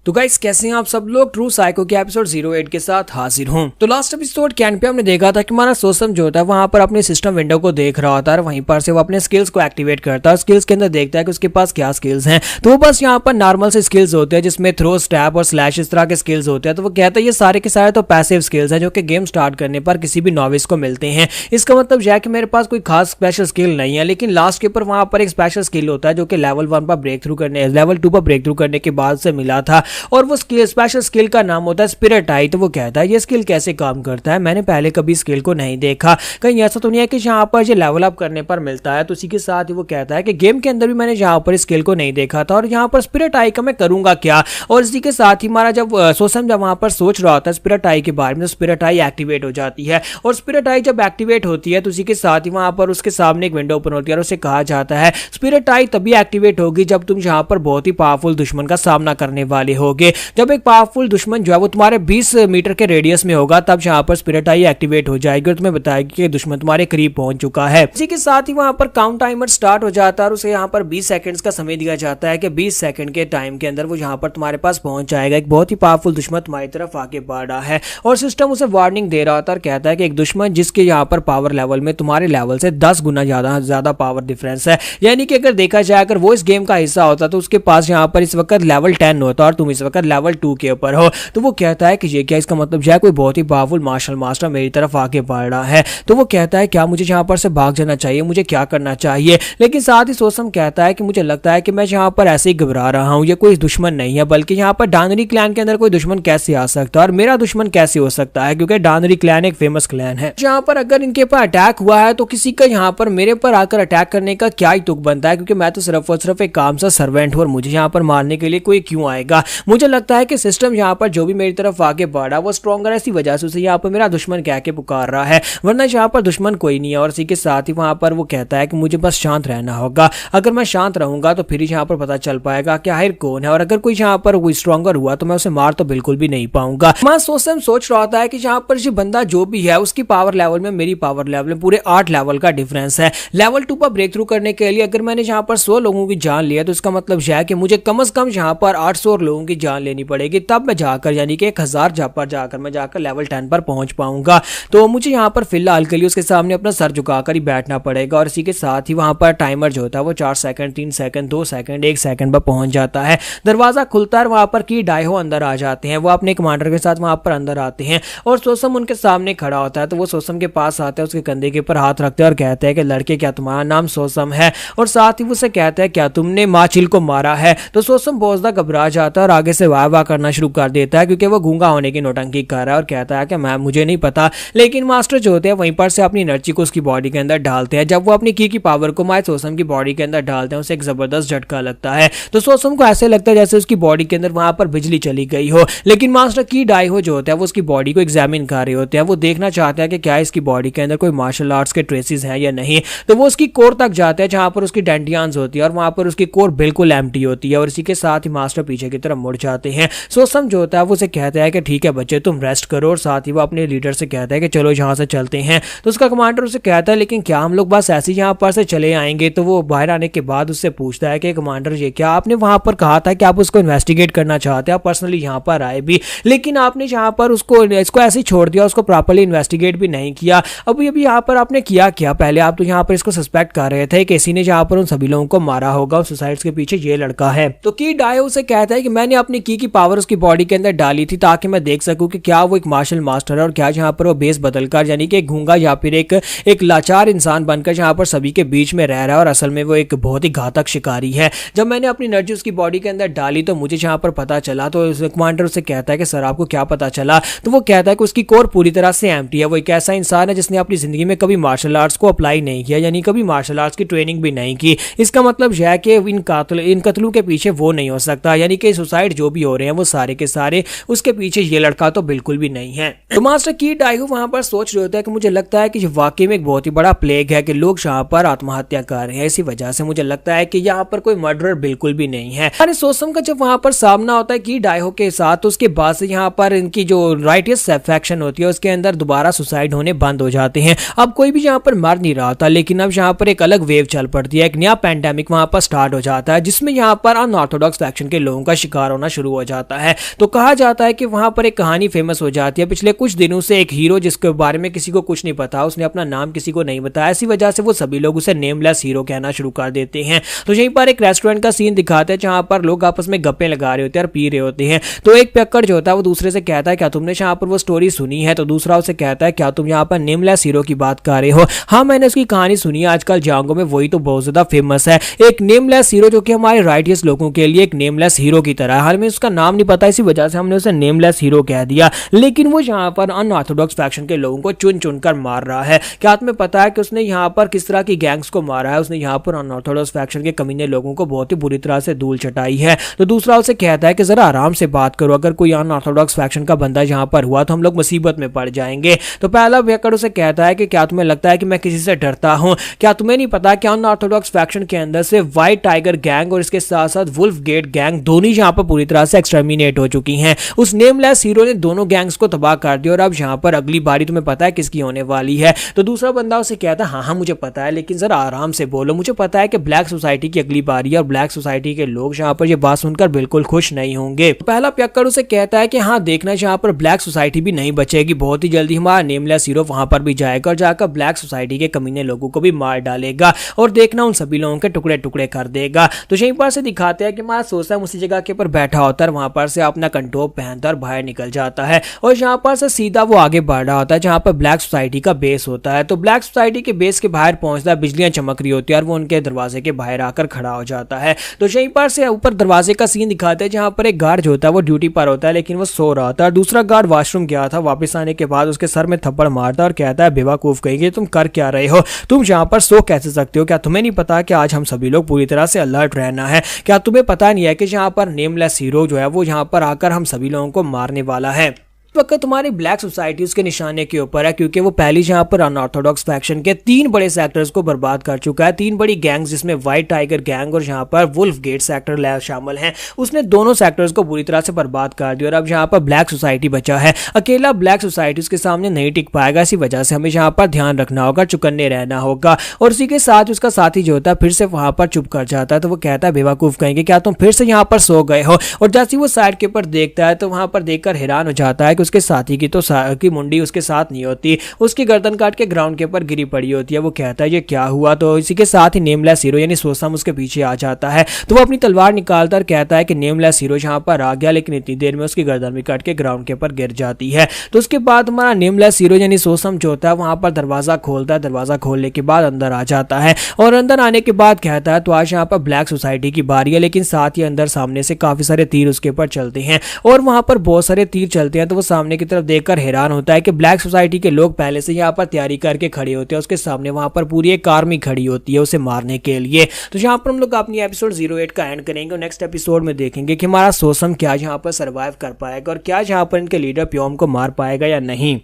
तो गाइस कैसे हैं आप सब लोग, ट्रू साइको के एपिसोड 08 के साथ हाजिर हूं। तो लास्ट एपिसोड के एंड पे हमने देखा था कि हमारा सोसम जो होता है वहां पर अपने सिस्टम विंडो को देख रहा होता है, वहीं पर से वो अपने स्किल्स को एक्टिवेट करता है। स्किल्स के अंदर देखता है कि उसके पास क्या स्किल्स हैं। तो वो बस यहाँ पर नॉर्मल से स्किल्स होते हैं जिसमें थ्रो, स्टैप और स्लैश इस तरह के स्किल्स होते हैं। तो वो कहता है ये सारे के सारे तो पैसिव स्किल्स हैं जो कि गेम स्टार्ट करने पर किसी भी नॉविस को मिलते हैं। इसका मतलब यह है कि मेरे पास कोई खास स्पेशल स्किल नहीं है, लेकिन लास्ट के ऊपर वहां पर एक स्पेशल स्किल होता है जो कि लेवल 1 पर ब्रेक थ्रू करने, लेवल 2 पर ब्रेक थ्रू करने के बाद से मिला था और वो स्पेशल स्किल का नाम होता है स्पिरिट आई। तो वो कहता है ये स्किल कैसे काम करता है, मैंने पहले कभी स्किल को नहीं देखा, कहीं ऐसा तो नहीं है कि यहाँ पर ये लेवल अप करने पर मिलता है। तो इसी के साथ ही वो कहता है कि गेम के अंदर भी मैंने यहाँ पर स्किल को नहीं देखा था और यहाँ पर स्पिरिट आई का मैं करूंगा क्या। और इसी के साथ ही हमारा जब सोसम जब वहां पर सोच रहा होता है स्पिरिट आई के बारे में, तो स्पिरिट आई एक्टिवेट हो जाती है और स्पिरिट आई जब एक्टिवेट होती है तो उसी के साथ ही वहां पर उसके सामने एक विंडो ओपन होती है और उसे कहा जाता है स्पिरिट आई तभी एक्टिवेट होगी जब तुम यहाँ पर बहुत ही पावरफुल दुश्मन का सामना करने वाले होगे। जब एक पावरफुल दुश्मन जो है वो तुम्हारे 20 मीटर के रेडियस में होगा तब यहाँ पर स्पिरिट आई एक्टिवेट हो जाएगी और तुम्हें बताएगी कि दुश्मन तुम्हारे करीब पहुंच चुका है। इसी के साथ ही वहां पर काउंट टाइमर स्टार्ट हो जाता है और उसे यहाँ पर 20 सेकंड्स का समय दिया जाता है कि 20 सेकंड के टाइम के अंदर वो यहाँ पर तुम्हारे पास पहुंच जाएगा। एक बहुत ही पावरफुल दुश्मन तुम्हारी तरफ आगे बढ़ रहा है और सिस्टम उसे वार्निंग दे रहा होता है और कहता है कि एक दुश्मन जिसके यहाँ पर पावर लेवल में तुम्हारे लेवल से 10 गुना ज्यादा पावर डिफरेंस है, यानी कि अगर देखा जाए अगर वो इस गेम का हिस्सा होता तो उसके पास यहाँ पर इस वक्त लेवल 10 होता और तुम इस वक्त लेवल 2 के ऊपर हो। तो वो कहता है कि ये क्या, इसका मतलब यह कोई बहुत ही पावरफुल मार्शल मास्टर मेरी तरफ आगे बढ़ रहा है। तो वो कहता है क्या मुझे यहाँ पर से भाग जाना चाहिए, मुझे क्या करना चाहिए। लेकिन साथ ही सोसम कहता है कि मुझे लगता है कि मैं यहाँ पर ऐसे ही घबरा रहा हूँ, ये कोई दुश्मन नहीं है, बल्कि यहाँ पर डानरी क्लैन के अंदर कोई दुश्मन कैसे आ सकता है और मेरा दुश्मन कैसे हो सकता है, क्योंकि डानरी क्लैन एक फेमस क्लैन है। यहाँ पर अगर इनके ऊपर अटैक हुआ है तो किसी का यहाँ पर मेरे पर आकर अटैक करने का क्या ही तुक बनता है, क्योंकि मैं तो सिर्फ और सिर्फ एक काम सा सर्वेंट हूँ और मुझे यहाँ पर मारने के लिए कोई क्यों आएगा। मुझे लगता है कि सिस्टम यहाँ पर जो भी मेरी तरफ आगे बढ़ा वो स्ट्रॉन्गर है, इसी वजह से उसे यहाँ पर मेरा दुश्मन कह के पुकार रहा है, वरना यहाँ पर दुश्मन कोई नहीं है। और इसी के साथ ही वहां पर वो कहता है कि मुझे बस शांत रहना होगा, अगर मैं शांत रहूंगा तो फिर यहाँ पर पता चल पाएगा कि आखिर कौन है, और अगर कोई यहाँ पर कोई स्ट्रॉन्गर हुआ तो मैं उसे मार तो बिल्कुल भी नहीं पाऊंगा। मैं सोच रहा था कि यहाँ पर जो बंदा जो भी है उसकी पावर लेवल में मेरी पावर लेवल में पूरे 8 लेवल का डिफरेंस है। लेवल 2 पर ब्रेक थ्रू करने के लिए अगर मैंने यहाँ पर 100 लोगों की जान लिया तो इसका मतलब यह है कि मुझे कम से कम यहाँ पर 800 लोगों की जान लेनी पड़ेगी, तब मैं जाकर यानी कि 1000 पर जाकर मैं जाकर लेवल 10 पर पहुंच पाऊंगा। तो मुझे यहाँ पर फिलहाल के लिए उसके सामने अपना सर झुकाकर ही बैठना पड़ेगा। और इसी के साथ ही वहां पर टाइमर जो होता है वो 4 सेकंड, 3 सेकंड, 2 सेकंड, 1 सेकंड पर पहुंच जाता है। दरवाजा खुलता है, वहां पर की डाइहो अंदर आ जाते हैं, वो अपने कमांडर के साथ वहां पर अंदर आते हैं और सोसम उनके सामने खड़ा होता है। तो वो सोसम के पास आता है, उसके कंधे के ऊपर हाथ रखते हैं और कहते हैं कि लड़के क्या तुम्हारा नाम सोसम है? और साथ ही वो उसे कहता है क्या तुमने माचिल को मारा है? तो सोसम बहुत ज्यादा घबरा जाता है और आगे से वाह वाह करना शुरू कर देता है क्योंकि वो गूंगा होने की नौटंकी कर रहा है और कहता है कि मैं मुझे नहीं पता। लेकिन मास्टर जो होते हैं वहीं पर से अपनी एनर्जी को उसकी बॉडी के अंदर डालते हैं। जब वो अपनी की पावर को माय सोसम की बॉडी के अंदर डालते हैं उसे एक जबरदस्त झटका लगता है। तो सोसम को ऐसे लगता है जैसे उसकी बॉडी के अंदर वहां पर बिजली चली गई हो। लेकिन मास्टर की डाइहो जो होता है वो उसकी बॉडी को एग्जामिन कर रहे होते हैं, वो देखना चाहते हैं कि क्या इसकी बॉडी के अंदर कोई मार्शल आर्ट्स के ट्रेसेस हैं या नहीं। तो वो उसकी कोर तक जाते हैं जहां पर उसकी डेंटियान्स होती है और वहां पर उसकी कोर बिल्कुल एम्प्टी होती है। और इसी के साथ ही मास्टर पीछे की तरफ मुड़ जाते हैं। सोसम जो होता है वो उसे कहता है कि ठीक है बच्चे तुम रेस्ट करो, और साथ ही वो अपने लीडर से कहता है कि चलो यहाँ से चलते हैं। तो उसका कमांडर उसे कहता है लेकिन क्या हम लोग बस ऐसे यहाँ पर से चले आएंगे? तो वो बाहर आने के बाद उससे पूछता है कि कमांडर ये क्या आपने वहां पर कहा था कि आप उसको इन्वेस्टिगेट करना चाहते हैं, आप पर्सनली यहाँ पर आए भी, लेकिन आपने यहाँ पर उसको इसको ऐसे ही छोड़ दिया, उसको प्रॉपर्ली इन्वेस्टिगेट भी नहीं किया। अभी यहाँ पर आपने किया क्या? पहले आप तो यहाँ पर इसको सस्पेक्ट कर रहे थे कि किसी ने यहाँ पर उन सभी लोगों को मारा होगा, सुसाइड्स के पीछे ये लड़का है। तो की डाइहो उसे कहता है कि मैंने अपनी की पावर उसकी बॉडी के अंदर डाली थी ताकि मैं देख सकूं कि क्या वो एक मार्शल मास्टर है और क्या यहाँ पर वो बेस बदलकर यानी कि एक गूंगा या फिर एक लाचार इंसान बनकर यहाँ पर सभी के बीच में रह रहा है और असल में वो एक बहुत ही घातक शिकारी है। जब मैंने अपनी एनर्जी उसकी बॉडी के अंदर डाली तो मुझे यहाँ पर पता चला। तो कमांडर उसे कहता है कि सर आपको क्या पता चला? तो वो कहता है कि उसकी कोर पूरी तरह से एम्प्टी है, वो एक ऐसा इंसान है जिसने अपनी जिंदगी में कभी मार्शल आर्ट्स को अप्लाई नहीं किया, यानी कभी मार्शल आर्ट्स की ट्रेनिंग भी नहीं की। इसका मतलब यह है कि इन कत्लों के पीछे वो नहीं हो सकता, यानी कि सुसाइड जो भी हो रहे हैं वो सारे के सारे उसके पीछे ये लड़का तो बिल्कुल भी नहीं है। तो मास्टर की डाइहो वहां पर सोच रहे होते हैं कि मुझे लगता है कि वाकई में एक बहुत ही बड़ा प्लेग है कि लोग यहाँ पर आत्महत्या कर रहे हैं, इसी वजह से मुझे लगता है कि यहाँ पर कोई मर्डरर बिल्कुल भी नहीं है। अरे सोसम का जब वहां पर सामना होता है की डाइहो के साथ तो उसके बाद से यहाँ पर इनकी जो राइटियस फैक्शन होती है उसके अंदर दोबारा सुसाइड होने बंद हो जाते हैं। अब कोई भी यहाँ पर मर नहीं रहा था, लेकिन अब यहाँ पर एक अलग वेव चल पड़ती है, एक नया पैंडेमिक वहां पर स्टार्ट हो जाता है जिसमें यहाँ पर अनऑर्थोडॉक्स फैक्शन के लोगों का शिकार होना शुरू हो जाता है। तो कहा जाता है कि वहां पर एक कहानी फेमस हो जाती है पिछले कुछ दिनों से, एक हीरो जिसके बारे में किसी को कुछ नहीं पता, उसने अपना नाम किसी को नहीं बताया, इसी वजह से वो सभी लोग उसे नेमलेस हीरो कहना शुरू कर देते हैं। तो यहीं पर एक रेस्टोरेंट का सीन दिखाते हैं जहां पर लोग आपस में गप्पे लगा रहे होते हैं और पी रहे होते हैं। तो एक पियक्कड़ जो होता है वो दूसरे से कहता है क्या तुमने यहाँ पर वो स्टोरी सुनी है? तो दूसरा उसे कहता है क्या तुम यहाँ पर नेमलेस हीरो की बात कर रहे हो? हाँ मैंने उसकी कहानी सुनी है, आजकल जांगो में वही तो बहुत ज्यादा फेमस है, एक नेमलेस हीरो जो कि हमारे राइटियस लोगों के लिए एक नेमलेस हीरो की तरह है। हमें उसका नाम नहीं पता, इसी वजह से हमने उसे नेमलेस हीरो कह दिया, लेकिन वो यहाँ पर अनऑर्थोडॉक्स फैक्शन के लोगों को चुन चुन कर मार रहा है। क्या तुम्हें पता है कि उसने यहाँ पर किस तरह की गैंग्स को मारा है? उसने यहाँ पर अनऑर्थोडॉक्स फैक्शन के कमीने लोगों को बहुत ही बुरी तरह से धूल चटाई है। तो दूसरा उसे कहता है कि जरा आराम से बात करो, अगर कोई अनऑर्थोडॉक्स फैक्शन का बंदा यहाँ पर हुआ तो हम लोग मुसीबत में पड़ जाएंगे। तो पहला पियक्कड़ उसे कहता है कि क्या तुम्हें लगता है कि मैं किसी से डरता हूँ? क्या तुम्हें नहीं पता कि अनऑर्थोडॉक्स फैक्शन के अंदर से व्हाइट टाइगर गैंग और इसके साथ साथ वुल्फ गेट गैंग दोनों यहाँ पर पूरी तरह से एक्सटर्मिनेट हो चुकी हैं। उस नेमलेस हीरो ने दोनों गैंग्स को तबाह कर दिया और अब यहाँ पर अगली बारी तुम्हें पता है किसकी होने वाली है? तो दूसरा बंदा उसे कहता है हाँ मुझे पता है, लेकिन जरा आराम से बोलो, मुझे पता है कि ब्लैक सोसाइटी की अगली बारी है और ब्लैक सोसाइटी के लोग यहाँ पर ये बात सुनकर बिल्कुल खुश नहीं होंगे। पहला पियक्कड़ उसे कहता है कि हाँ देखना यहाँ पर ब्लैक सोसाइटी भी नहीं बचेगी, बहुत ही जल्दी हमारा नेमलेस हीरो वहां पर भी जाएगा और जाकर ब्लैक सोसाइटी के कमीने लोगों को भी मार डालेगा और देखना उन सभी लोगों के टुकड़े टुकड़े कर देगा। तो यहीं पर से दिखाते हैं कि हमारा सोसम उसी जगह के ऊपर बैठा होता है, वहां पर से अपना कंटोप पहनता और बाहर निकल जाता है और यहाँ पर से सीधा वो आगे बढ़ रहा होता है जहां पर ब्लैक सोसाइटी का बेस होता है। तो ब्लैक सोसाइटी के बेस के बाहर पहुंचता है, बिजलियां चमक रही होती है और वो उनके दरवाजे के बाहर आकर खड़ा हो जाता है। तो यहीं पर से ऊपर दरवाजे का सीन दिखाते हैं जहां पर एक गार्ड जो होता है वो ड्यूटी पर होता है, लेकिन वो सो रहा था। दूसरा गार्ड वॉशरूम गया था, वापस आने के बाद उसके सर में थप्पड़ मारता और कहता है बेवकूफ कहेंगे, तुम कर क्या रहे हो? तुम यहाँ पर सो कैसे सकते हो? क्या तुम्हें नहीं पता कि आज हम सभी लोग पूरी तरह से अलर्ट रहना है? क्या तुम्हें पता नहीं है कि यहाँ पर नेमलेस नेमलेस हीरो जो है वो यहाँ पर आकर हम सभी लोगों को मारने वाला है। इस वक्त तुम्हारी ब्लैक सोसाइटी उसके निशाने के ऊपर है, क्योंकि वो पहली यहाँ पर अनऑर्थोडॉक्स फैक्शन के 3 बड़े सेक्टर्स को बर्बाद कर चुका है। 3 बड़ी गैंग्स जिसमें व्हाइट टाइगर गैंग और यहाँ पर वुल्फ गेट सेक्टर शामिल हैं, उसने दोनों सेक्टर्स को बुरी तरह से बर्बाद कर दिया। और अब यहाँ पर ब्लैक सोसाइटी बचा है, अकेला ब्लैक सोसाइटी उसके सामने नहीं टिक पाएगा। इसी वजह से हमें यहाँ पर ध्यान रखना होगा, चुकन्ने रहना होगा। और उसी के साथ उसका साथी जो होता है फिर से वहां पर चुप कर जाता है। तो वो कहता है बेवकूफ कहेंगे, क्या तुम फिर से यहाँ पर सो गए हो? और जैसे वो साइड के ऊपर देखता है तो वहां पर देखकर हैरान हो जाता है कि उसके साथी की की मुंडी उसके साथ नहीं होती, उसकी गर्दन काट के ग्राउंड के ऊपर गिरी पड़ी होती है। वो कहता है ये क्या हुआ? तो इसी के साथ ही नेमलेस हीरो यानी सोसम उसके पीछे आ जाता है। तो वो अपनी तलवार निकालता और कहता है कि नेमलेस हीरो यहाँ पर आ गया, लेकिन इतनी देर में उसकी गर्दन भी काट के ग्राउंड के ऊपर गिर जाती है। तो उसके बाद हमारा नेमलेस हीरो यानी सोसम जो होता है वहां पर दरवाजा खोलता है। दरवाजा खोलने के बाद अंदर आ जाता है और अंदर आने के बाद कहता है तो आज यहाँ पर ब्लैक सोसाइटी की बारी है। लेकिन साथ ही अंदर सामने से काफी सारे तीर उसके ऊपर चलते हैं और वहां पर बहुत सारे तीर चलते हैं। तो वो सामने की तरफ देखकर हैरान होता है कि ब्लैक सोसाइटी के लोग पहले से यहाँ पर तैयारी करके खड़े होते हैं। उसके सामने वहां पर पूरी एक आर्मी खड़ी होती है उसे मारने के लिए। तो यहाँ पर हम लोग अपनी एपिसोड 08 का एंड करेंगे और नेक्स्ट एपिसोड में देखेंगे कि हमारा सोसम क्या यहाँ पर सर्वाइव कर पाएगा और क्या यहाँ पर इनके लीडर प्योम को मार पाएगा या नहीं।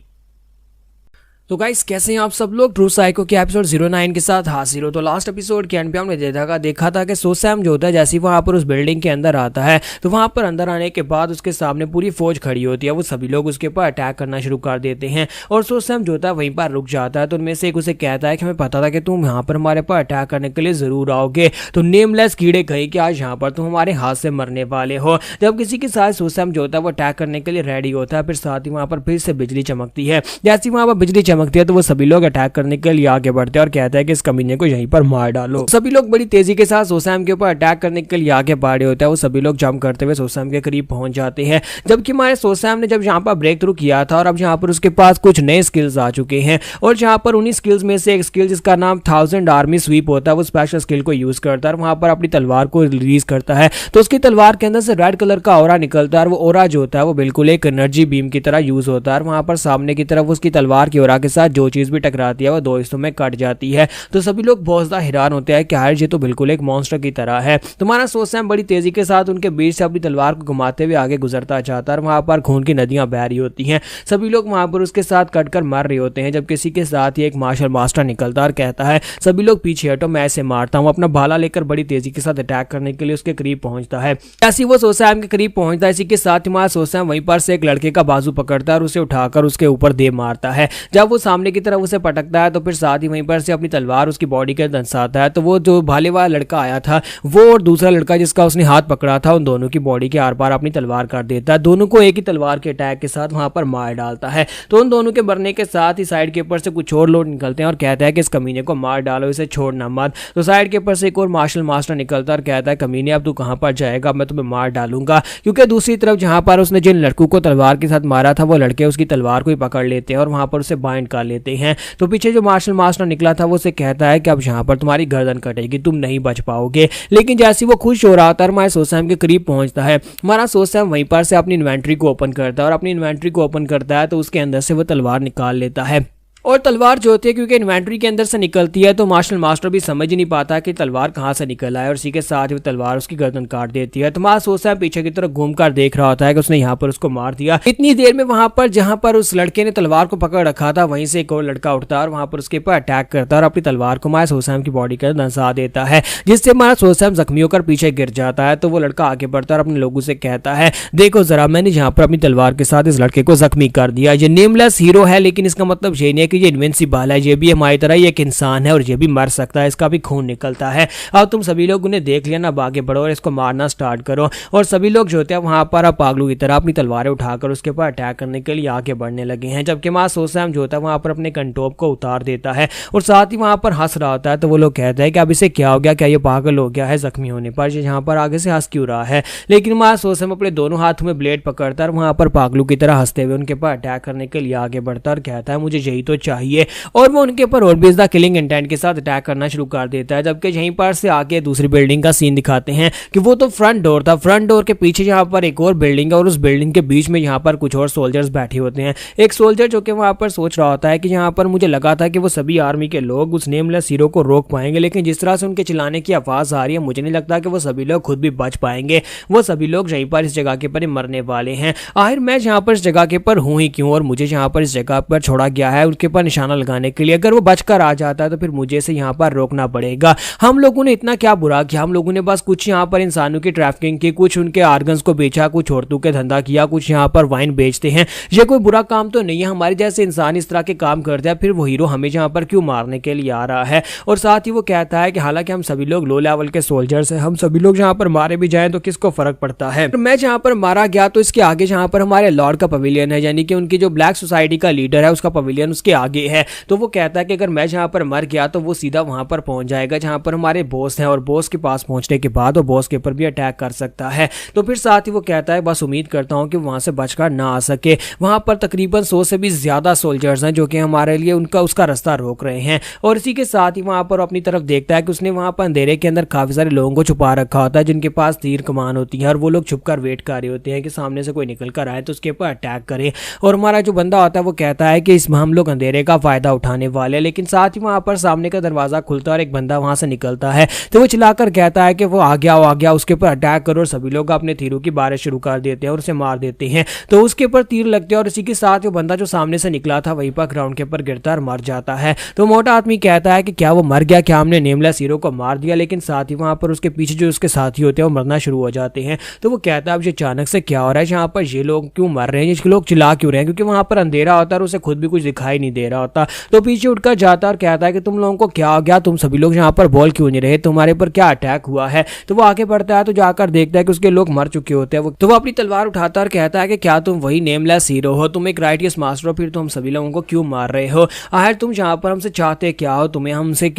तो गाइस कैसे हैं आप सब लोग? ट्रू साइको के एपिसोड 09 के साथ हाजिर हो। तो लास्ट एपिसोड के एंड पे हमने देखा था कि सोसैम जो होता है जैसे ही वहां पर उस बिल्डिंग के अंदर आता है तो वहां पर अंदर आने के बाद उसके सामने पूरी फौज खड़ी होती है। वो सभी लोग उसके ऊपर अटैक करना शुरू कर देते हैं और सोसैम जो होता है वहीं पर रुक जाता है। तो उनमें से एक उसे कहता है कि हमें पता था कि तुम यहाँ पर हमारे पर अटैक करने के लिए जरूर आओगे, तो नेमलेस कीड़े कहीं कि आज यहाँ पर तुम हमारे हाथ से मरने वाले हो। जब किसी के साथ सोसैम जो होता है वो अटैक करने के लिए रेडी होता है, फिर साथ ही वहां पर फिर से बिजली चमकती है। जैसे वहां पर बिजली चमकती है तो वो सभी लोग अटैक करने के लिए आगे बढ़ते हैं और कहता है कि इस कमीने को यहीं पर मार डालो। सभी लोग बड़ी तेजी के साथ सोसैम के ऊपर अटैक करने के लिए आगे बढ़े होते हैं। वो सभी लोग जंप करते हुए सोसैम के करीब पहुंच जाते हैं, जबकि हमारे सोसैम ने जब यहाँ पर ब्रेक थ्रू किया था और अब यहाँ पर उसके पास कुछ नए स्किल्स आ चुके हैं। और जहाँ पर उन्हीं स्किल्स में से एक स्किल जिसका नाम 1000 आर्मी स्वीप होता है, वो स्पेशल स्किल को यूज करता है, वहां पर अपनी तलवार को रिलीज करता है। तो उसकी तलवार के अंदर से रेड कलर का ऑरा निकलता है और वो ऑरा जो होता है वो बिल्कुल एक एनर्जी बीम की तरह यूज होता है। वहां पर सामने की तरफ उसकी तलवार की ऑरा के साथ जो चीज भी टकराती है वो 2 हिस्सों में कट जाती है। तो सभी लोग बहुत ज्यादा हैरान होते हैं कि यार ये तो बिल्कुल एक मॉन्स्टर की तरह है। तुम्हारा सोसैम बड़ी तेजी के साथ उनके बीच से अपनी तलवार को घुमाते हुए आगे गुजरता जाता है और वहां पर खून की नदियां बह रही होती हैं। सभी लोग वहां पर उसके साथ कटकर मर रहे होते हैं, जब किसी के साथ ही एक मार्शल मास्टर निकलता और कहता है सभी लोग पीछे हटो, मैं ऐसे मारता हूं। अपना भाला लेकर बड़ी तेजी के साथ अटैक करने के लिए उसके करीब पहुंचता है। जैसे वो सोसैम के करीब पहुंचता है, इसी के साथ हमारा सोसैम वहीं पर से एक लड़के का बाजू पकड़ता है और उसे उठाकर उसके ऊपर दे मारता है। जब वो सामने की तरफ उसे पटकता है तो फिर साथ ही वहीं पर से अपनी तलवार उसकी बॉडी के दंसाता है। तो वो जो भाले वाला लड़का आया था वो और दूसरा लड़का जिसका उसने हाथ पकड़ा था, उन दोनों की बॉडी के आर पार अपनी तलवार काट देता है। दोनों को एक ही तलवार के अटैक के साथ वहां पर मार डालता है। तो उन दोनों के मरने के साथ ही साइड के ऊपर से कुछ और लोग निकलते हैं और कहता है कि इस कमीने को मार डालो, इसे छोड़ना मत। तो साइड के ऊपर से एक और मार्शल मास्टर निकलता है और कहता है कमीने अब तू कहां पर जाएगा, मैं तुम्हें मार डालूंगा। क्योंकि दूसरी तरफ जहां पर उसने जिन लड़कों को तलवार के साथ मारा था वो लड़के उसकी तलवार को ही पकड़ लेते हैं और वहां पर उसे बाइंड कर लेते हैं। तो पीछे जो मार्शल मास्टर निकला था वो उसे कहता है कि अब यहाँ पर तुम्हारी गर्दन कटेगी, तुम नहीं बच पाओगे। लेकिन जैसे वो खुश हो रहा था हमारे सोसैम के करीब पहुंचता है, हमारा सोसैम वहीं पर से अपनी इन्वेंट्री को ओपन करता है और अपनी इन्वेंट्री को ओपन करता है तो उसके अंदर से वो तलवार निकाल लेता है। और तलवार जो होती है क्योंकि इन्वेंट्री के अंदर से निकलती है तो मार्शल मास्टर भी समझ ही नहीं पाता कि तलवार कहां से निकल आए और इसी के साथ वो तलवार उसकी गर्दन काट देती है। तो मां सोसैम पीछे की तरफ घूमकर देख रहा होता है कि उसने यहाँ पर उसको मार दिया। इतनी देर में वहां पर जहां पर उस लड़के ने तलवार को पकड़ रखा था वहीं से एक और लड़का उठता है और वहां पर उसके ऊपर अटैक करता है और अपनी तलवार को मां सोसैम की बॉडी के अंदर दंसा देता है, जिससे हमारा सोसैम जख्मी होकर पीछे गिर जाता है। तो वो लड़का आगे बढ़ता है और अपने लोगों से कहता है देखो जरा, मैंने यहाँ पर अपनी तलवार के साथ इस लड़के को जख्मी कर दिया। ये नेमलेस हीरो है लेकिन इसका मतलब ये नहीं है कि ये इनविंसिबल है, ये भी हमारी तरह ही एक इंसान है और ये भी मर सकता है, इसका भी खून निकलता है। अब तुम सभी लोग उन्हें देख लिया ना, अब आगे बढ़ो और इसको मारना स्टार्ट करो। और सभी लोग जो होते हैं वहां पर अब पागलों की तरह अपनी तलवारें उठाकर उसके ऊपर अटैक करने के लिए आगे बढ़ने लगे हैं, जबकि मां सोसैम जो होता है वहां पर अपने कंटोप को उतार देता है और साथ ही वहां पर हंस रहा होता है। तो वो लोग कहते हैं कि अब इसे क्या हो गया, क्या ये पागल हो गया है जख्मी होने पर, ये यहाँ पर आगे से हंस क्यों रहा है। लेकिन मां सोसैम अपने दोनों हाथों में ब्लेड पकड़ता है और वहां पर पागलों की तरह हंसते हुए उनके ऊपर अटैक करने के लिए आगे बढ़ता है और कहता है मुझे यही तो चाहिए, और वो उनके ऊपर और भी द किलिंग इंटेंट के साथ अटैक करना शुरू कर देता है। जबकि यहीं पर से आगे दूसरी बिल्डिंग का सीन दिखाते हैं कि वो तो फ्रंट डोर था, फ्रंट डोर के पीछे यहाँ पर एक और बिल्डिंग है और उस बिल्डिंग के बीच में यहाँ पर कुछ और सोल्जर्स बैठे होते हैं। एक सोल्जर जो कि वहाँ पर सोच रहा होता है कि यहाँ पर मुझे लगा था कि वो सभी आर्मी के लोग उस नेमलेस हीरो को रोक पाएंगे, लेकिन जिस तरह से उनके चिल्लाने की आवाज आ रही है मुझे नहीं लगता कि वो सभी लोग खुद भी बच पाएंगे। वो सभी लोग यहीं पर इस जगह के पर ही मरने वाले हैं। आखिर मैं यहाँ पर इस जगह के पर हूँ ही क्यों, और मुझे यहाँ पर इस जगह पर छोड़ा गया है उनके पर निशाना लगाने के लिए। अगर वो बचकर आ जाता है तो फिर मुझे इसे यहाँ पर रोकना पड़ेगा। हम लोगों ने इतना क्या बुरा किया, हम लोगों ने बस कुछ यहाँ पर इंसानों की ट्रैफिकिंग की, कुछ उनके आर्गन्स को बेचा, कुछ औरतों के धंधा किया, कुछ यहाँ पर वाइन बेचते हैं। ये कोई बुरा काम तो नहीं है, हमारे जैसे इंसान इस तरह के काम करते हैं, फिर वो हीरो हमें यहाँ पर क्यों मारने के लिए आ रहा है। और साथ ही वो कहता है कि हालांकि हम सभी लोग लो लेवल के सोल्जर्स हैं, हम सभी लोग यहाँ पर मारे भी जाएं तो किसको फर्क पड़ता है। मैं जहाँ पर मारा गया तो इसके आगे जहाँ पर हमारे लॉर्ड का पवेलियन है, यानी कि उनकी जो ब्लैक सोसाइटी का लीडर है उसका पवेलियन उसके आगे है। तो वो कहता है कि अगर मैं जहाँ पर मर गया तो वो सीधा वहां पर पहुंच जाएगा जहां पर हमारे बॉस हैं, और बॉस के पास पहुंचने के बाद वो बॉस के ऊपर भी अटैक कर सकता है। तो फिर साथ ही वो कहता है बस उम्मीद करता हूं कि वहां से बचकर ना आ सके। वहां पर तकरीबन 100 से भी ज्यादा सोल्जर्स हैं जो कि हमारे लिए उसका रास्ता रोक रहे हैं। और इसी के साथ ही वहां पर अपनी तरफ देखता है कि उसने वहां पर अंधेरे के अंदर काफी सारे लोगों को छुपा रखा होता है जिनके पास तीर कमान होती है, और वो लोग छुपकर वेट कर रहे होते हैं कि सामने से कोई निकल कर आए तो उसके ऊपर अटैक करे। और हमारा जो बंदा होता है वो कहता है कि इसमें हम लोग अंधेरे का फायदा उठाने वाले, लेकिन साथ ही वहां पर सामने का दरवाजा खुलता है और एक बंदा वहां से निकलता है। तो वो चिल्लाकर कहता है कि वो आ गया, उसके ऊपर अटैक करो, और सभी लोग अपने तीरों की बारिश शुरू कर देते हैं और उसे मार देते हैं। तो उसके ऊपर तीर लगते हैं और इसी के साथ वो बंदा जो सामने से निकला था वहीं पर ग्राउंड के ऊपर गिरता और मर जाता है। तो मोटा आदमी कहता है कि क्या वो मर गया, क्या हमने नेमलेस हीरो को मार दिया, लेकिन साथ ही वहां पर उसके पीछे जो उसके साथी होते हैं वो मरना शुरू हो जाते हैं। तो वो कहता है अब ये अचानक से क्या हो रहा है, यहाँ पर ये लोग क्यों मर रहे हैं, ये लोग चिल्ला क्यों रहे हैं, क्योंकि वहां पर अंधेरा होता है और उसे खुद भी कुछ दिखाई नहीं दे रहा होता। तो पीछे उठकर जाता और कहता है कि तुम लोगों को क्या हो गया, तुम सभी लोग यहाँ पर बोल क्यों नहीं रहे, तुम्हारे पर क्या अटैक हुआ है। तो वो आगे बढ़ता है तो जाकर देखता है कि उसके लोग मर चुके होते हैं। तो वो अपनी तलवार उठाता और कहता है कि क्या तुम वही नेमलेस हीरो हो, तुम एक राइटियस मास्टर हो, फिर तुम सभी लोगों को क्यों मार रहे हो। आखिर तुम यहाँ पर हमसे चाहते क्या हो, तुम्हें हमसे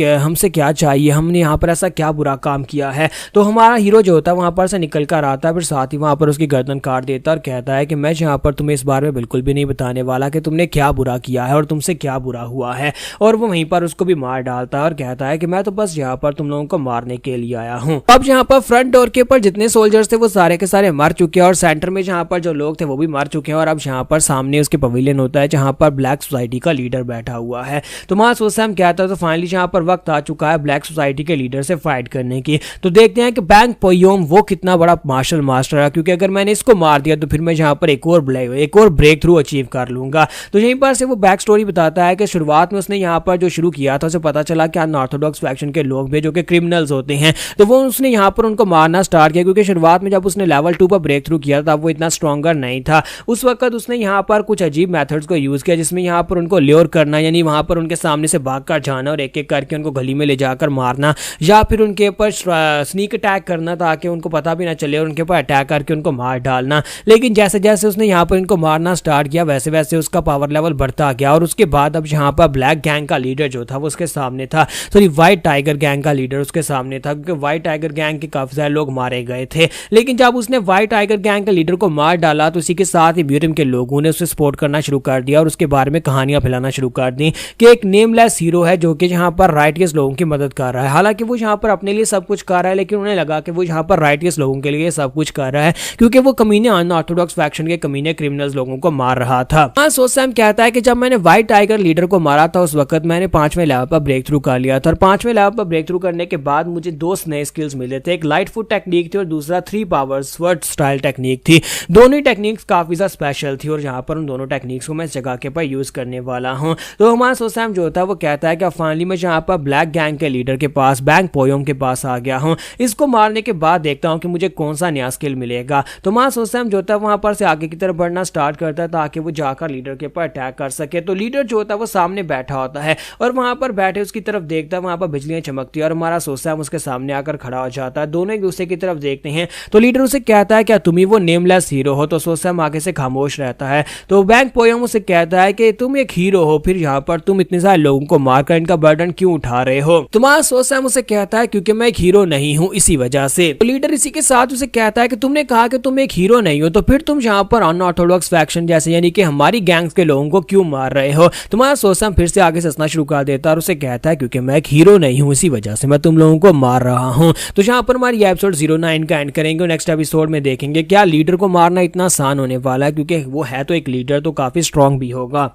क्या चाहिए, हमने यहाँ पर ऐसा क्या बुरा काम किया है। तो हमारा हीरो जो होता है वहां पर से निकल कर आता है, फिर साथ ही वहां पर उसकी गर्दन काट देता और कहता है कि मैं यहाँ पर तुम्हें इस बारे में बिल्कुल भी नहीं बताने वाला कि तुमने क्या बुरा किया है और तुमसे क्या बुरा हुआ है। और वो वहीं पर उसको भी मार डालता है और कहता है कि मैं तो बस यहाँ पर तुम लोगों को मारने के लिए आया हूँ। अब यहाँ पर फ्रंट डोर के ऊपर जितने सोल्जर्स थे वो सारे के सारे मर चुके हैं, और सेंटर में जहाँ पर जो लोग थे वो भी मर चुके हैं। और अब यहाँ पर सामने उसके पवेलियन होता है जहाँ पर ब्लैक सोसाइटी का लीडर बैठा हुआ है। तो वहां सोसैम कहता है तो फाइनली यहाँ पर वक्त आ चुका है ब्लैक सोसाइटी के लीडर से फाइट करने की। तो देखते हैं कि बैंग पोयोम वो कितना बड़ा मार्शल मास्टर है, क्योंकि अगर मैंने इसको मार दिया तो फिर मैं यहाँ पर एक और ब्रेक थ्रू अचीव कर लूंगा। तो यहीं पर से वो बैक स्टोरी बताता है कि शुरुआत में उसने यहाँ पर जो शुरू किया था उसे पता चला कि अनऑर्थोडॉक्स फैक्शन के लोग भी जो कि क्रिमिनल्स होते हैं, तो वो उसने यहाँ पर उनको मारना स्टार्ट किया। क्योंकि शुरुआत में जब उसने लेवल 2 पर ब्रेक थ्रू किया था वो इतना स्ट्रॉन्गर नहीं था। उस वक्त उसने यहाँ पर कुछ अजीब मेथड्स को यूज किया, जिसमें यहाँ पर उनको ल्योर करना, यानी वहां पर उनके सामने से भागकर जाना और एक एक करके उनको गली में ले जाकर मारना, या फिर उनके ऊपर स्नीक अटैक करना ताकि उनको पता भी ना चले और उनके ऊपर अटैक करके उनको मार डालना। लेकिन जैसे जैसे उसने यहाँ पर इनको मारना स्टार्ट किया वैसे वैसे उसका पावर लेवल बढ़ता गया। और उसके बाद अब यहाँ पर ब्लैक गैंग का लीडर जो था वो उसके सामने था, सॉरी व्हाइट टाइगर गैंग का लीडर उसके सामने था, क्योंकि व्हाइट टाइगर गैंग के काफी सारे लोग मारे गए थे। लेकिन जब उसने व्हाइट टाइगर गैंग के लीडर को मार डाला तो इसी के साथ ही ब्यूरिम के लोगों ने उसे सपोर्ट करना शुरू कर दिया और उसके बारे में कहानियां फैलाना शुरू कर दी कि एक नेमलेस हीरो है जो कि यहाँ पर राइटियस लोगों की मदद कर रहा है। हालांकि वो यहाँ पर अपने लिए सब कुछ कर रहा है, लेकिन उन्हें लगा कि वो यहाँ पर राइटियस लोगों के लिए सब कुछ कर रहा है, क्योंकि वो कमीने अनऑर्थोडॉक्स फैक्शन के कमीने क्रिमिनल्स लोगों को मार रहा था। सोसैम कहता है कि जब मैंने व्हाइट टाइगर लीडर को मारा था उस वक्त मैंने 5वें लेवल पर ब्रेक थ्रू कर लिया था, और 5वें लेवल पर ब्रेक थ्रू करने के बाद मुझे 2 नए स्किल्स मिले थे। एक लाइट फुट टेक्निक थी और दूसरा 3 पावर स्वर्ड स्टाइल टेक्निक थी। दोनों ही टेक्निक्स काफी ज्यादा स्पेशल थी और यहाँ पर उन दोनों टेक्निक्स को मैं इस जगह के पर यूज करने वाला हूँ। तो हमारा सोसैम जो था वो कहता है कि फाइनली मैं यहाँ पर ब्लैक गैंग के लीडर के पास बैंग पोयोम के पास आ गया हूँ। इसको मारने के बाद देखता हूँ कि मुझे कौन सा नया स्किल मिलेगा। तो हमारा सोसैम जो था वहां पर से आगे की तरफ बढ़ना स्टार्ट करता है ताकि वो जाकर लीडर के ऊपर अटैक कर सके। तो लीडर जो होता है वो सामने बैठा होता है और वहां पर बैठे उसकी तरफ देखता है, वहां पर बिजलियां चमकती है और हमारा सोसैम उसके सामने आकर खड़ा हो जाता है। दोनों एक दूसरे की तरफ देखते हैं तो लीडर उसे कहता है क्या तुम ही वो नेमलेस हीरो हो। तो सोसैम आगे से खामोश रहता है। तो बैंग पोयोम उसे कहता है कि तुम एक हीरो हो, फिर यहाँ पर तुम इतने सारे लोगों को मारकर इनका बर्डन क्यों उठा रहे हो। तुम्हारा सोसैम उसे कहता है क्योंकि मैं एक हीरो नहीं हूँ इसी वजह से। तो लीडर इसी के साथ उसे कहता है कि तुमने कहा कि तुम एक हीरो नहीं हो, तो फिर तुम यहाँ पर अनऑर्थोडॉक्स फैक्शन जैसे यानी कि हमारी गैंग्स के लोगों को क्यों मार रहे हो। तुम्हारा सोसम फिर से आगे हंसना शुरू कर देता है और उसे कहता है क्योंकि मैं एक हीरो नहीं हूँ, इसी वजह से मैं तुम लोगों को मार रहा हूँ। तो यहाँ पर हमारी एपिसोड 09 का एंड करेंगे और नेक्स्ट एपिसोड में देखेंगे क्या लीडर को मारना इतना आसान होने वाला है, क्योंकि वो है तो एक लीडर, तो काफी स्ट्रांग भी होगा।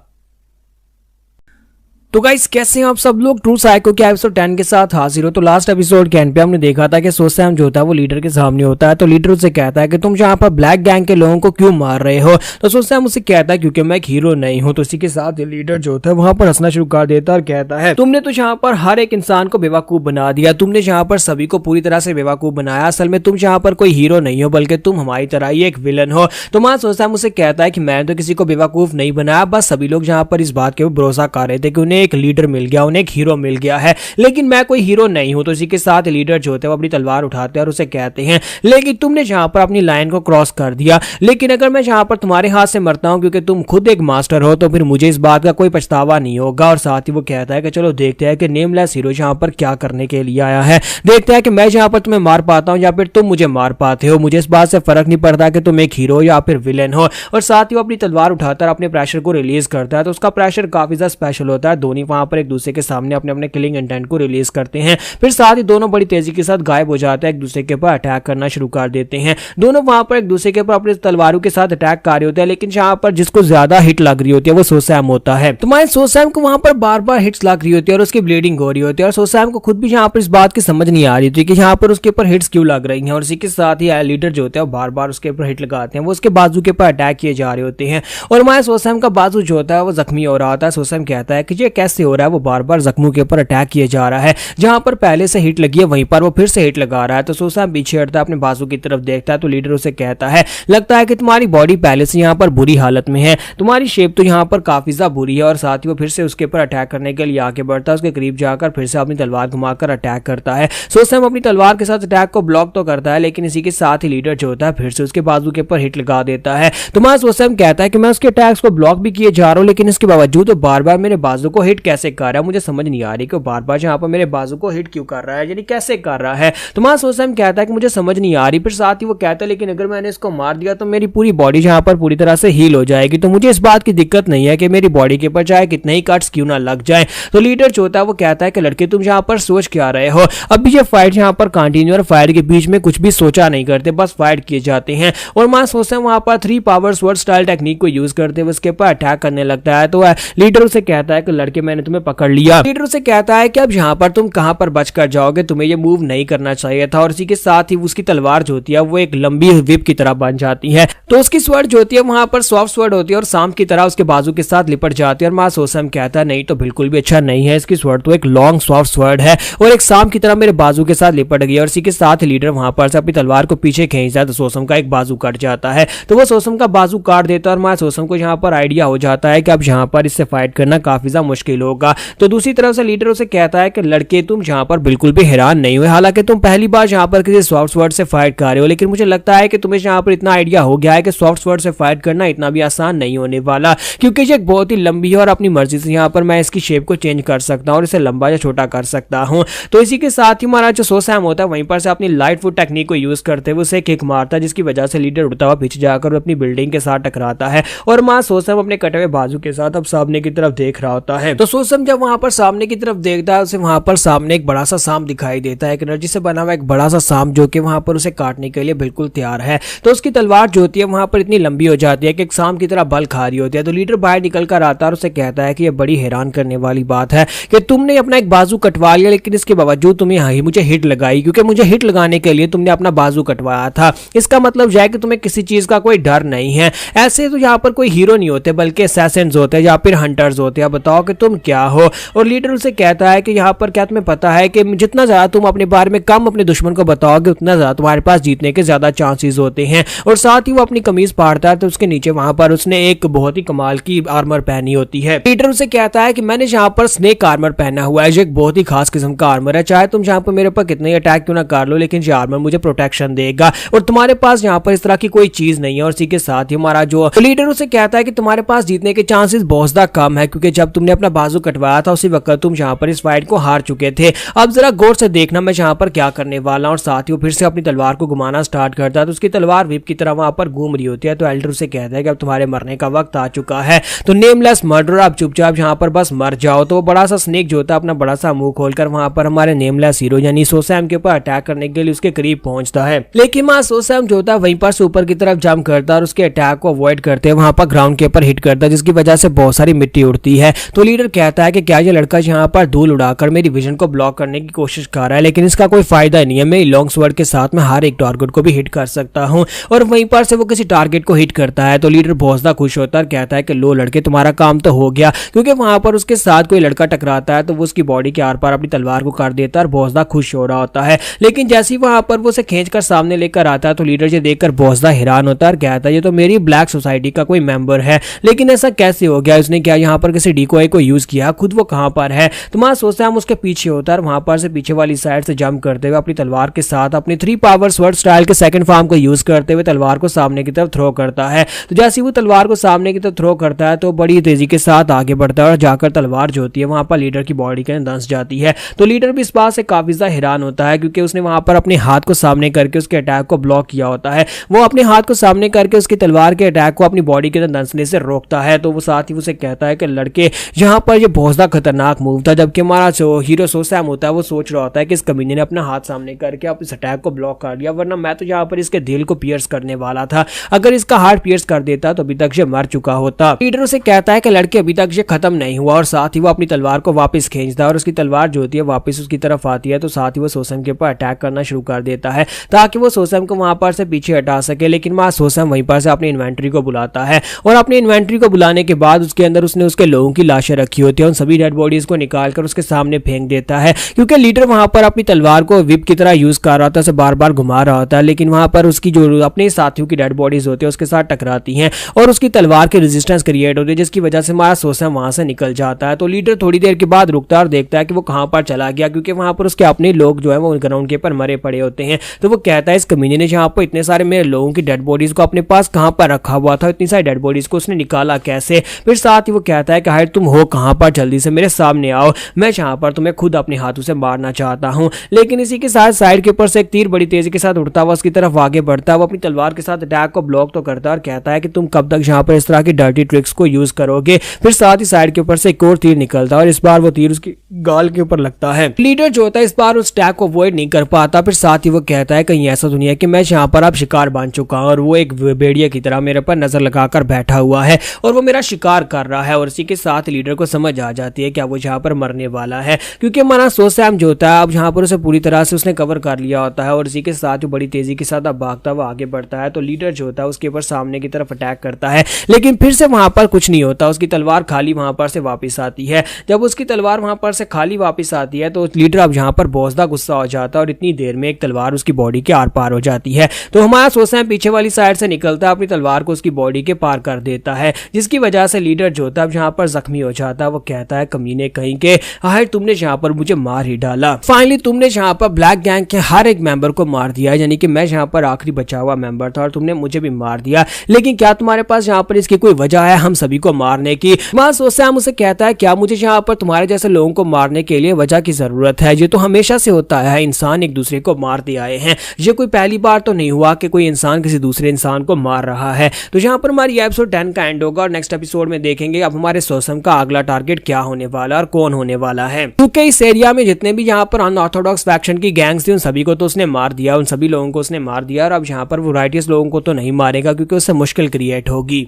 तो गाइस कैसे हैं आप सब लोग, ट्रू साइको के एपिसोड 10 के साथ हाजिर हो। तो लास्ट एपिसोड के एंड पे हमने देखा था कि सोसैम जो होता है वो लीडर के सामने होता है, तो लीडर उसे कहता है कि तुम यहाँ पर ब्लैक गैंग के लोगों को क्यों मार रहे हो। तो सोसैम उसे कहता है क्योंकि मैं एक हीरो नहीं हूँ। तो इसी के साथ लीडर जो होता है वहां पर हंसना शुरू कर देता है और कहता है तुमने तो यहाँ पर हर एक इंसान को बेवकूफ बना दिया, तुमने यहाँ पर सभी को पूरी तरह से बेवकूफ बनाया। असल में तुम यहाँ पर कोई हीरो नहीं हो बल्कि तुम हमारी तरह ही एक विलन हो। तो वहां सोसैम उसे कहता है कि मैं तो किसी को बेवकूफ नहीं बनाया, बस सभी लोग यहाँ पर इस बात के भरोसा कर रहे थे कि उन्हें एक लीडर मिल गया, उन्हें एक हीरो मिल गया है, लेकिन मैं कोई हीरो नहीं हूं। तो इसी के साथ लीडर जो होते हैं वो अपनी तलवार उठाते हैं और उसे कहते हैं लेकिन तुमने जहां पर अपनी लाइन को क्रॉस कर दिया, लेकिन अगर मैं जहां पर तुम्हारे हाथ से मरता हूं क्योंकि तुम खुद एक मास्टर हो तो फिर मुझे इस बात का कोई पछतावा नहीं होगा। और साथ ही वो कहता है कि चलो देखते हैं कि नेमलेस हीरो जहां पर क्या करने के लिए आया है, देखते हैं कि मैं जहां पर तुम्हें मार पाता हूं या फिर तुम मुझे मार पाते हो, मुझे इस बात से फर्क नहीं पड़ता कि तुम एक हीरो या फिर विलेन हो। और साथ ही वो अपनी तलवार उठाकर अपने प्रेशर को रिलीज करता है, तो उसका प्रेशर काफी ज्यादा स्पेशल होता है। दोनों वहां पर एक दूसरे के सामने अपने अपने किलिंग इंटेंट को रिलीज करते हैं, फिर साथ ही दोनों बड़ी तेजी के साथ गायब हो जाते हैं, एक दूसरे के ऊपर अटैक करना शुरू कर देते हैं। दोनों वहां पर एक दूसरे के ऊपर अपने तलवारों के साथ अटैक कर रहे होते हैं, लेकिन जहां पर जिसको ज्यादा हिट लग रही होती है वो सोसैम होता है। तुम्हारे सोसैम को वहां पर बार बार हिट्स लग रही होती है और उसकी ब्लीडिंग हो रही होती है, और सोसैम को खुद भी यहाँ पर इस बात की समझ नहीं आ रही थी कि यहाँ पर उसके ऊपर हिट्स क्यों लग रही हैं। और इसी के साथ ही लीडर जो होते हैं बार बार उसके ऊपर हिट लगाते हैं, वो उसके बाजू के ऊपर अटैक किए जा रहे होते हैं और हमारे सोसैम का बाजू जो होता है वो जख्मी हो रहा होता है। सोसैम कहता है कि ये कैसे हो रहा है, वो बार बार जख्मों के ऊपर अटैक किए जा रहा है, जहां पर पहले से हिट लगी है वहीं पर वो फिर से हिट लगा रहा है। तो सोसैम पीछे हटता है, अपने बाजू की तरफ देखता है, तो लीडर उसे कहता है लगता है कि तुम्हारी बॉडी पहले से यहाँ पर बुरी हालत में है, तुम्हारी शेप तो यहाँ पर काफी ज्यादा बुरी है। और साथ ही वो फिर से उसके ऊपर अटैक करने के लिए आगे बढ़ता है, उसके करीब जाकर फिर से अपनी तलवार घुमाकर अटैक करता है। सोसैम अपनी तलवार के साथ अटैक को ब्लॉक तो करता है, लेकिन इसी के साथ ही लीडर जो होता है फिर से उसके बाजू के ऊपर हिट लगा देता है। तो वहां सोसैम कहता है कि मैं उसके अटैक्स को ब्लॉक भी किए जा रहा हूँ, लेकिन इसके बावजूद वो बार बार मेरे बाजू को हिट कैसे कर रहा है, मुझे समझ नहीं आ रही कि बार बार यहाँ पर मेरे बाजू को हिट क्यों कर रहा है, यानी कैसे कर रहा है। तो वहां सोसैम कहता है कि मुझे समझ नहीं आ रही, फिर साथ ही वो कहता है लेकिन अगर मैंने इसको मार दिया तो मेरी पूरी बॉडी जहां पर पूरी तरह से हील हो जाएगी, तो मुझे इस बात की दिक्कत नहीं है कि मेरी बॉडी के ऊपर चाहे कितने ही कट्स क्यों ना लग जाए। तो लीडर जो होता है वो कहता है कि लड़के तुम यहाँ पर सोच क्या रहे हो, अभी ये फाइट यहाँ पर कंटिन्यू और फाइट के बीच में कुछ भी सोचा नहीं करते, बस फाइट किए जाते हैं। और वहां सोसैम वहां पर 3 पावर स्वॉर्ड स्टाइल टेक्निक को यूज करते हुए उसके ऊपर अटैक करने लगता है। तो लीडर उसे कहता है कि लड़के मैंने तुम्हें पकड़ लिया। लीडर उसे कहता है कि अब यहाँ पर तुम कहां पर बच कर जाओगे, तुम्हें ये मूव नहीं करना चाहिए था। और इसी के साथ ही उसकी तलवार जो होती है वो एक लंबी विप की तरह बन जाती है, तो उसकी स्वर्ड जो होती है वहां पर सॉफ्ट स्वर्ड होती है और सांप की तरह उसके बाजू के साथ लिपट जाती है। और सोसैम कहता है नहीं तो बिल्कुल भी अच्छा नहीं है, इसकी स्वर्ड तो एक लॉन्ग सॉफ्ट स्वर्ड है और एक सांप की तरह मेरे बाजू के साथ लिपट गई। और इसी के साथ लीडर वहां पर से अपनी तलवार को पीछे खींचता है, तो सोसम का एक बाजू कट जाता है, तो वो सोसम का बाजू काट देता है। और सोसम को यहाँ पर आइडिया हो जाता है कि अब यहाँ पर इससे फाइट करना काफी ज्यादा मुश्किल होगा। तो दूसरी तरफ से लीडर उसे कहता है कि लड़के तुम यहाँ पर बिल्कुल भी हैरान नहीं हुए, हालांकि तुम पहली बार यहाँ पर किसी सॉफ्ट स्वर्ड से फाइट कर रहे हो, लेकिन मुझे लगता है कि तुम्हें यहाँ पर इतना आइडिया हो गया है कि सॉफ्ट स्वर्ड से फाइट करना इतना भी आसान नहीं होने वाला, क्योंकि ये बहुत ही लंबी है और अपनी मर्जी से यहाँ पर मैं इसकी शेप को चेंज कर सकता हूँ और इसे लंबा या छोटा कर सकता हूँ। तो इसी के साथ ही हमारा जो सोसैम होता है वहीं पर से अपनी लाइट फुट टेक्निक को यूज करते हुए उसे किक मारता है, जिसकी वजह से लीडर उड़ता हुआ पीछे जाकर अपनी बिल्डिंग के साथ टकराता है। और सोसैम अपने कटे हुए बाजू के साथ अब सामने की तरफ देख रहा होता है। तो सोसैम जब वहां पर सामने की तरफ देखता है, उसे वहां पर सामने एक बड़ा सा सांप दिखाई देता है, एक एनर्जी से बना हुआ एक बड़ा सा सांप जो कि वहां पर उसे काटने के लिए बिल्कुल तैयार है। तो उसकी तलवार जो होती है वहां पर इतनी लंबी हो जाती है कि एक सांप की तरह बल खा रही होती है। तो लीडर बाहर निकल कर आता है और उसे कहता है कि यह बड़ी हैरान करने वाली बात है कि तुमने अपना एक बाजू कटवा लिया, लेकिन इसके बावजूद तुम यहाँ ही मुझे हिट लगाई, क्योंकि मुझे हिट लगाने के लिए तुमने अपना बाजू कटवाया था। इसका मतलब यह है कि तुम्हें किसी चीज का कोई डर नहीं है। ऐसे तो यहाँ पर कोई हीरो नहीं होते बल्कि असैसिन्स होते हैं या फिर हंटर्स होते हैं, बताओ कि तुम क्या हो। और लीडर उसे कहता है कि यहाँ पर क्या तुम्हें पता है कि जितना ज्यादा तुम अपने बारे में कम अपने दुश्मन को बताओगे उतना ज्यादा तुम्हारे पास जीतने के ज्यादा चांसेस होते हैं। और साथ ही वो अपनी कमीज फाड़ता है, तो उसके नीचे वहां पर उसने एक बहुत ही कमाल की आर्मर पहनी होती है। लीडर उसे कहता है कि मैंने यहाँ पर स्नेक आर्मर पहना हुआ है, जो एक बहुत ही खास किस्म का आर्मर है, चाहे तुम यहाँ पर मेरे ऊपर कितने अटैक क्यों ना कर लो, लेकिन ये आर्मर मुझे प्रोटेक्शन देगा और तुम्हारे पास यहाँ पर इस तरह की कोई चीज नहीं है। और इसी के साथ ही हमारा जो लीडर उसे कहता है कि तुम्हारे पास जीतने के चांसेस बहुत ज्यादा कम है, क्योंकि जब तुमने अपना बाजू कटवाया था उसी वक्त तुम जहाँ पर इस फाइट को हार चुके थे। अब जरा गौर से देखना मैं जहाँ पर क्या करने वाला हूँ। और साथ ही वो फिर से अपनी तलवार को घुमाना स्टार्ट करता है तो उसकी तलवार विप की तरह वहां पर घूम रही होती है। तो एल्डर उसे कहता है कि अब तुम्हारे मरने का वक्त आ चुका है, तो नेमलेस मर्डर आप चुपचाप यहाँ पर बस मर जाओ। तो वो बड़ा सा स्नेक जो होता है अपना बड़ा सा मुंह खोलकर वहां पर हमारे नेमलेस हीरो यानी सोसैम के ऊपर अटैक करने के लिए उसके करीब पहुंचता है। लेकिन वहां सोसैम जो होता है वहीं पर से ऊपर की तरफ जंप करता है और उसके अटैक को अवॉइड करते हुए वहां पर ग्राउंड के ऊपर हिट करता है, जिसकी वजह से बहुत सारी मिट्टी उड़ती है। तो लीडर कहता है कि क्या ये लड़का यहाँ पर धूल उड़ाकर मेरी विजन को ब्लॉक करने की कोशिश कर रहा है, लेकिन इसका कोई फायदा नहीं है। मैं लॉन्ग स्वर्ड के साथ में हर एक टारगेट को भी हिट कर सकता हूँ। और वहीं पर से वो किसी टारगेट को हिट करता है तो लीडर बहुत ज्यादा खुश होता है और कहता है कि लो लड़के तुम्हारा काम तो हो गया, क्योंकि वहां पर उसके साथ कोई लड़का टकराता है तो वो उसकी बॉडी के आर पार अपनी तलवार को काट देता है और बहुत ज्यादा खुश हो रहा होता है। लेकिन जैसे ही वहां पर वो उसे खींचकर सामने लेकर आता है तो लीडर ये देखकर बहुत ज्यादा हैरान होता है और कहता है ये तो मेरी ब्लैक सोसाइटी का कोई मेंबर है, लेकिन ऐसा कैसे हो गया, उसने क्या यहाँ पर किसी डिकोय को यूज किया, खुद वो कहां पर है। तो वहां सोचता है हम उसके पीछे होता है वहां पर से पीछे वाली साइड से जंप करते हुए अपनी तलवार के साथ अपनी 3 पावर स्वर्ड स्टाइल के सेकंड फॉर्म को यूज करते हुए तलवार को सामने की तरफ थ्रो करता है। तो जैसे ही वो तलवार को सामने की तरफ थ्रो करता है तो बड़ी तेजी के साथ आगे बढ़ता है और जाकर तलवार जो होती है वहां पर लीडर की बॉडी के अंदर धंस जाती है। तो लीडर भी इस बात से काफी ज्यादा हैरान होता है क्योंकि उसने वहां पर अपने हाथ को सामने करके उसके अटैक को ब्लॉक किया होता है। वो अपने हाथ को सामने करके उसकी तलवार के अटैक को अपनी बॉडी के अंदर धंसने से रोकता है। तो वो साथ ही उसे कहता है कि लड़के यहाँ पर ये बहुत ज्यादा खतरनाक मूव था, जबकि हमारा जो हीरो सोसैम होता है वो सोच रहा होता है कि इस कमीने ने अपना हाथ सामने करके अब इस अटैक को ब्लॉक कर दिया, वरना मैं तो यहाँ पर इसके दिल को पियर्स करने वाला था। अगर इसका हार्ट पियर्स कर देता तो अभी तक ये मर चुका होता। लीडर उसे कहता है कि लड़के अभी तक ये खत्म नहीं हुआ और साथ ही वो अपनी तलवार को वापस खींचता है और उसकी तलवार जो होती है वापस उसकी तरफ आती है। तो साथ ही वो सोसैम के ऊपर अटैक करना शुरू कर देता है ताकि वो सोसैम को वहां पर से पीछे हटा सके। लेकिन वहां सोसैम वहीं पर से अपनी इन्वेंट्री को बुलाता है और अपनी इन्वेंट्री को बुलाने के बाद उसके अंदर उसने उसके लोगों की लाशें रखी होती है, उन सभी डेड बॉडीज को निकालकर उसके सामने फेंक देता है। क्योंकि लीडर वहां पर अपनी तलवार को विप की तरह यूज कर रहा था, उसे बार बार घुमा रहा होता है, लेकिन वहां पर उसकी जो अपने साथियों की डेड बॉडीज होती है उसके साथ टकराती हैं और उसकी तलवार की रेजिस्टेंस क्रिएट होती है, जिसकी वजह से हमारा सोसैम वहां से निकल जाता है। तो लीडर थोड़ी देर के बाद रुकता है और देखता है कि वो कहां पर चला गया, क्योंकि वहां पर उसके अपने लोग जो है वो ग्राउंड के ऊपर मरे पड़े होते हैं। तो वो कहता है इस कमीने ने जहां पर इतने सारे मेरे लोगों की डेड बॉडीज को अपने पास कहां पर रखा हुआ था, इतनी सारी डेड बॉडीज को उसने निकाला कैसे। फिर साथ ही वो कहता है कि हाय तुम हो कहां पर, जल्दी से मेरे सामने आओ, मैं जहां पर तुम्हें खुद अपने हाथों से मारना चाहता हूं। लेकिन इसी के साथ साइड के ऊपर से एक तीर बड़ी तेजी के साथ उड़ता हुआ उसकी तरफ आगे बढ़ता है। वो अपनी तलवार के साथ अटैक को ब्लॉक तो करता है और कहता है कि तुम कब तक यहाँ पर इस तरह की डर्टी ट्रिक्स को यूज करोगे। फिर साथ ही साइड के ऊपर से एक और तीर निकलता है और इस बार वो तीर उसकी गाल के ऊपर लगता है। लीडर जो होता है इस बार उस अटैक को अवॉइड नहीं कर पाता। फिर साथ ही वो कहता है कहीं ऐसा दुनिया कि मैं यहाँ पर अब शिकार बन चुका हूँ और वो एक भेड़िया की तरह मेरे पर नजर लगाकर बैठा हुआ है और वो मेरा शिकार कर रहा है। और इसी के साथ लीडर को समझ आ जाती है कि वो यहाँ पर मरने वाला है, क्योंकि हमारा सोसैम जो होता है अब यहाँ पर उसे पूरी तरह से उसने कवर कर लिया होता है और इसी के साथ बड़ी तेजी के साथ अब भागता हुआ आगे बढ़ता है। तो लीडर जो होता है उसके ऊपर सामने की तरफ अटैक करता है, लेकिन फिर से वहां पर कुछ नहीं होता, उसकी तलवार खाली वहां पर से वापस आती है। जब उसकी तलवार वहां पर से खाली वापस आती है तो लीडर अब यहाँ पर बहुत ज्यादा गुस्सा हो जाता है और इतनी देर में एक तलवार उसकी बॉडी के आर पार हो जाती है। तो हमारा सोसैम पीछे वाली साइड से निकलता है, अपनी तलवार को उसकी बॉडी के पार कर देता है, जिसकी वजह से लीडर जो होता है अब यहाँ पर जख्मी हो जाता है। वो कहता है कमीने कहीं के, हाय तुमने यहाँ पर मुझे मार ही डाला, फाइनली तुमने यहाँ पर ब्लैक गैंग के हर एक मेंबर को मार दिया, यानी कि मैं यहाँ पर आखिरी बचा हुआ मेंबर था और तुमने मुझे भी मार दिया। लेकिन क्या तुम्हारे पास यहाँ पर इसकी कोई वजह है हम सभी को मारने की? वहां सोसैम उसे कहता है क्या मुझे यहाँ पर तुम्हारे जैसे लोगों को मारने के लिए वजह की जरूरत है? ये तो हमेशा से होता है, इंसान एक दूसरे को मारते आए हैं, ये कोई पहली बार तो नहीं हुआ कि कोई इंसान किसी दूसरे इंसान को मार रहा है। तो यहाँ पर हमारी एपिसोड 10 का एंड होगा और नेक्स्ट एपिसोड में देखेंगे अब हमारे सोसैम का अगला टारगेट क्या होने वाला और कौन होने वाला है। क्योंकि इस एरिया में जितने भी यहाँ पर अनऑर्थोडॉक्स फैक्शन की गैंग्स थी उन सभी को तो उसने मार दिया, उन सभी लोगों को उसने मार दिया और अब यहाँ पर वो राइटियस लोगों को तो नहीं मारेगा क्योंकि उससे मुश्किल क्रिएट होगी।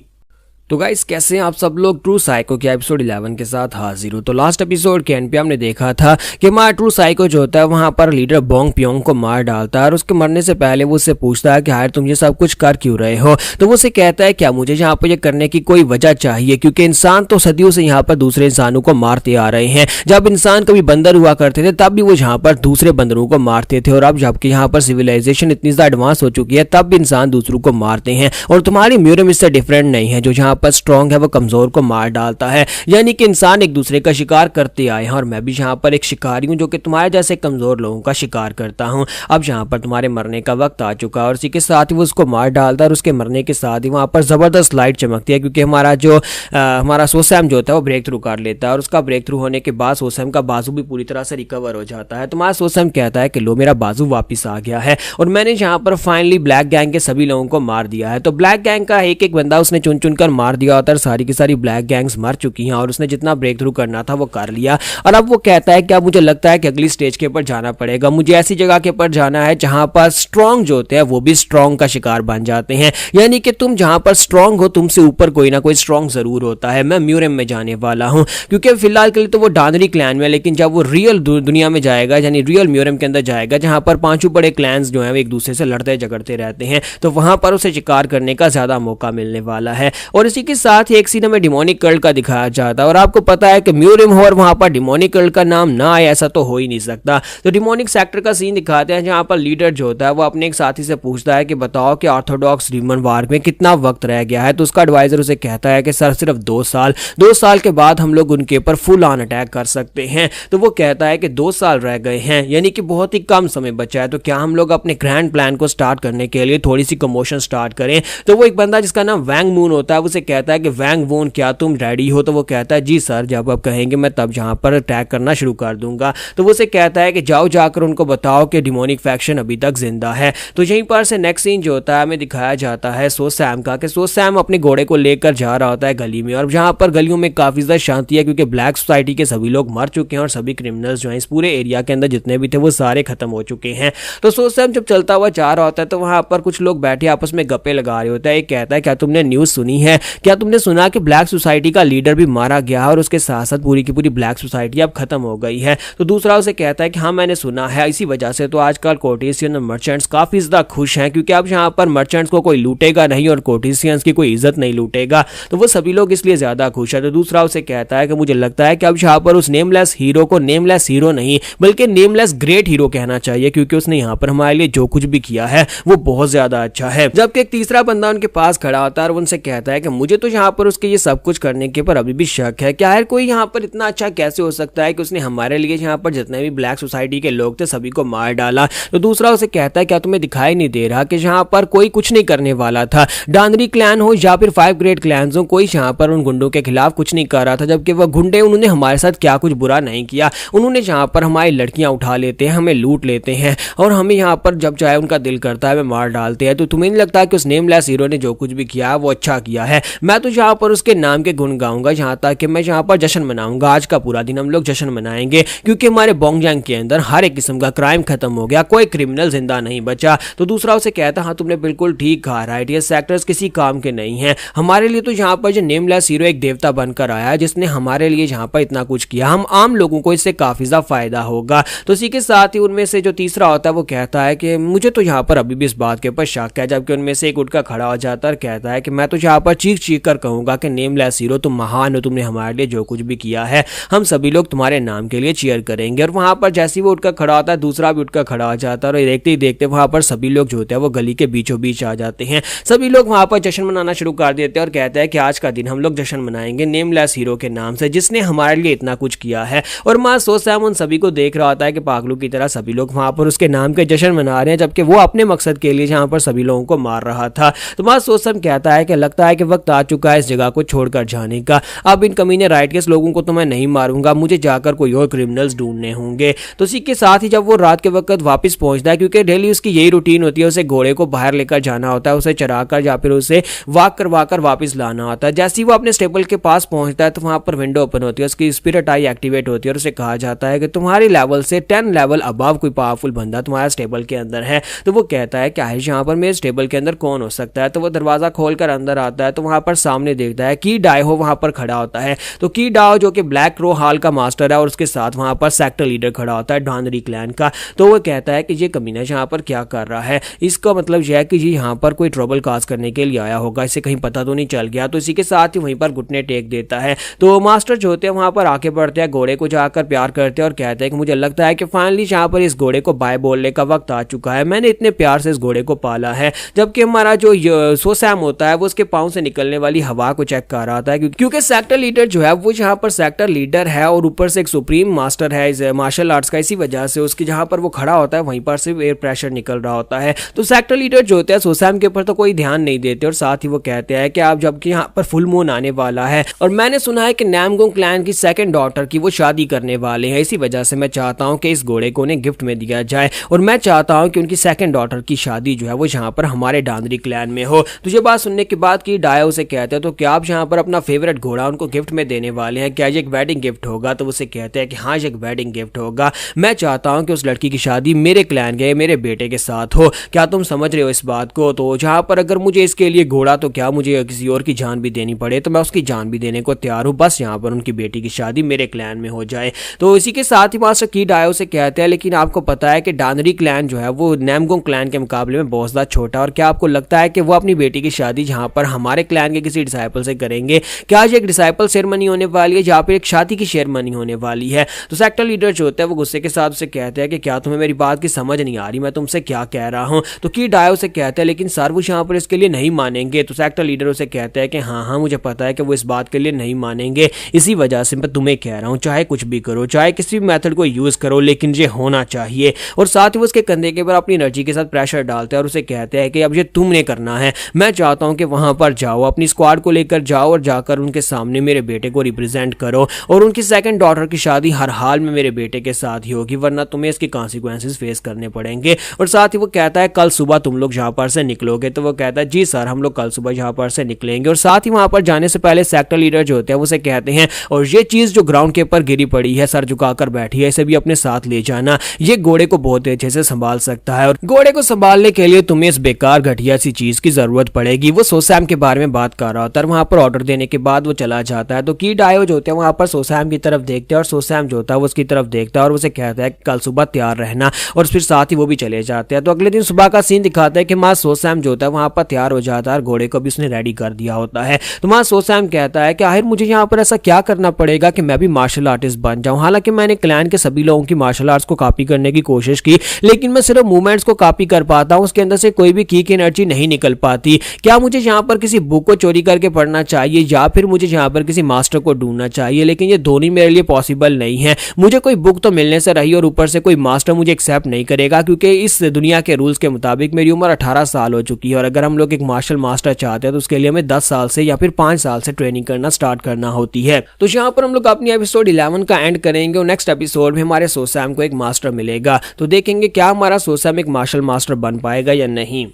तो गाइस कैसे हैं आप सब लोग? ट्रू साइको के एपिसोड 11 के साथ हाजिर हूं। तो लास्ट एपिसोड के एंड पे हमने देखा था कि हमारा ट्रू साइको जो होता है वहां पर लीडर बोंग पियोंग को मार डालता है और उसके मरने से पहले वो उससे पूछता है कि यार तुम ये सब कुछ कर क्यों रहे हो? तो वो उसे कहता है क्या मुझे यहाँ पर ये करने की कोई वजह चाहिए? क्योंकि इंसान तो सदियों से यहाँ पर दूसरे इंसानों को मारते आ रहे हैं। जब इंसान कभी बंदर हुआ करते थे तब भी वो यहाँ पर दूसरे बंदरों को मारते थे और अब जबकि यहाँ पर सिविलाइजेशन इतनी ज्यादा एडवांस हो चुकी है तब भी इंसान दूसरों को मारते हैं और तुम्हारी म्यूरम इससे डिफरेंट नहीं है, जो यहाँ यहाँ पर स्ट्रांग है वो कमजोर को मार डालता है, यानी कि इंसान एक दूसरे का शिकार करते आए हैं और मैं भी यहाँ पर एक शिकारी हूँ जो कि तुम्हारे जैसे कमजोर लोगों का शिकार करता हूँ। अब यहाँ पर तुम्हारे मरने का वक्त आ चुका है और इसी के साथ ही वो उसको मार डालता है और उसके मरने के साथ ही वहाँ पर जबरदस्त लाइट चमकती है क्योंकि हमारा सोसैम जो होता है वो ब्रेक थ्रू कर लेता है और उसका ब्रेक थ्रू होने के बाद सोसैम का बाजू भी पूरी तरह से रिकवर हो जाता है। तुम्हारा सोसैम कहता है कि लो मेरा बाजू वापस आ गया है और मैंने यहाँ पर फाइनली ब्लैक गैंग के सभी लोगों को मार दिया है। तो ब्लैक गैंग का एक एक बंदा उसने चुन चुन कर मार दिया होता है, सारी की सारी ब्लैक गैंग्स मर चुकी हैं और उसने जितना ब्रेक थ्रू करना था वो कर लिया। और अब वो कहता है कि अब मुझे लगता है कि अगली स्टेज के ऊपर जाना पड़ेगा, मुझे ऐसी जगह के ऊपर जाना है जहां पर स्ट्रांग जो होते हैं वो भी स्ट्रांग का शिकार बन जाते हैं, यानी कि तुम जहां पर स्ट्रांग हो तुमसे ऊपर कोई ना कोई स्ट्रांग जरूर होता है। मैं म्यूरम में जाने वाला हूं क्योंकि फिलहाल के लिए तो वो डांदरी क्लैन में, लेकिन जब वो रियल दुनिया में जाएगा यानी रियल म्यूरम के अंदर जाएगा जहां पर पांचों बड़े क्लैंस जो हैं वो एक दूसरे से लड़ते झगड़ते रहते हैं, तो वहां पर उसे शिकार करने का ज्यादा मौका मिलने वाला है। और इसी के साथ ही एक सीन में डिमोनिक कल्ट का दिखाया जाता है और आपको पता है कि म्यूरम हो और वहां पर डिमोनिक कल्ट का नाम ना आए ऐसा तो हो ही नहीं सकता। तो डिमोनिक सेक्टर का सीन दिखाते हैं जहां पर लीडर जो होता है वो अपने एक साथी से पूछता है कि बताओ कि ऑर्थोडॉक्स डीमन वार में कितना वक्त रह गया है। तो उसका एडवाइजर उसे कहता है कि सर सिर्फ 2 साल के बाद हम लोग उनके ऊपर फुल ऑन अटैक कर सकते हैं। तो वो कहता है कि 2 साल रह गए हैं यानी कि बहुत ही कम समय बचा है, तो क्या हम लोग अपने ग्रैंड प्लान को स्टार्ट करने के लिए थोड़ी सी कमोशन स्टार्ट करें। तो वो एक बंदा जिसका नाम वैंग मून होता है उसे कहता है कि वैंग वून क्या तुम रेडी हो। तो वो कहता है जी सर, जब आप कहेंगे मैं तब जहां पर अटैक करना शुरू कर दूंगा। तो वो उसे कहता है कि जाओ जाकर उनको बताओ कि डिमोनिक फैक्शन अभी तक जिंदा है। तो यहीं पर से नेक्स्ट सीन जो होता है हमें दिखाया जाता है सोसैम का, कि सोसैम अपने घोड़े को लेकर जा रहा होता है गली में और जहां पर गलियों में काफी ज्यादा शांति है क्योंकि ब्लैक सोसाइटी के सभी लोग मर चुके हैं और सभी क्रिमिनल्स जो हैं इस पूरे एरिया के अंदर जितने भी थे वो सारे खत्म हो चुके हैं। तो सोसैम जब चलता हुआ जा रहा होता है तो वहां पर कुछ लोग बैठे आपस में गप्पे लगा रहे होते हैं। एक कहता है क्या तुमने न्यूज सुनी है, क्या तुमने सुना कि ब्लैक सोसाइटी का लीडर भी मारा गया है और उसके साथ साथ पूरी की पूरी ब्लैक सोसाइटी अब खत्म हो गई है। तो दूसरा उसे कहता है कि हाँ मैंने सुना है, इसी वजह से तो आजकल कोर्टेशियन और मर्चेंट्स काफी ज्यादा खुश हैं क्योंकि अब यहाँ पर मर्चेंट्स को कोई लूटेगा नहीं और कोर्टेशियंस की कोई इज्जत नहीं लूटेगा, तो वो सभी लोग इसलिए ज्यादा खुश है। तो दूसरा उसे कहता है कि मुझे लगता है कि अब यहाँ पर उस नेमलेस हीरो को नेमलेस हीरो नहीं बल्कि नेमलेस ग्रेट हीरो कहना चाहिए क्योंकि उसने यहाँ पर हमारे लिए जो कुछ भी किया है वो बहुत ज्यादा अच्छा है। जबकि एक तीसरा बंदा उनके पास खड़ा होता है और उनसे कहता है कि मुझे तो यहाँ पर उसके ये सब कुछ करने के पर अभी भी शक है, क्या है कोई यहाँ पर इतना अच्छा कैसे हो सकता है कि उसने हमारे लिए यहाँ पर जितने भी ब्लैक सोसाइटी के लोग थे सभी को मार डाला। तो दूसरा उसे कहता है क्या तुम्हें दिखाई नहीं दे रहा कि यहाँ पर कोई कुछ नहीं करने वाला था, डांदरी क्लैन हो या फिर 5 ग्रेट क्लैंस हो, कोई यहाँ पर उन गुंडों के खिलाफ कुछ नहीं कर रहा था, जबकि वह गुंडे उन्होंने हमारे साथ क्या कुछ बुरा नहीं किया, उन्होंने यहाँ पर हमारी लड़कियां उठा लेते हैं, हमें लूट लेते हैं और हमें यहाँ पर जब चाहे उनका दिल करता है वे मार डालते हैं। तो तुम्हें नहीं लगता कि उस नेमलेस हीरो ने जो कुछ भी किया है वो अच्छा किया है। मैं तो यहाँ पर उसके नाम के गुण गाऊंगा यहाँ तक कि मैं यहाँ पर जश्न मनाऊंगा। आज का पूरा दिन हम लोग जश्न मनाएंगे क्योंकि हमारे बोंगयांग के अंदर हर एक किस्म का क्राइम खत्म हो गया, कोई क्रिमिनल जिंदा नहीं बचा। तो दूसरा उसे कहता हाँ तुमने बिल्कुल ठीक कहा, राइट, ये सेक्टर्स किसी काम के नहीं है हमारे लिए। तो यहाँ पर जो नेमलेस हीरो एक देवता बनकर आया है जिसने हमारे लिए यहाँ पर इतना कुछ किया, हम आम लोगों को इससे काफी ज्यादा फायदा होगा। तो इसी के साथ ही उनमें से जो तीसरा होता है वो कहता है कि मुझे तो यहाँ पर अभी भी इस बात के ऊपर शक है, जबकि उनमें से एक उठकर खड़ा हो जाता है और कहता है कि मैं तो यहाँ पर चीख चीख कर कहूंगा कि नेमलेस हीरो तुम महान हो, तुमने हमारे लिए जो कुछ भी किया है हम सभी लोग तुम्हारे नाम के लिए चीयर करेंगे। और वहां पर जैसे ही वो उठकर खड़ा होता है दूसरा भी उठकर खड़ा हो जाता है और देखते ही देखते वहां पर सभी लोग जो होते हैं वो गली के बीचों बीच आ जाते हैं। सभी लोग वहां पर जश्न मनाना शुरू कर देते हैं और कहते हैं कि आज का दिन हम लोग जश्न मनाएंगे नेमलेस हीरो के नाम से जिसने हमारे लिए इतना कुछ किया है। और मां सोसैम उन सभी को देख रहा होता है कि पागलों की तरह सभी लोग वहां पर उसके नाम के जश्न मना रहे हैं जबकि वो अपने मकसद के लिए जहां पर सभी लोगों को मार रहा था। तो मां सोसैम कहता है कि लगता है कि वक्त आ चुका है इस जगह को छोड़कर जाने का, अब इन कमीने राइट केस लोगों को तो मैं नहीं मारूंगा, मुझे जाकर कोई और क्रिमिनल्स ढूंढने होंगे। तो इसी के साथ ही जब वो रात के वक्त वापस पहुंचता है क्योंकि डेली उसकी यही रूटीन होती है, उसे घोड़े को बाहर लेकर जाना होता है, उसे चराकर या फिर उसे वॉक करवाकर वापस लाना होता है। जैसे ही वो अपने स्टेबल के पास पहुंचता है तो वहां पर विंडो ओपन होती है, उसकी स्पिरिट आई एक्टिवेट होती है और उसे कहा जाता है कि तुम्हारे लेवल से 10 लेवल अबव कोई पावरफुल बंदा तुम्हारा स्टेबल के अंदर है। तो वो कहता है क्या है यहाँ पर मेरे स्टेबल के अंदर कौन हो सकता है। तो वो दरवाजा खोलकर अंदर आता है तो वहां पर सामने देखता है की डायो वहां पर खड़ा होता है। तो की डाओ जो कि ब्लैक रो हॉल का मास्टर है और उसके साथ वहां पर सेक्टर लीडर खड़ा होता है डांदरी क्लैन का। तो वो कहता है कि ये कमीना यहाँ पर क्या कर रहा है, इसका मतलब यह है कि ये यहाँ पर कोई ट्रबल काज करने के लिए आया होगा, इसे कहीं पता तो नहीं चल गया। तो इसी के साथ ही वहीं पर घुटने टेक देता है। तो मास्टर जो होते हैं वहां पर आके बढ़ते हैं, घोड़े को जाकर प्यार करते हैं और कहते हैं कि मुझे लगता है कि फाइनली यहाँ पर इस घोड़े को बाय बोलने का वक्त आ चुका है, मैंने इतने प्यार से इस घोड़े को पाला है। जबकि हमारा जो सोसैम होता है वो उसके पाँव से निकल निकलने वाली हवा को चेक कर रहा था, क्योंकि सेक्टर लीडर जो है वो यहाँ पर सेक्टर लीडर है और ऊपर से एक सुप्रीम मास्टर है इस मार्शल आर्ट्स का। इसी वजह से उसकी जहाँ पर वो खड़ा होता है वहीं पर से एयर प्रेशर निकल रहा होता है। तो सेक्टर लीडर जो होते हैं सोसैम के ऊपर तो कोई ध्यान नहीं देते और साथ ही वो कहते हैं कि आप जबकि यहाँ पर फुल मून आने वाला है और मैंने सुना है कि नामगोंग क्लैन की सेकंड डॉटर की वो शादी करने वाले हैं, इसी वजह से मैं चाहता हूँ कि इस घोड़े को उन्हें गिफ्ट में दिया जाए और मैं चाहता हूँ कि उनकी सेकंड डॉटर की शादी जो है वो यहाँ पर हमारे डांदरी क्लैन में हो। तो ये बात सुनने के बाद की डायो से कहते हैं तो क्या आप यहाँ पर अपना फेवरेट घोड़ा उनको गिफ्ट में देने वाले हैं, क्या ये एक वेडिंग गिफ्ट होगा? तो उसे कहते हैं कि हाँ ये एक वेडिंग गिफ्ट होगा, मैं चाहता हूँ कि उस लड़की की शादी मेरे क्लैन के मेरे बेटे के साथ हो, क्या तुम समझ रहे हो इस बात को? तो जहाँ पर अगर मुझे इसके लिए घोड़ा तो क्या मुझे किसी और की जान भी देनी पड़े तो मैं उसकी जान भी देने को तैयार हूँ, बस यहाँ पर उनकी बेटी की शादी मेरे क्लैन में हो जाए। तो इसी के साथ ही मास्टर की डायो से कहते हैं लेकिन आपको पता है कि डांदरी क्लैन जो है वो नामगोंग क्लैन के मुकाबले में बहुत ज़्यादा छोटा, और क्या आपको लगता है कि वो अपनी बेटी की शादी जहाँ पर हमारे क्लैन के किसी डिसाइपल से करेंगे? क्या ये एक डिसाइपल सेरेमनी होने वाली है जहाँ पर एक शादी की सेरेमनी होने वाली है? तो सेक्टर लीडर जो होता है वो गुस्से के साथ उसे कहते हैं कि क्या तुम्हें मेरी बात की समझ नहीं आ रही, मैं तुमसे क्या कह रहा हूँ? तो की डायो से कहते हैं लेकिन सर वो यहाँ पर इसके लिए नहीं मानेंगे। तो सेक्टर लीडर उसे कहते हैं कि हाँ मुझे पता है कि वो इस बात के लिए नहीं मानेंगे, इसी वजह से मैं तुम्हें कह रहा हूँ चाहे कुछ भी करो, चाहे किसी भी मेथड को यूज करो, लेकिन ये होना चाहिए। और साथ ही वो उसके कंधे के ऊपर अपनी एनर्जी के साथ प्रेशर डालते हैं और उसे कहते हैं कि अब ये तुमने करना है, मैं चाहता हूँ कि वहां पर जाओ, अपनी स्क्वाड को लेकर जाओ और जाकर उनके सामने मेरे बेटे को रिप्रेजेंट करो और उनकी सेकंड डॉटर की शादी हर हाल में मेरे बेटे के साथ ही होगी, वरना तुम्हें इसके कॉन्सिक्वेंसेस फेस करने पड़ेंगे। और साथ ही वो कहता है कल सुबह तुम लोग यहाँ पर से निकलोगे? तो वो कहता है जी सर हम लोग कल सुबह यहाँ पर से निकलेंगे। और साथ ही वहां पर जाने से पहले सेक्टर लीडर जो होते हैं उसे कहते हैं और ये चीज जो ग्राउंड के ऊपर गिरी पड़ी है, सर झुकाकर बैठी है, इसे भी अपने साथ ले जाना, ये घोड़े को बहुत अच्छे से संभाल सकता है और घोड़े को संभालने के लिए तुम्हें इस बेकार घटिया सी चीज की जरूरत पड़ेगी। वो सोसैम के बारे में बात कर रहा होता है, वहां पर ऑर्डर देने के बाद वो चला जाता है। तो की डायो जो होते हैं वहां पर सोसैम की तरफ देखते हैं और सोसैम जो होता है वो उसकी तरफ देखता है और उसे कहता है कल सुबह तैयार रहना, और फिर साथ ही वो भी चले जाते हैं। तो अगले दिन सुबह का सीन दिखाता है कि माँ सोसैम जो होता है वहां पर तैयार हो जाता है और घोड़े को भी उसने रेडी कर दिया होता है। तो माँ सोसैम कहता है कि आखिर मुझे यहाँ पर ऐसा क्या करना पड़ेगा कि मैं भी मार्शल आर्टिस्ट बन जाऊं? हालांकि मैंने क्लैन के सभी लोगों की मार्शल आर्ट्स को कॉपी करने की कोशिश की, लेकिन मैं सिर्फ मूवमेंट्स को कॉपी कर पाता हूं, उसके अंदर से कोई भी की एनर्जी नहीं निकल पाती। क्या मुझे यहाँ पर किसी बुक को चोरी करके पढ़ना चाहिए या फिर मुझे यहाँ पर किसी मास्टर को ढूंढना चाहिए? लेकिन ये दोनों मेरे लिए पॉसिबल नहीं है। मुझे कोई बुक तो मिलने से रही और ऊपर से कोई मास्टर मुझे एक्सेप्ट नहीं करेगा, क्योंकि इस दुनिया के रूल्स के मुताबिक मेरी उम्र 18 साल हो चुकी है और अगर हम लोग एक मार्शल मास्टर चाहते हैं तो उसके लिए हमें 10 साल से या फिर 5 साल से ट्रेनिंग करना स्टार्ट करना होती है। तो यहाँ पर हम लोग अपनी एपिसोड 11 का एंड करेंगे और नेक्स्ट एपिसोड में हमारे सोसैम को एक मास्टर मिलेगा, तो देखेंगे क्या हमारा सोसैम एक मार्शल मास्टर बन पाएगा या नहीं।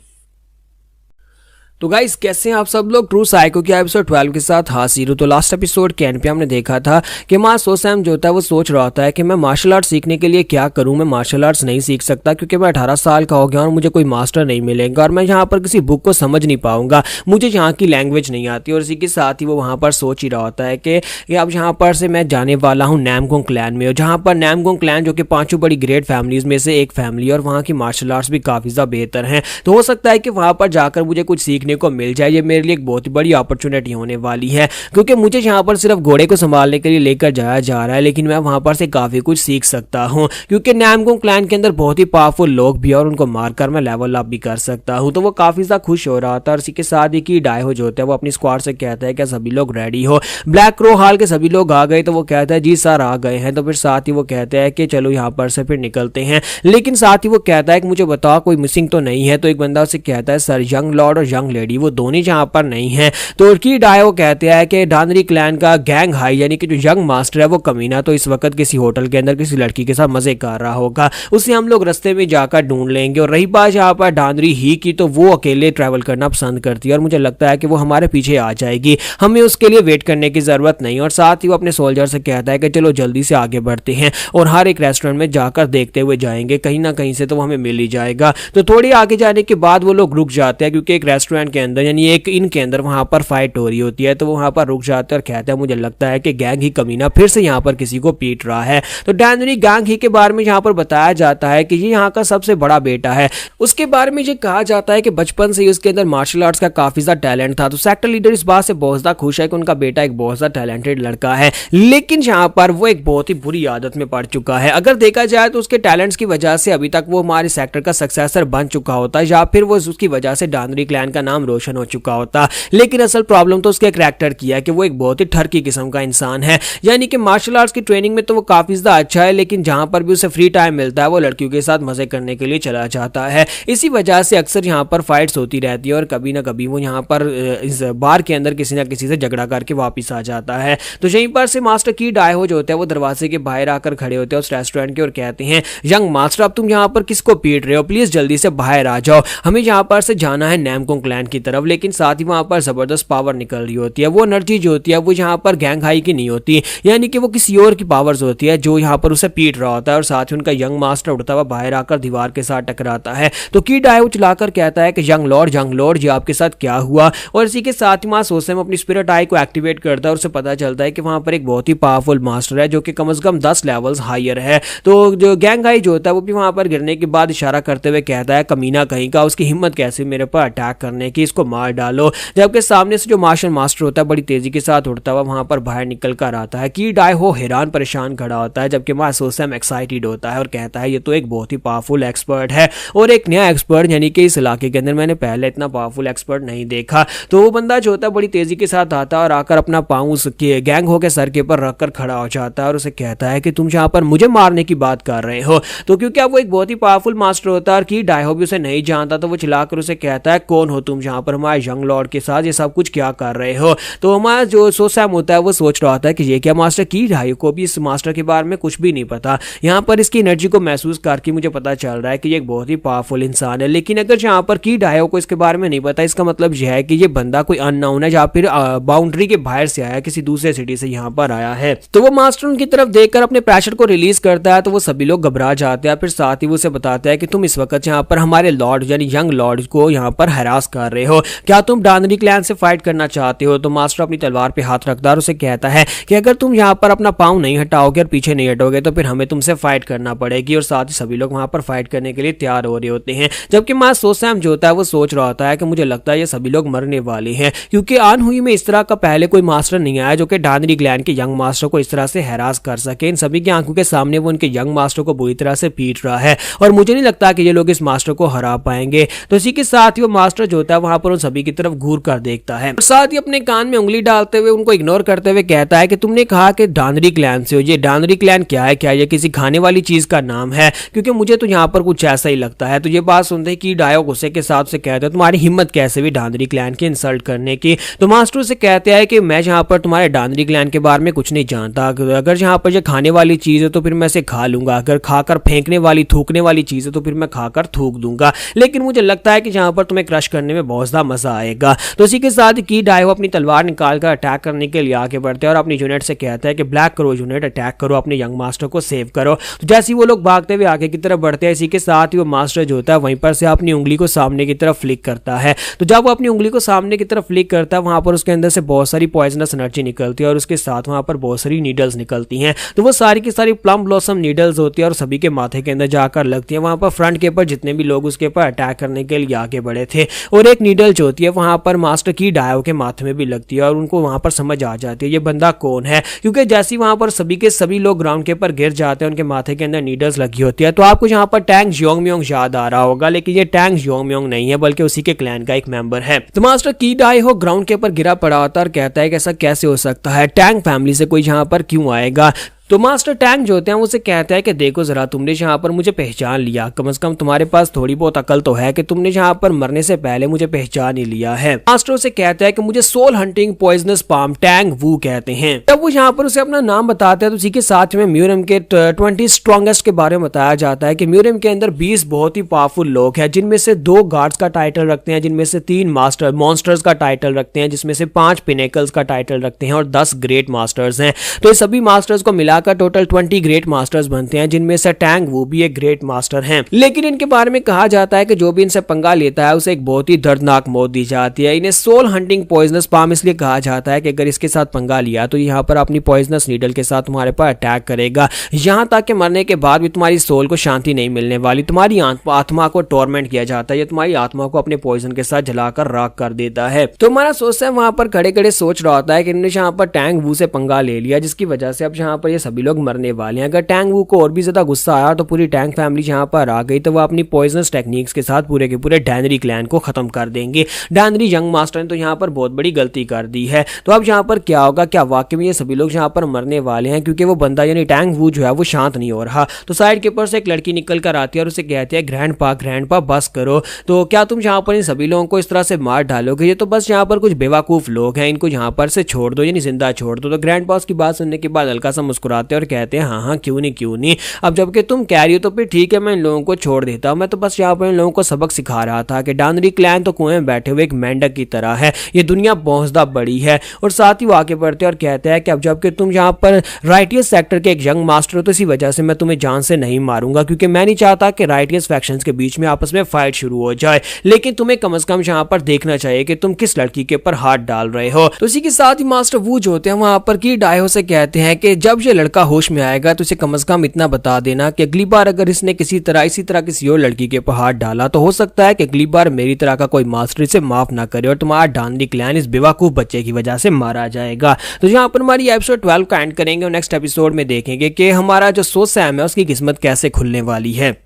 तो गाइस कैसे हैं आप सब लोग? ट्रू साइको के एपिसोड 12 के साथ हाजिर हूं। तो लास्ट एपिसोड के एंड पे हमने देखा था कि माँ सोसैम जो होता है वो सोच रहा होता है कि मैं मार्शल आर्ट सीखने के लिए क्या करूं, मैं मार्शल आर्ट्स नहीं सीख सकता क्योंकि मैं 18 साल का हो गया और मुझे कोई मास्टर नहीं मिलेगा और मैं यहाँ पर किसी बुक को समझ नहीं पाऊंगा, मुझे यहाँ की लैंग्वेज नहीं आती। और इसी के साथ ही वो वहाँ पर सोच ही रहा होता है कि अब यहाँ पर से मैं जाने वाला हूँ नामगोंग क्लैन में, जहाँ पर नामगोंग क्लैन जो कि 5 बड़ी ग्रेट फैमिलीज में से एक फैमिली और वहाँ की मार्शल आर्ट्स भी काफी ज्यादा बेहतर हैं। तो हो सकता है कि वहाँ पर जाकर मुझे कुछ सीखने को मिल जाए, ये मेरे लिए एक बहुत ही बड़ी अपॉर्चुनिटी होने वाली है क्योंकि मुझे यहाँ पर सिर्फ घोड़े को संभालने के लिए लेकर जाया जा रहा है, लेकिन मैं वहां पर से काफी कुछ सीख सकता हूँ क्योंकि नामगोंग क्लैन के अंदर बहुत ही पावरफुल लोग भी और उनको मारकर मैं लेवल अप भी कर सकता हूँ। तो वो काफी ज्यादा खुश हो रहा था और इसी के साथ ही की डायो जो होता है वो अपनी स्क्वाड से कहता है कि सभी लोग रेडी हो। ब्लैक क्रो हाल के सभी लोग आ गए? तो वो कहता है जी सर आ गए हैं। तो फिर साथ ही वो कहते हैं कि चलो यहाँ पर से फिर निकलते हैं, लेकिन साथ ही वो कहता है कि मुझे बताओ कोई मिसिंग तो नहीं है? तो एक बंदा उसे कहता है सर यंग लॉर्ड और यंग लेडी वो दोनों यहाँ पर नहीं है। तो की डायो कहते हैं कि डांदरी क्लैन का गैंग हाई यानी कि जो यंग मास्टर है वो कमीना तो इस वक्त किसी होटल के अंदर किसी लड़की के साथ मजे कर रहा होगा, उसे हम लोग रास्ते में जाकर ढूंढ लेंगे। और रही बात यहाँ पर डांदरी ही की, तो वो अकेले ट्रैवल करना पसंद करती है और मुझे लगता है कि वो हमारे पीछे आ जाएगी, हमें उसके लिए वेट करने की जरूरत नहीं। और साथ ही वो अपने सोल्जर से कहता है कि चलो जल्दी से आगे बढ़ते हैं और हर एक रेस्टोरेंट में जाकर देखते हुए जाएंगे, कहीं ना कहीं से तो वो हमें मिल ही जाएगा। तो थोड़ी आगे जाने के बाद वो लोग रुक जाते हैं क्योंकि एक रेस्टोरेंट के अंदर यानी एक इन के अंदर वहां पर फाइट हो रही होती है। तो वो वहां पर रुक जाते हैं और कहते हैं मुझे लगता है कि गैंग ही कमीना फिर से यहाँ पर किसी को पीट रहा है। तो डांदरी गैंग ही के बारे में यहाँ पर बताया जाता है कि ये यहाँ का सबसे बड़ा बेटा है। उसके बारे में ये कहा जाता है कि बचपन से ही उसके अंदर मार्शल आर्ट्स का काफी ज्यादा टैलेंट था। तो सेक्टर लीडर इस बात से बहुत ज्यादा खुश है कि उनका बेटा एक बहुत ज्यादा टैलेंटेड लड़का है, लेकिन यहाँ पर वो एक बहुत ही बुरी आदत में पड़ चुका है। अगर देखा जाए तो उसके टैलेंट्स की वजह से अभी तक वो हमारे सेक्टर का सक्सेसर बन चुका होता है या फिर वो उसकी वजह से डांदरी क्लैन का नाम नाम रोशन हो चुका होता। लेकिन असल प्रॉब्लम तो उसके करैक्टर की है कि वो एक बहुत ही ठरकी किस्म का इंसान है, यानी कि मार्शल आर्ट्स की ट्रेनिंग में तो वो काफी ज्यादा अच्छा है, लेकिन जहां पर भी उसे फ्री टाइम मिलता है वो लड़कियों के साथ मजे करने के लिए चला जाता है। इसी वजह से अक्सर यहाँ पर फाइट्स होती रहती है और कभी ना कभी वो यहाँ पर इस बार के अंदर किसी ना किसी से झगड़ा करके वापस आ जाता है। तो यहीं पर से मास्टर की डायहो जो होता है वो दरवाजे के बाहर आकर खड़े होते हैं उस रेस्टोरेंट के और कहते हैं, यंग मास्टर अब तुम यहाँ पर किसको पीट रहे हो, प्लीज जल्दी से बाहर आ जाओ, हमें यहाँ पर से जाना है नैमकोंग क्लैन की तरफ। लेकिन साथ ही वहां पर जबरदस्त पावर निकल रही होती है, वो एनर्जी जो होती है वो यहाँ पर गैंग हाई की नहीं होती, यानी कि वो किसी और की पावर्स होती है जो यहाँ पर उसे पीट रहा होता है। और साथ ही उनका यंग मास्टर उड़ता हुआ बाहर आकर दीवार के साथ टकराता है। तो की डायहो चलाकर कहता है कि यंग लॉर्ड जी आपके साथ क्या हुआ। और इसी के साथ ही वहां सोसेम अपनी स्पिरिट आई को एक्टिवेट करता है और उसे पता चलता है कि वहां पर एक बहुत ही पावरफुल मास्टर है जो कि कम से कम 10 लेवल्स हायर है। तो जो गैंग हाई जो होता है वो भी वहां पर गिरने के बाद इशारा करते हुए कहता है, कमीना कहीं का, उसकी हिम्मत कैसे मेरे पर अटैक करने की, इसको मार डालो। जबकि सामने से जो मार्शल मास्टर होता है बड़ी तेजी के साथ उड़ता हुआ वहां पर बाहर निकल कर आता है। की डायहो हैरान परेशान खड़ा होता है, जबकि वहां सोसेम एक्साइटेड होता है और कहता है ये तो एक बहुत ही पावरफुल एक्सपर्ट है और एक नया एक्सपर्ट, यानी कि इस इलाके के अंदर मैंने पहले इतना पावरफुल एक्सपर्ट नहीं देखा। तो वो बंदा जो होता है बड़ी तेजी के साथ आता है और आकर अपना पांव उसके गैंग हो के सर के ऊपर रखकर खड़ा हो जाता है और उसे कहता है कि तुम यहाँ पर मुझे मारने की बात कर रहे हो। तो क्योंकि अब वो एक बहुत ही पावरफुल मास्टर होता है और की डायहो भी उसे नहीं जानता, तो वो चिल्लाकर उसे कहता है, कौन हो तुम यहाँ पर हमारे यंग लॉर्ड के साथ ये सब कुछ क्या कर रहे हो। तो हमारा जो सोसैम होता है वो सोच रहा होता है कि ये क्या मास्टर, की डायहो को भी इस मास्टर के बारे में कुछ भी नहीं पता। यहाँ पर इसकी एनर्जी को महसूस करके मुझे पता चल रहा है कि ये एक बहुत ही पावरफुल इंसान है। लेकिन अगर यहाँ पर की डायहो को इसके बारे में नहीं पता, इसका मतलब यह है कि ये बंदा कोई अननोन है या फिर बाउंड्री के बाहर से आया, किसी दूसरे सिटी से यहाँ पर आया है। तो वो मास्टर उनकी तरफ देखकर अपने प्रेशर को रिलीज करता है, तो वो सभी लोग घबरा जाते हैं। फिर साथ ही वो उसे बताता है कि तुम इस वक्त यहाँ पर हमारे लॉर्ड यानी यंग लॉर्ड को यहाँ पर हरास कर रहे हो, क्या तुम डानरी क्लैन से फाइट करना चाहते हो। तो मास्टर अपनी तलवार पे हाथ रखता है और उसे कहता है कि अगर तुम यहाँ पर अपना पाँव नहीं हटाओगे और पीछे नहीं हटोगे तो फिर हमें तुमसे फाइट करना पड़ेगी। और साथ ही सभी लोग वहां पर फाइट करने के लिए तैयार हो रहे होते हैं, जबकि मां सोसैम जो होता है वो सोच रहा होता है कि मुझे लगता है ये सभी लोग मरने वाले हैं, क्योंकि आनहुई में इस तरह का पहले कोई मास्टर नहीं आया जो कि डानरी क्लैन के यंग मास्टर को इस तरह से हैरास कर सके। इन सभी की आंखों के सामने वो उनके यंग मास्टर को बुरी तरह से पीट रहा है और मुझे नहीं लगता कि ये लोग इस मास्टर को हरा पाएंगे। तो इसी के साथ ही वो मास्टर जो होता है वहां पर उन सभी की तरफ घूर कर देखता है और साथ ही अपने कान में उंगली डालते हुए उनको इग्नोर करते हुए कहता है कि तुमने कहा कि डानरी क्लैन से हो, ये डानरी क्लैन क्या है, क्या ये किसी खाने वाली चीज का नाम है, क्योंकि मुझे तो यहाँ पर कुछ ऐसा ही लगता है। तो ये बात सुनते कि डायो गुस्से के साथ से कहते हैं, तुम्हारी हिम्मत कैसे भी डानरी क्लैन की इंसल्ट करने की। तो मास्टर से कहते हैं कि मैं यहाँ पर तुम्हारे डानरी क्लैन के बारे में कुछ नहीं जानता, अगर यहाँ पर ये खाने वाली चीज है तो फिर मैं इसे खा लूंगा, अगर खाकर फेंकने वाली थूकने वाली चीज है तो फिर मैं खाकर थूक दूंगा, लेकिन मुझे लगता है कि यहाँ पर तुम्हें क्रश करने में बहुत ज्यादा मजा आएगा। तो इसी के साथ की डायो अपनी तलवार निकालकर अटैक करने के लिए आगे बढ़ते हैं और अपनी यूनिट से कहता है कि ब्लैक करो यूनिट, अटैक करो, अपने यंग मास्टर को सेव करो। तो जैसे ही वो लोग भागते हुए आगे की तरफ बढ़ते हैं, इसी के साथ ही वो मास्टर जो होता है वहीं पर से अपनी उंगली को सामने की तरफ फ्लिक करता है। तो जब वो अपनी उंगली को सामने की तरफ फ्लिक करता है वहां पर उसके अंदर से बहुत सारी पॉइजनस एनर्जी निकलती है और उसके साथ वहां पर बहुत सारी नीडल्स निकलती हैं। तो वो सारी की सारी प्लम ब्लॉसम नीडल्स होती है और सभी के माथे के अंदर जाकर लगती है। वहां पर फ्रंट के ऊपर जितने भी लोग उसके ऊपर अटैक करने के लिए आगे बढ़े थे, और एक नीडल जो होती है वहां पर मास्टर की डायो के माथे में भी लगती है और उनको वहां पर समझ आ जाती है ये बंदा कौन है, क्योंकि जैसे वहां पर सभी के सभी लोग ग्राउंड के ऊपर गिर जाते हैं, उनके माथे के अंदर नीडल्स लगी होती है। तो आपको यहाँ पर टैंग जियोंगम्योंग याद आ रहा होगा, लेकिन ये टैंग जियोंगम्योंग नहीं है बल्कि उसी के क्लैन का एक मेंबर है। तो मास्टर की डायो ग्राउंड के ऊपर गिरा पड़ा होता है और कहता है कि ऐसा कैसे हो सकता है, टैंग फैमिली से कोई यहाँ पर क्यों आएगा। तो मास्टर टैंग जो होते हैं उसे कहता है कि देखो जरा, तुमने यहाँ पर मुझे पहचान लिया, कम से कम तुम्हारे पास थोड़ी बहुत अकल तो है कि तुमने यहाँ पर मरने से पहले मुझे पहचान ही लिया है। मास्टर उसे कहता है कि मुझे soul hunting poisonous palm Tang Wu कहते हैं। तब वो यहाँ पर उसे अपना नाम बताते हैं। तो उसी के साथ में म्यूरियम के 20 स्ट्रॉन्गेस्ट के बारे में बताया जाता है कि म्यूरियम के अंदर 20 बहुत ही पावरफुल लोग हैं, जिनमें से 2 गार्ड्स का टाइटल रखते हैं, जिनमें से 3 मास्टर मॉन्स्टर्स का टाइटल रखते हैं, जिसमें से 5 पिनेकल्स का टाइटल रखते हैं और 10 ग्रेट मास्टर्स हैं। तो ये सभी मास्टर्स को मिलाकर टोटल 20 ग्रेट मास्टर्स बनते हैं, जिनमें से टैंग वो भी एक ग्रेट मास्टर हैं। लेकिन इनके बारे में कहा जाता है कि जो भी इनसे पंगा लेता है उसे एक बहुत ही दर्दनाक मौत दी जाती है। इन्हें सोल हंटिंग पॉइजनस पाम इसलिए कहा जाता है कि अगर इसके साथ पंगा लिया तो यहाँ पर अपनी पॉइजनस नीडल के साथ तुम्हारे पर अटैक करेगा, यहाँ तक कि मरने के बाद भी तुम्हारी सोल को शांति नहीं मिलने वाली, तुम्हारी आत्मा को टॉर्मेंट किया जाता है, या तुम्हारी आत्मा को अपने पॉइजन के साथ जलाकर राख कर देता है। तो हमारा सोचता है वहां पर खड़े खड़े सोच रहा होता है कि इन्होंने यहाँ पर टैंग वू से पंगा ले लिया, जिसकी वजह से अब यहाँ पर ये सभी लोग मरने वाले हैं। अगर टैंग वू को और भी ज्यादा गुस्सा आया तो पूरी टैंग फैमिली यहाँ पर आ गई तो वह अपनी पॉइजनस टेक्निक्स के साथ पूरे के पूरे डैनरी क्लैन को खत्म कर देंगे। डैनरी यंग मास्टर ने तो यहाँ पर बहुत बड़ी गलती कर दी है। तो अब यहाँ पर क्या होगा, क्या वाकई में ये सभी लोग यहाँ पर मरने वाले हैं? क्योंकि वो बंदा यानी टैंग वू जो है वो शांत नहीं हो रहा। तो साइड के ऊपर से एक लड़की निकल कर आती है और उसे कहती है ग्रैंडपा बस करो। तो क्या तुम यहाँ पर इन सभी लोगों को इस तरह से मार डालोगे? ये तो बस यहाँ पर कुछ बेवकूफ लोग हैं, इनको यहाँ पर से छोड़ दो, यानी जिंदा छोड़ दो। तो ग्रैंडपा की बात सुनने के बाद हल्का सा मुस्कुराते हैं और कहते हैं हाँ क्यों नहीं। अब जबकि तुम कह रही हो तो फिर ठीक है, मैं इन लोगों को छोड़ देता हूँ। मैं तो बस यहाँ पर इन लोगों को सबक सिखा रहा था कि डैनरी क्लैन तो कुएं में बैठे हुए एक मेंढक की तरह है, ये दुनिया बहुत बड़ी है। और साथ ही वो आगे बढ़ते और कहते हैं कि अब जबकि तुम यहाँ पर राइटियस सेक्टर के एक यंग मास्टर हो तो इसी वजह से मैं तुम्हें जान से नहीं मारूंगा, क्योंकि मैं नहीं चाहता कि राइटियस फैक्शंस के बीच में आपस में फाइट शुरू हो जाए। लेकिन तुम्हें कम से कम यहाँ पर देखना चाहिए कि तुम किस लड़की के ऊपर हाथ डाल रहे हो। तो इसी के साथ ही मास्टर वू जो होते हैं वहां पर की डायो से कहते हैं कि जब ये लड़का होश में आएगा तो इसे कम से कम इतना बता देना कि अगली बार अगर इसने इसी तरह किसी और लड़की के ऊपर हाथ डाला तो हो सकता है कि अगली बार मेरी तरह का कोई मास्टर इसे माफ ना करे और तुम्हारा डैनरी क्लैन इस बेवकूफ बच्चे की वजह से मारा जाएगा। तो यहाँ पर हमारी एपिसोड 12 का एंड करेंगे और नेक्स्ट एपिसोड में देखेंगे कि हमारा जो सो सैम है उसकी किस्मत कैसे खुलने वाली है।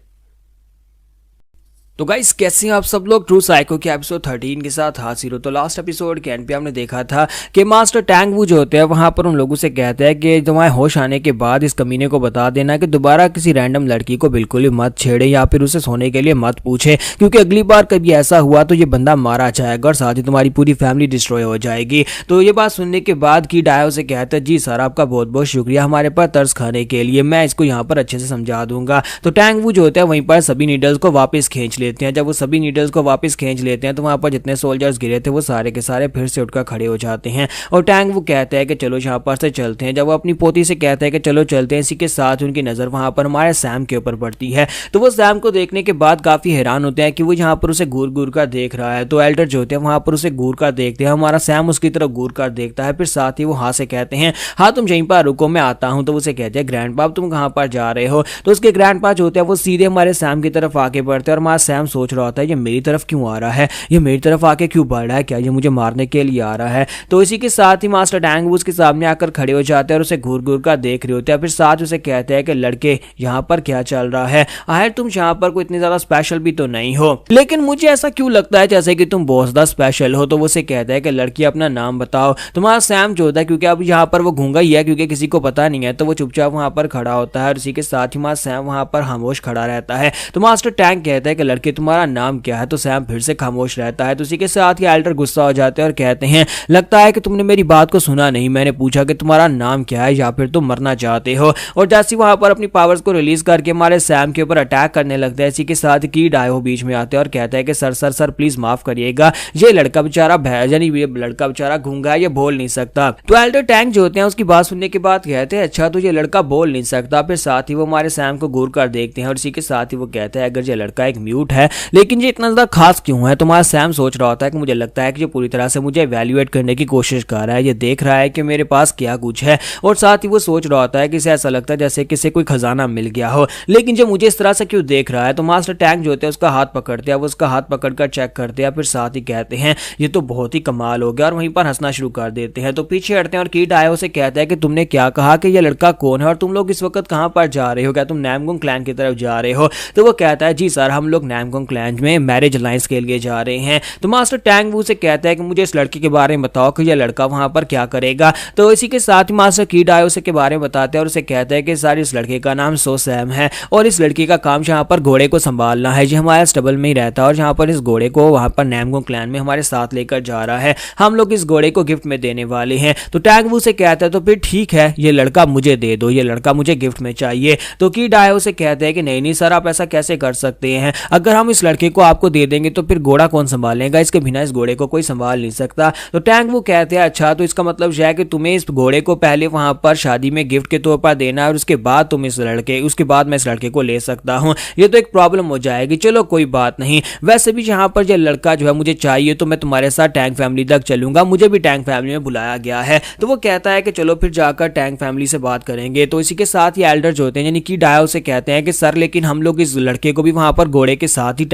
तो गाइस कैसे हैं आप सब लोग? ट्रू साइको के एपिसोड 13 के साथ हाजिर हो। तो लास्ट एपिसोड के एंड पे हमने देखा था कि मास्टर टैंग वू जो होते हैं वहां पर उन लोगों से कहते हैं कि तुम्हारे होश आने के बाद इस कमीने को बता देना कि दोबारा किसी रैंडम लड़की को बिल्कुल भी मत छेड़े या फिर उसे सोने के लिए मत पूछे, क्योंकि अगली बार कभी ऐसा हुआ तो ये बंदा मारा जाएगा और साथ ही तुम्हारी पूरी फैमिली डिस्ट्रॉय हो जाएगी। तो ये बात सुनने के बाद की डायो से कहता है जी सर आपका बहुत बहुत शुक्रिया हमारे पर तर्स खाने के लिए, मैं इसको यहाँ पर अच्छे से समझा दूंगा। तो टैंग वू जो होता है वहीं पर सभी नीडल्स को वापस खींच लेते हैं। जब वो सभी नीडल्स को वापस खींच लेते हैं तो वहां पर जितने सोल्जर्स गिरे थे वो सारे के सारे फिर से उठकर खड़े हो जाते हैं। और टैंग वो कहता है कि चलो यहाँ पर से चलते हैं। जब वो अपनी पोती से कहता है कि चलो चलते हैं, इसी के साथ उनकी नजर वहां पर हमारे सैम के ऊपर पड़ती है। तो वो सैम को देखने के बाद काफी हैरान होते हैं कि वो यहाँ पर उसे घूर घूर कर देख रहा है। तो एल्डर जो होते हैं वहां पर उसे घूर कर देखते हैं, हमारा सैम उसकी तरफ घूर कर देखता है। फिर साथ ही वो हाँ से कहते हैं हाँ तुम यहीं पर रुको मैं आता हूँ। तो उसे कहते हैं ग्रैंडपा तुम कहाँ पर जा रहे हो? तो उसके ग्रैंडपा जो होते हैं वो सीधे हमारे सैम की तरफ आके बढ़ते हैं और हमारा सैम सोच रहा होता है ये मेरी तरफ क्यों आ रहा है, ये मेरी तरफ आके क्यों बढ़ रहा है, क्या ये मुझे मारने के लिए आ रहा है? तो इसी के साथ ही मास्टर टैंग उसके सामने आकर खड़े हो जाते हैं और उसे घूर घूर कर देख रहे होते हैं। फिर साथ उसे कहते हैं कि लड़के यहाँ पर क्या चल रहा है, आखिर तुम यहाँ पर कोई इतनी ज्यादा स्पेशल भी तो नहीं हो, लेकिन मुझे ऐसा क्यों लगता है जैसे कि तुम बहुत ज्यादा स्पेशल हो। तो वो उसे कहता है कि लड़की अपना नाम बताओ। तुम्हारा सैम जो होता है क्योंकि अब यहाँ पर वो गूंगा ही है क्योंकि किसी को पता नहीं है, तो वो चुपचाप वहां पर खड़ा होता है और इसी के साथ ही हमारा सैम वहां पर खामोश खड़ा रहता है। तो मास्टर टैंग कहता है कि लड़के तुम्हारा नाम क्या है? तो सैम फिर से खामोश रहता है। तो उसी के साथ ही एल्डर गुस्सा हो जाते हैं और कहते हैं लगता है कि तुमने मेरी बात को सुना नहीं, मैंने पूछा कि तुम्हारा नाम क्या है या फिर तुम मरना चाहते हो। और जैसे वहां पर अपनी पावर्स को रिलीज करके हमारे सैम के ऊपर अटैक करने लगता है। इसी के साथ की डायो बीच में आते हैं और कहता है कि सर सर सर प्लीज माफ करिएगा, ये लड़का बेचारा यानी ये लड़का बेचारा गूंगा है, ये बोल नहीं सकता। तो एल्डर टैंग जो होते हैं उसकी बात सुनने के बाद कहते हैं अच्छा तो ये लड़का बोल नहीं सकता। फिर साथ ही वो हमारे सैम को घूर कर देखते हैं और इसी के साथ ही वो कहते हैं अगर ये लड़का एक म्यूट है लेकिन ये इतना ज्यादा खास क्यों है? तुम्हारा सैम सोच रहा होता है कि मुझे लगता है कि ये पूरी तरह से मुझे इवैल्यूएट करने की कोशिश कर रहा है, ये देख रहा है कि मेरे पास क्या कुछ है। और साथ ही वो सोच रहा होता है कि इसे ऐसा लगता है जैसे किसी कोई खजाना मिल गया हो, लेकिन जो मुझे इस तरह से क्यों देख रहा है? तो मास्टर टैंग जो होते हैं उसका हाथ पकड़ते हैं, वो उसका हाथ पकड़कर चेक करते हैं। फिर साथ ही कहते हैं ये तो बहुत ही कमाल हो गया और वहीं पर हंसना शुरू कर देते हैं। तो पीछे हटते हैं और कीट आया उसे कहता है कि तुमने क्या कहा कि ये लड़का कौन है और तुम लोग इस वक्त कहां पर जा रहे हो, क्या तुम नैमगोंग क्लैन की तरफ जा रहे हो? तो वो कहता है जी सर हम लोग नैमगोंग क्लैन में मैरिज अलायंस के लिए जा रहे हैं। तो मास्टर टैंग वो से कहता है कि मुझे इस लड़के के बारे में बताओ कि ये लड़का वहां पर क्या करेगा। तो इसी के साथ ही मास्टर कीट आया उसे के बारे में बताते हैं और उसे कहता है कि सर इस लड़के का नाम सो सैम है और इस लड़की का काम यहाँ पर घोड़े को संभालना है, जो हमारे स्टबल में ही रहता है और यहाँ पर इस घोड़े को वहां पर नैमगोंग क्लैन में हमारे साथ लेकर जा रहा है, हम लोग इस घोड़े को गिफ्ट में देने वाले हैं। तो टैंग वो से कहता है तो फिर ठीक है ये लड़का मुझे दे दो, ये लड़का मुझे गिफ्ट में चाहिए। तो कीट आया उसे कहते हैं कि नहीं नहीं सर आप ऐसा कैसे कर सकते हैं, अगर हम इस लड़के को आपको दे देंगे तो फिर घोड़ा कौन संभालेगा, इसके बिना इस घोड़े को कोई संभाल नहीं सकता। तो टैंग वो कहते हैं अच्छा तो इसका मतलब यह है कि तुम्हें इस घोड़े को पहले वहां पर शादी में गिफ्ट के तौर पर देना है और उसके बाद तुम उसके बाद मैं इस लड़के को ले सकता हूं, ये तो एक प्रॉब्लम हो जाएगी। चलो कोई बात नहीं, वैसे भी यहाँ पर ये लड़का जो है मुझे चाहिए तो मैं तुम्हारे साथ टैंग फैमिली तक चलूंगा, मुझे भी टैंग फैमिली में बुलाया गया है। तो वो कहता है कि चलो फिर जाकर टैंग फैमिली से बात करेंगे। तो इसी के साथ ही एल्डर जो होते हैं यानी कि डायो से कहते हैं कि सर लेकिन हम लोग इस लड़के को भी वहां पर घोड़े के साथ साथ ही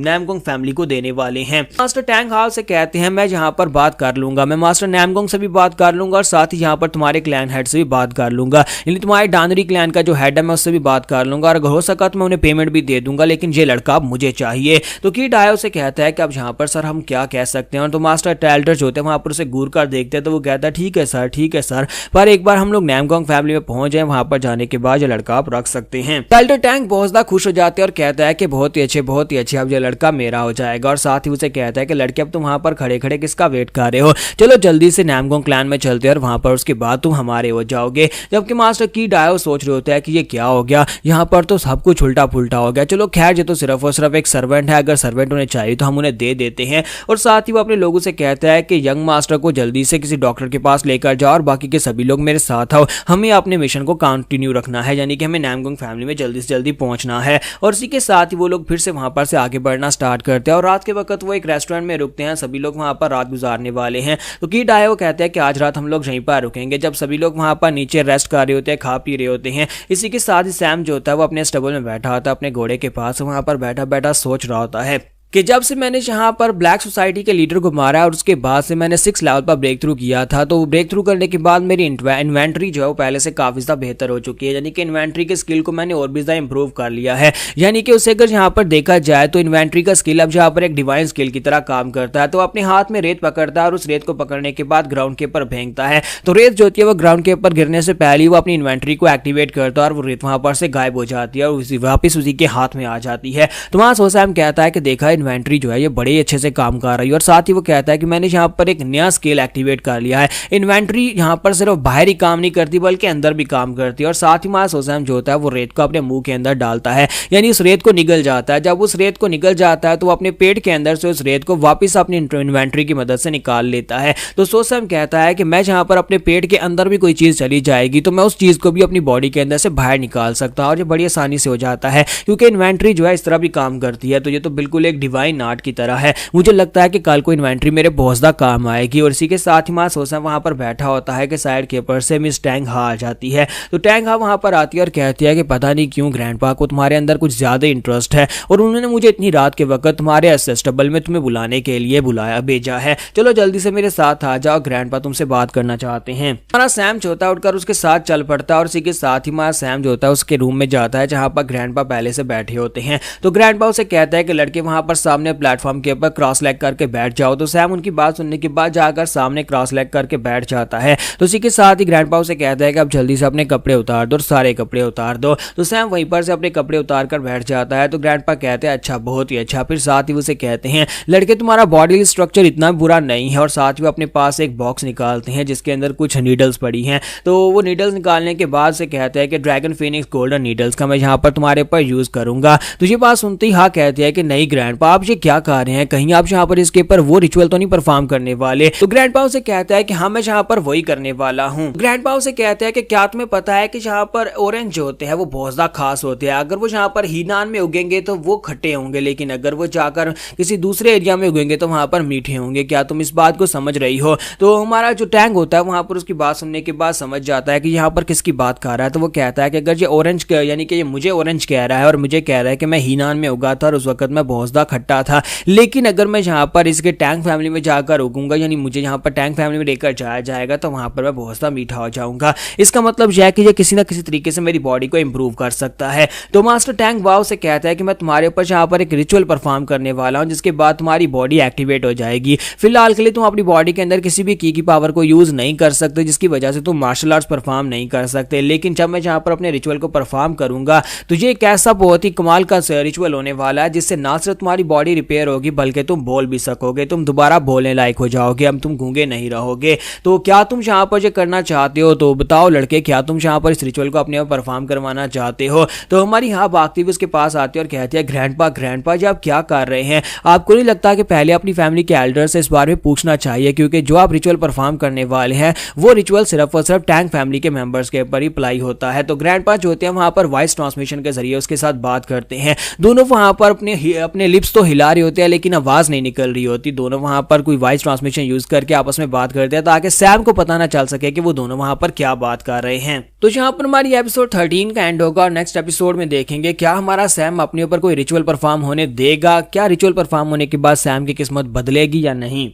नामगोंग फैमिली को देने वाले हैं। मास्टर टैंग हाल से कहते हैं मैं यहाँ पर बात कर लूंगा, मैं मास्टर नामगोंग से भी बात कर लूंगा और साथ ही यहाँ पर तुम्हारे क्लैन हेड से भी बात कर लूंगा, यानी तुम्हारे डानरी क्लैन का जो हेड है मैं उससे भी बात कर लूंगा और अगर हो सका तो मैं उन्हें पेमेंट भी दे दूंगा, लेकिन ये लड़का मुझे चाहिए। तो किड डायो से कहता है कि अब यहाँ पर सर हम क्या कह सकते हैं, और तो मास्टर टेल्टर जो होते हैं वहां पर उसे घूर कर देखते हैं तो वो कहता है ठीक है सर, पर एक बार हम लोग नामगोंग फैमिली में पहुंच जाए, वहां पर जाने के बाद ये लड़का आप रख सकते हैं। टेल्टर टैंग बहुत ज्यादा खुश हो जाते हैं और कहता है कि बहुत ही अच्छे, अब ये लड़का मेरा हो जाएगा, और साथ ही उसे कहता है कि लड़के अब तुम वहां पर खड़े खड़े किसका वेट कर रहे हो, चलो जल्दी से नामगोंग क्लैन में चलते हैं और वहां पर उसके बाद तुम हमारे हो जाओगे। जबकि मास्टर की डायो सोच रहे होते हैं कि ये क्या हो गया, यहाँ पर तो सब कुछ उल्टा पुल्टा हो गया, चलो खैर ये तो सिर्फ और सिर्फ एक सर्वेंट है, अगर सर्वेंट उन्हें चाहिए तो हम उन्हें दे देते हैं। और साथ ही वो अपने लोगों से कहता है कि यंग मास्टर को जल्दी से किसी डॉक्टर के पास लेकर जाओ और बाकी के सभी लोग मेरे साथ आओ, हमें अपने मिशन को कंटिन्यू रखना है, यानी कि हमें नामगोंग फैमिली में जल्दी से जल्दी पहुंचना है। और इसी के साथ ही वो लोग फिर से वहां पर से आगे बढ़ना स्टार्ट करते हैं और रात के वक्त वो एक रेस्टोरेंट में रुकते हैं, सभी लोग वहां पर रात गुजारने वाले हैं। तो की डायो कहते हैं कि आज रात हम लोग यहीं पर रुकेंगे। जब सभी लोग वहां पर नीचे रेस्ट कर रहे होते हैं, खा पी रहे होते हैं, इसी के साथ ही सैम जो होता है वो अपने स्टेबल में बैठा होता है अपने घोड़े के पास, वहां पर बैठा बैठा सोच रहा होता है कि जब से मैंने यहाँ पर ब्लैक सोसाइटी के लीडर को मारा और उसके बाद से मैंने 6 लेवल पर ब्रेक थ्रू किया था, तो ब्रेक थ्रू करने के बाद मेरी इन्वेंट्री जो है वो पहले से काफी ज़्यादा बेहतर हो चुकी है, यानी कि इन्वेंट्री के स्किल को मैंने और भी ज़्यादा इंप्रूव कर लिया है। यानी कि उसे अगर यहाँ पर देखा जाए तो इन्वेंट्री का स्किल अब यहाँ पर एक डिवाइन स्किल की तरह काम करता है। तो अपने हाथ में रेत पकड़ता है और उस रेत को पकड़ने के बाद ग्राउंड के ऊपर फेंकता है, तो रेत जो होती है वो ग्राउंड के ऊपर गिरने से पहले वो अपनी इन्वेंट्री को एक्टिवेट करता है और वो रेत वहां पर से गायब हो जाती है और वापिस उसी के हाथ में आ जाती है। तो वहां सोसैम कहता है कि देखा इन्वेंट्री जो है ये बड़े अच्छे से काम कर रही है, और साथ ही वो कहता है कि मैंने यहाँ पर एक नया स्किल एक्टिवेट कर लिया है, इन्वेंट्री यहाँ पर सिर्फ बाहर ही काम नहीं करती बल्कि अंदर भी काम करती है। और साथ ही वहां सोसैम जो होता है वो रेत को अपने मुंह के अंदर डालता है, यानी उस रेत को निगल जाता है। जब उस रेत को निगल जाता है तो वो अपने पेट के अंदर से उस रेत को वापस अपनी इन्वेंट्री की मदद से निकाल लेता है। तो सोसैम कहता है कि मैं जहाँ पर अपने पेट के अंदर भी कोई चीज चली जाएगी तो मैं उस चीज को भी अपनी बॉडी के अंदर से बाहर निकाल सकता हूँ, और ये बड़ी आसानी से हो जाता है क्योंकि इन्वेंट्री जो है इस तरह भी काम करती है। तो ये तो बिल्कुल एक डिवाइन आर्ट की तरह है, मुझे लगता है कि कल को इन्वेंट्री मेरे बहुत ज्यादा काम आएगी। और इसी के साथ ही सोसैम वहां पर बैठा होता है कि साइड के ऊपर से मिस टैंग हा आ जाती है। तो टैंग हा वहां पर आती है और कहती है कि पता नहीं क्यों ग्रैंडपा को तुम्हारे अंदर कुछ ज्यादा इंटरेस्ट है और उन्होंने मुझे इतनी रात के वक्त तुम्हारे असेस्टेबल में तुम्हें बुलाने के लिए भेजा है, चलो जल्दी से मेरे साथ आ जाओ, ग्रैंडपा तुमसे बात करना चाहते हैं। हमारा सैम जो होता है उठकर उसके साथ चल पड़ता है और इसी के साथ ही हमारा सैम जो होता है उसके रूम में जाता है जहां पर ग्रैंडपा पहले से बैठे होते हैं। तो ग्रैंडपा उसे कहता है कि लड़के वहां पर सामने प्लेटफॉर्म के ऊपर क्रॉस लेग करके बैठ जाओ। तो सैम उनकी बात सुनने के बाद जाकर सामने क्रॉस लेग करके बैठ जाता है। तो इसी के साथ ही ग्रैंडपा उसे कहता है कि अब जल्दी से अपने कपड़े उतार दो, सारे कपड़े उतार दो। तो सैम वहीं पर से अपने कपड़े उतार कर बैठ जाता है। तो ग्रैंडपा कहते हैं अच्छा, बहुत ही अच्छा। फिर साथ ही उसे कहते हैं लड़के तुम्हारा बॉडी स्ट्रक्चर इतना बुरा नहीं है, और साथ ही वो अपने पास एक बॉक्स निकालते हैं जिसके अंदर कुछ नीडल्स पड़ी हैं। तो वो नीडल्स निकालने के बाद से कहते हैं कि ड्रैगन फिनिक्स गोल्डन नीडल्स का मैं यहाँ पर तुम्हारे पर यूज करूंगा। तो ये बात सुनते ही हाँ कहते हैं कि नहीं ग्रैंडपा आप ये क्या कर रहे हैं, कहीं आप यहाँ पर इसके ऊपर वो रिचुअल तो नहीं परफॉर्म करने वाले। तो ग्रैंडपा उसे कहता है कि हाँ मैं यहाँ पर वही करने वाला हूँ। ग्रैंडपा उसे कहता है कि क्या तुम्हें पता है कि यहाँ पर ऑरेंज जो होते हैं वो बहुत ज्यादा खास होते हैं, अगर वो यहाँ पर हीनान में उगेंगे तो वो खट्टे होंगे, लेकिन अगर वो जाकर किसी दूसरे एरिया में उगेंगे तो वहां पर मीठे होंगे, क्या तुम इस बात को समझ रही हो। तो हमारा जो टैंग होता है वहां पर उसकी बात सुनने के बाद समझ जाता है कि यहाँ पर किसकी बात कर रहा है। तो वो कहता है कि अगर ये ऑरेंज यानी कि ये मुझे ऑरेंज कह रहा है और मुझे कह रहा है कि मैं हीनान में उगा था और उस वक्त मैं बहुत ज्यादा खट्टा था, लेकिन अगर मैं यहाँ पर इसके टैंग फैमिली में जाकर उगूंगा, यानी मुझे यहाँ पर टैंग फैमिली में लेकर जाया जाएगा तो वहां पर मैं बहुत ज्यादा मीठा हो जाऊंगा। इसका मतलब यह है कि ये किसी ना किसी तरीके से मेरी बॉडी को इंप्रूव कर सकता है। तो मास्टर टैंग वाव से कहता है कि मैं तुम्हारे ऊपर यहाँ पर एक रिचुअल परफॉर्म करने वाला हूँ जिसके बाद तुम्हारी बॉडी एक्टिवेट हो जाएगी। फिलहाल के लिए तुम अपनी बॉडी के अंदर किसी भी की पावर को यूज नहीं कर सकते, जिसकी वजह से तुम मार्शल आर्ट्स परफॉर्म नहीं कर सकते, लेकिन जब मैं यहाँ पर अपने रिचुअल को परफॉर्म करूंगा तो ये एक ऐसा बहुत ही कमाल का रिचुअल होने वाला है जिससे ना सिर्फ तुम्हारी बॉडी रिपेयर होगी बल्कि तुम बोल भी सकोगे, तुम दोबारा बोलने लायक हो जाओगे, अब तुम गूंगे नहीं रहोगे। तो क्या तुम यहाँ पर ये करना चाहते हो, तो बताओ लड़के क्या तुम यहाँ पर इस रिचुअल को अपने आप परफॉर्म करवाना चाहते हो। तो हमारी यहाँ भागती हुई उसके पास आती है और कहती है ग्रैंडपा जी आप क्या कर रहे हैं, आपको नहीं लगता कि पहले अपनी फैमिली के एल्डर से इस बारे में पूछना चाहिए, क्योंकि जो आप रिचुअल परफॉर्म करने वाले हैं वो रिचुअल सिर्फ और सिर्फ टैंग फैमिली के मेंबर्स के ऊपर ही अप्लाई होता है। तो ग्रैंडपा जो होते हैं वहां पर वॉइस ट्रांसमिशन के जरिए उसके साथ बात करते हैं, दोनों वहां पर अपने लिप्स लिप्स तो हिला रहे होते हैं लेकिन आवाज नहीं निकल रही होती। दोनों वहां पर कोई वॉइस ट्रांसमिशन यूज करके आपस में बात करते हैं ताकि सैम को पता ना चल सके कि वो दोनों वहां पर क्या बात कर रहे हैं। तो यहाँ पर हमारी एपिसोड 13 का एंड होगा और नेक्स्ट एपिसोड में देखेंगे क्या हमारा सैम अपने ऊपर कोई रिचुअल परफॉर्म होने देगा, क्या रिचुअल परफॉर्म होने के बाद सैम की किस्मत बदलेगी या नहीं।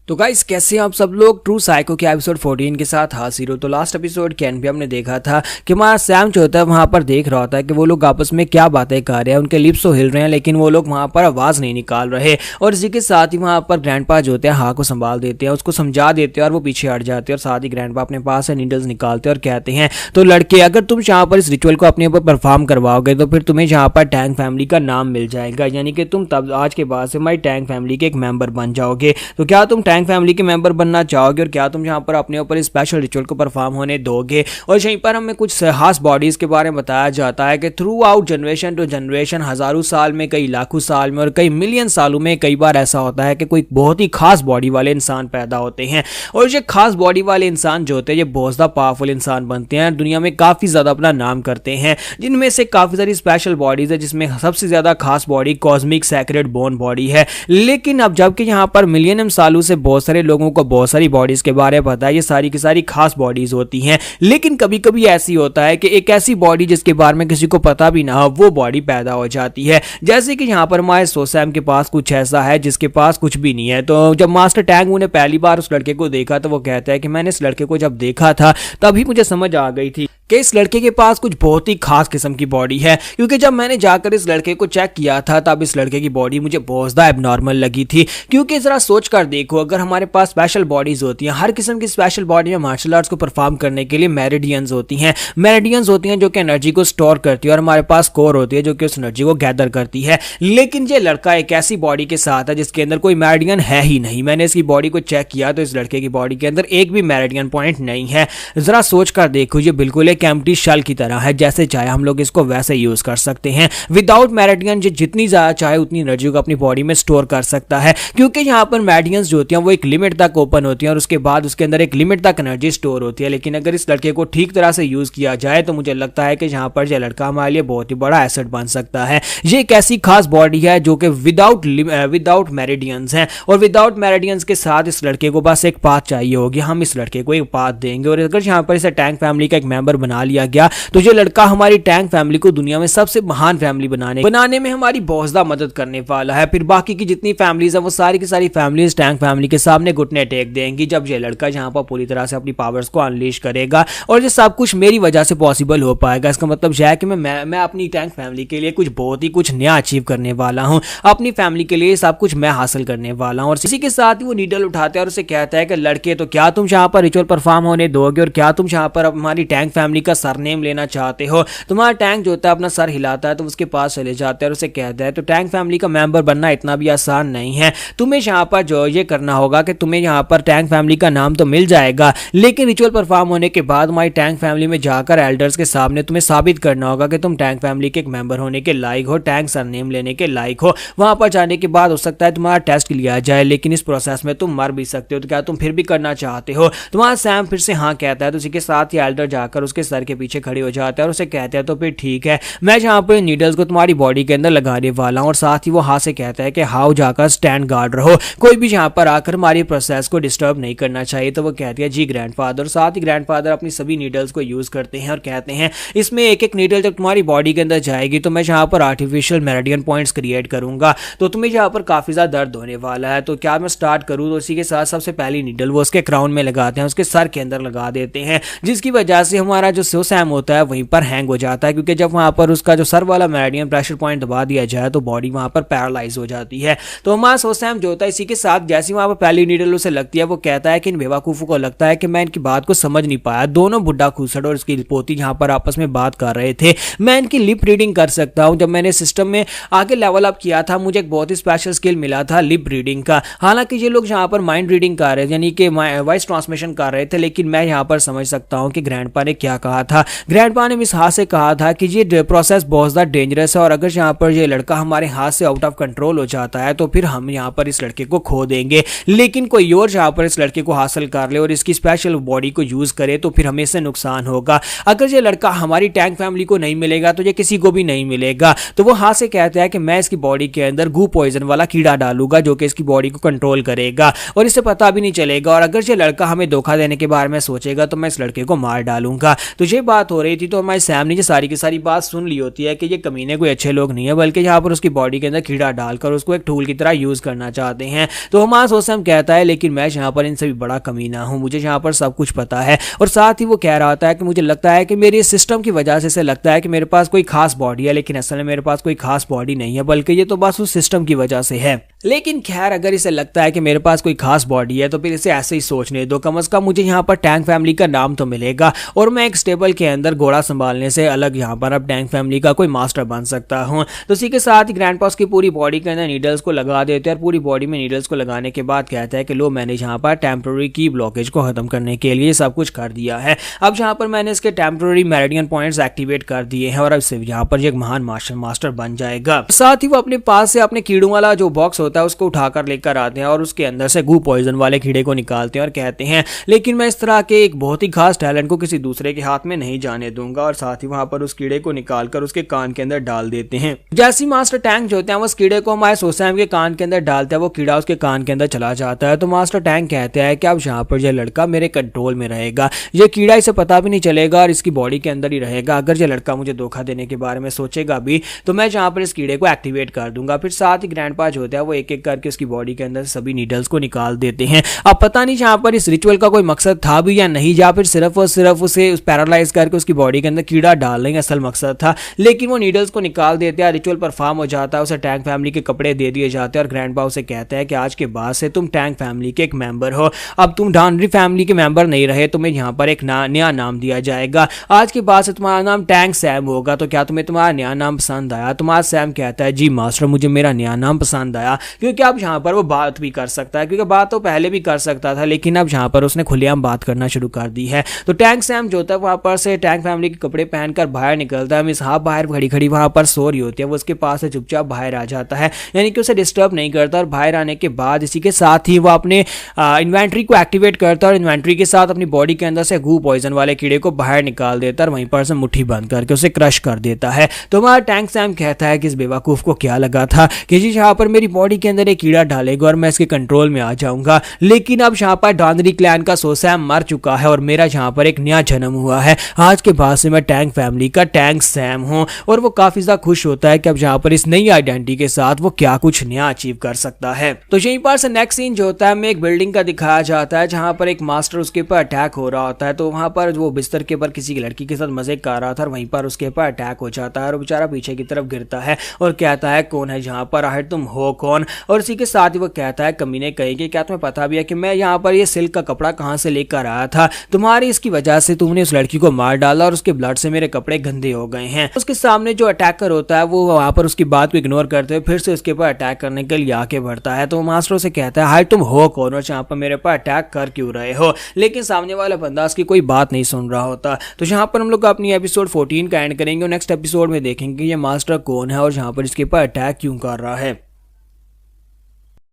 तो गाइस कैसे हैं आप सब लोग, ट्रू साइको के एपिसोड 14 के साथ हाजिर हो। तो लास्ट एपिसोड के एंड पे हमने देखा था कि हमारा सैम जो होता है वहां पर देख रहा होता है कि वो लोग आपस में क्या बातें कर रहे हैं, उनके लिप्स तो हिल रहे हैं लेकिन वो लोग वहां पर आवाज नहीं निकाल रहे। और इसी के साथ ही वहां पर ग्रैंडपा जो होते हैं हाँ को संभाल देते हैं, उसको समझा देते हैं और वो पीछे हट जाते हैं। और साथ ही ग्रैंडपा अपने पास से नीडल्स निकालते हैं और कहते हैं तो लड़के अगर तुम यहाँ पर इस रिचुअल को अपने ऊपर परफॉर्म करवाओगे तो फिर तुम्हें यहाँ पर टैंग फैमिली का नाम मिल जाएगा, यानी कि तुम तब आज के बाद से हमारी टैंग फैमिली के एक मेंबर बन जाओगे। तो क्या तुम टैंग फैमिली के मेंबर बनना चाहोगे और क्या तुम यहाँ पर अपने ऊपर स्पेशल रिचुअल को परफॉर्म होने दोगे। और यहीं पर हमें कुछ खास बॉडीज के बारे में बताया जाता है कि throughout generation to generation, हजारों साल में, कई लाखों साल में और कई मिलियन सालों में कई बार ऐसा होता है कि कोई बहुत ही खास बॉडी वाले इंसान पैदा होते हैं। और ये खास बॉडी वाले इंसान जो होते हैं ये बहुत ज्यादा पावरफुल इंसान बनते हैं, दुनिया में काफी ज्यादा अपना नाम करते हैं, जिनमें से काफी सारी स्पेशल बॉडीज है जिसमें सबसे ज्यादा खास body cosmic sacred bone body है। लेकिन अब जबकि यहाँ पर मिलियन सालों से बहुत सारे लोगों को बहुत सारी बॉडीज के बारे में पता है, ये सारी की सारी खास बॉडीज होती हैं, लेकिन कभी कभी ऐसी होता है कि एक ऐसी बॉडी जिसके बारे में किसी को पता भी ना हो वो बॉडी पैदा हो जाती है। जैसे कि यहाँ पर हमारे सैम के पास कुछ ऐसा है जिसके पास कुछ भी नहीं है। तो जब मास्टर टैंग ने पहली बार उस लड़के को देखा तो वो कहता है कि मैंने इस लड़के को जब देखा था तभी मुझे समझ आ गई थी कि इस लड़के के पास कुछ बहुत ही खास किस्म की बॉडी है, क्योंकि जब मैंने जाकर इस लड़के को चेक किया था तब इस लड़के की बॉडी मुझे बहुत ज्यादा एबनॉर्मल लगी थी। क्योंकि जरा सोच कर देखो, अगर हमारे पास स्पेशल बॉडीज होती हैं, हर किस्म की स्पेशल बॉडी में मार्शल आर्ट्स को परफॉर्म करने के लिए मेरिडियंस होती हैं, जो कि एनर्जी को स्टोर करती है और हमारे पास कोर होती है जो कि उस एनर्जी को गैदर करती है। लेकिन ये लड़का एक ऐसी बॉडी के साथ है जिसके अंदर कोई मेरिडियन है ही नहीं। मैंने इसकी बॉडी को चेक किया तो इस लड़के की बॉडी के अंदर एक भी मेरिडियन पॉइंट नहीं है। जरा सोच कर देखो, ये बिल्कुल एक एम्प्टी शेल की तरह है, जैसे चाहे हम लोग इसको वैसे यूज कर सकते हैं। विदाउट मेरिडियन जितनी ज्यादा चाहे उतनी एनर्जी को अपनी बॉडी में स्टोर कर सकता है, क्योंकि यहाँ पर मेरिडियंस जो होती हैं वो एक लिमिट तक ओपन होती हैं और उसके बाद उसके अंदर एक लिमिट तक एनर्जी स्टोर होती है। लेकिन अगर इस लड़के को ठीक तरह से यूज किया जाए तो मुझे लगता है कि यहाँ पर यह लड़का हमारे लिए बहुत ही बड़ा एसेट बन सकता है। ये एक ऐसी खास बॉडी है जो कि विदाउट मेरिडियंस है, और विदाउट मेरिडियंस के साथ इस लड़के को बस एक पाथ चाहिए होगी। हम इस लड़के को एक पाथ देंगे और अगर यहाँ पर इसे टैंक फैमिली का एक मेंबर बना लिया गया तो ये लड़का हमारी टैंक फैमिली को दुनिया में सबसे महान फैमिली बनाने में हमारी बहुत ज्यादा मदद करने वाला है। फिर बाकी की जितनी फैमिलीज है वो सारी की सारी फैमिलीज टैंक फैमिली के सामने घुटने टेक देंगी जब ये लड़का यहाँ पर पूरी तरह से अपनी पावर्स को अनलीश करेगा। और ये सब कुछ मेरी वजह से पॉसिबल हो पाएगा। इसका मतलब यह है कि मैं अपनी टैंक फैमिली के लिए कुछ नया अचीव करने वाला हूँ, अपनी फैमिली के लिए सब कुछ मैं हासिल करने वाला हूँ। और इसी के साथ ही वो नीडल उठाते हैं और उसे कहता है कि लड़के तो क्या तुम यहाँ पर रिचुअल परफॉर्म होने दोगे और क्या तुम यहाँ पर हमारी टैंक फैमिली का सरनेम लेना चाहते हो। तुम्हारा टैंक जो होता है अपना सर हिलाता है तो उसके पास चले जाते हैं और उसे कहता है तो टैंक फैमिली का मेंबर बनना इतना भी आसान नहीं है, तुम्हें यहाँ पर जो ये करना होगा कि तुम्हें यहाँ पर टैंक फैमिली का नाम तो मिल जाएगा, लेकिन रिचुअल परफॉर्म होने के बाद हमारी टैंक फैमिली में जाकर एल्डर्स के सामने तुम्हें साबित करना होगा कि तुम टैंक फैमिली के एक मेंबर होने के लायक हो, टैंक सरनेम लेने के लायक हो। वहां पर जाने के बाद हो सकता है तुम्हारा टेस्ट लिया जाए, लेकिन इस प्रोसेस में तुम मर भी सकते हो। तो क्या तुम फिर भी करना चाहते हो? तुम्हारा सैम फिर से हाँ कहता है। तो उसी के साथ ही एल्डर जाकर उसके सर के पीछे खड़े हो जाता है और उसे कहते हैं तो फिर ठीक है, मैं यहाँ पर नीडल्स को तुम्हारी बॉडी के अंदर लगाने वाला हूँ। और साथ ही वो हाँ से कहता है कि हाउ जाकर स्टैंड गार्ड रहो, कोई भी यहाँ पर आकर हमारी प्रोसेस को डिस्टर्ब नहीं करना चाहिए। तो वो कहती है जी ग्रैंडफादर। साथ ही ग्रैंडफादर अपनी सभी नीडल्स को यूज करते हैं और कहते हैं इसमें एक एक नीडल जब तुम्हारी बॉडी के अंदर जाएगी तो मैं यहाँ पर आर्टिफिशियल मेरिडियन पॉइंट्स क्रिएट करूंगा, तो तुम्हें यहाँ पर काफी ज्यादा दर्द होने वाला है। तो क्या मैं स्टार्ट करूँ? तो इसी के साथ सबसे पहली नीडल वो उसके क्राउन में लगाते हैं, उसके सर के अंदर लगा देते हैं, जिसकी वजह से हमारा जो सैम होता है वहीं पर हैंग हो जाता है, क्योंकि जब वहां पर उसका जो सर वाला मेरिडियन प्रेशर पॉइंट दबा दिया जाए तो बॉडी वहां पर पैरालाइज हो जाती है। तो हमारा सैम जो होता है इसी के साथ जैसे वहां पर पहली नीडल उसे लगती है वो कहता है कि इन बेवकूफों को लगता है कि मैं इनकी बात को समझ नहीं पाया। दोनों बुड्ढा खूसड़ और उसकी पोती यहाँ पर आपस में बात कर रहे थे। मैं इनकी लिप रीडिंग कर सकता हूँ। जब मैंने सिस्टम में आगे लेवल अप किया था मुझे एक बहुत ही स्पेशल स्किल मिला था लिप रीडिंग का। हालांकि ये लोग यहाँ पर माइंड रीडिंग कर रहे थे, यानी कि वॉइस ट्रांसमिशन कर रहे थे, लेकिन मैं यहाँ पर समझ सकता हूँ कि ग्रैंडपा ने क्या कहा था। ग्रैंडपा ने मिस हा से कहा था कि ये प्रोसेस बहुत ज़्यादा डेंजरस है और अगर यहाँ पर ये लड़का हमारे हाथ से आउट ऑफ कंट्रोल हो जाता है तो फिर हम यहाँ पर इस लड़के को खो देंगे, लेकिन कोई और यहाँ पर इस लड़के को हासिल कर ले और इसकी स्पेशल बॉडी को यूज़ करे तो फिर हमें इससे नुकसान होगा। अगर ये लड़का हमारी टैंक फैमिली को नहीं मिलेगा तो ये किसी को भी नहीं मिलेगा। तो वो हा से कहता है कि मैं इसकी बॉडी के अंदर गू पॉइजन वाला कीड़ा डालूंगा जो कि इसकी बॉडी को कंट्रोल करेगा और इसे पता भी नहीं चलेगा, और अगर ये लड़का हमें धोखा देने के बारे में सोचेगा तो मैं इस लड़के को मार डालूंगा। तो ये बात हो रही थी, तो हमारे सैम ने ये सारी की सारी बात सुन ली होती है कि ये कमीने कोई अच्छे लोग नहीं है, बल्कि यहाँ पर उसकी बॉडी के अंदर कीड़ा डालकर उसको एक टूल की तरह यूज करना चाहते हैं। तो हमारा सोसम कहता है लेकिन मैं यहाँ पर इनसे भी बड़ा कमीना हूँ, मुझे यहाँ पर सब कुछ पता है। और साथ ही वो कह रहा होता है कि मुझे लगता है कि मेरे सिस्टम की वजह से लगता है कि मेरे पास कोई खास बॉडी है, लेकिन असल में मेरे पास कोई खास बॉडी नहीं है, बल्कि ये तो बस उस सिस्टम की वजह से है। लेकिन खैर अगर इसे लगता है कि मेरे पास कोई खास बॉडी है तो फिर इसे ऐसे ही सोचने दो, कम से कम मुझे यहाँ पर टैंक फैमिली का नाम तो मिलेगा और मैं एक स्टेबल के अंदर घोड़ा संभालने से अलग यहाँ पर अब टैंक फैमिली का कोई मास्टर बन सकता हूँ। तो इसी के साथ ही ग्रैंडपा की पूरी बॉडी के अंदर नीडल्स को लगा देते हैं और पूरी बॉडी में नीडल्स को लगाने के बाद कहता है कि लो मैंने यहाँ पर टेम्प्रोरी की ब्लॉकेज को खत्म करने के लिए सब कुछ कर दिया है। अब यहाँ पर मैंने इसके टेम्प्रोरी मेरिडियन पॉइंट्स एक्टिवेट कर दिए हैं और अब से यहाँ पर एक महान मास्टर बन जाएगा। साथ ही वो अपने पास से अपने कीड़ों वाला जो बॉक्स होता है उसको उठाकर लेकर आते हैं और उसके अंदर से गू पॉइजन वाले कीड़े को निकालते हैं और कहते हैं लेकिन मैं इस तरह के एक बहुत ही खास टैलेंट को किसी दूसरे के हाथ में नहीं जाने दूंगा, और साथ ही वहां पर उस कीड़े को निकालकर उसके कान के अंदर डाल देते हैं। जैसे मास्टर टैंक जो होते हैं वो उस कीड़े को हमारे सोसैम के कान के अंदर डालते हैं, वो कीड़ा उसके कान के अंदर चला जाता है। तो मास्टर टैंक कहते हैं कि अब यहाँ पर यह लड़का मेरे कंट्रोल में रहेगा, ये कीड़ा इसे पता भी नहीं चलेगा और इसकी बॉडी के अंदर ही रहेगा। अगर यह लड़का मुझे धोखा देने के बारे में सोचेगा भी तो मैं यहाँ पर इस कीड़े को एक्टिवेट कर दूंगा। फिर साथ ही ग्रैंडपा जो होता है वो एक एक करके उसकी बॉडी के अंदर सभी नीडल्स को निकाल देते हैं। अब पता नहीं यहाँ पर इस रिचुअल का कोई मकसद था भी या नहीं, या फिर सिर्फ और सिर्फ उसे पैरालाइज करके उसकी बॉडी के अंदर कीड़ा डालने का असल मकसद था, लेकिन वो नीडल्स को निकाल देते हैं, रिचुअल परफॉर्म हो जाता है, उसे टैंक फैमिली के कपड़े दे दिए जाते हैं और ग्रैंडपा उसे कहता है कि आज के बाद से तुम टैंक फैमिली के एक मेंबर हो, अब तुम डॉनरी फैमिली के मेंबर नहीं रहे, तुम्हें यहाँ पर एक नया नाम दिया जाएगा, आज के बाद से तुम्हारा नाम टैंक सैम होगा। तो क्या तुम्हें तुम्हारा नया नाम पसंद आया? तुम्हारा सैम कहता है जी मास्टर मुझे मेरा नया नाम पसंद आया, क्योंकि अब यहाँ पर वो बात भी कर सकता है, क्योंकि बात तो पहले भी कर सकता था लेकिन अब यहाँ पर उसने खुलेआम बात करना शुरू कर दी है। तो टैंक सैम जो होता है वहां पर से टैंक फैमिली के कपड़े पहनकर बाहर निकलता है। मिस हा बाहर खड़ी खड़ी वहां पर सो रही होती है, वो उसके पास से चुपचाप बाहर आ जाता है, यानी कि उसे डिस्टर्ब नहीं करता। और बाहर आने के बाद इसी के साथ ही वो अपने इन्वेंट्री को एक्टिवेट करता है और इन्वेंट्री के साथ अपनी बॉडी के अंदर से गू पॉइजन वाले कीड़े को बाहर निकाल देता है और वहीं पर से मुट्ठी बंद करके उसे क्रश कर देता है। तो हमारा टैंक सैम कहता है कि इस बेवकूफ को क्या लगा था कि जी यहाँ पर मेरी बॉडी के अंदर एक कीड़ा डालेगा और मैं इसके कंट्रोल में आ जाऊंगा, लेकिन अब यहाँ पर डॉनरी क्लैन का सोसैम मर चुका है और मेरा यहाँ पर एक नया जन्म हुआ है। आज के बाद से मैं टैंक फैमिली का टैंक सैम हूँ। और वो काफी ज्यादा खुश होता है कि अब यहाँ पर इस नई आइडेंटिटी के साथ वो क्या कुछ नया अचीव कर सकता है। तो यहीं पर से नेक्स्ट सीन जो होता है हमें एक बिल्डिंग का दिखाया जाता है जहाँ पर एक मास्टर उसके ऊपर अटैक हो रहा होता है। तो वहां पर वो बिस्तर के ऊपर किसी लड़की के साथ मजे कर रहा था और वहीं पर उसके ऊपर अटैक हो जाता है और बेचारा पीछे की तरफ गिरता है और कहता है कौन है यहाँ पर, आखिर तुम हो कौन? और इसी के साथ ही वो कहता है कमीने कहेंगे क्या तुम्हें पता भी है कि मैं यहाँ पर ये सिल्क का कपड़ा कहाँ से लेकर आया था? तुम्हारी इसकी वजह से तुमने उस लड़की को मार डाला और उसके ब्लड से मेरे कपड़े गंदे हो गए हैं। उसके सामने जो अटैकर होता है वो वहां पर उसकी बात को इग्नोर करते हुए फिर से उसके ऊपर अटैक करने के लिए आके बढ़ता है। तो मास्टर से कहता है हाय तुम हो कौन और यहाँ पर मेरे पर अटैक कर क्यों रहे हो? लेकिन सामने वाला बंदा उसकी कोई बात नहीं सुन रहा होता। तो यहाँ पर हम लोग अपनी एपिसोड 14 का एंड करेंगे और नेक्स्ट एपिसोड में देखेंगे ये मास्टर कौन है और यहाँ पर इसके ऊपर अटैक क्यों कर रहा है।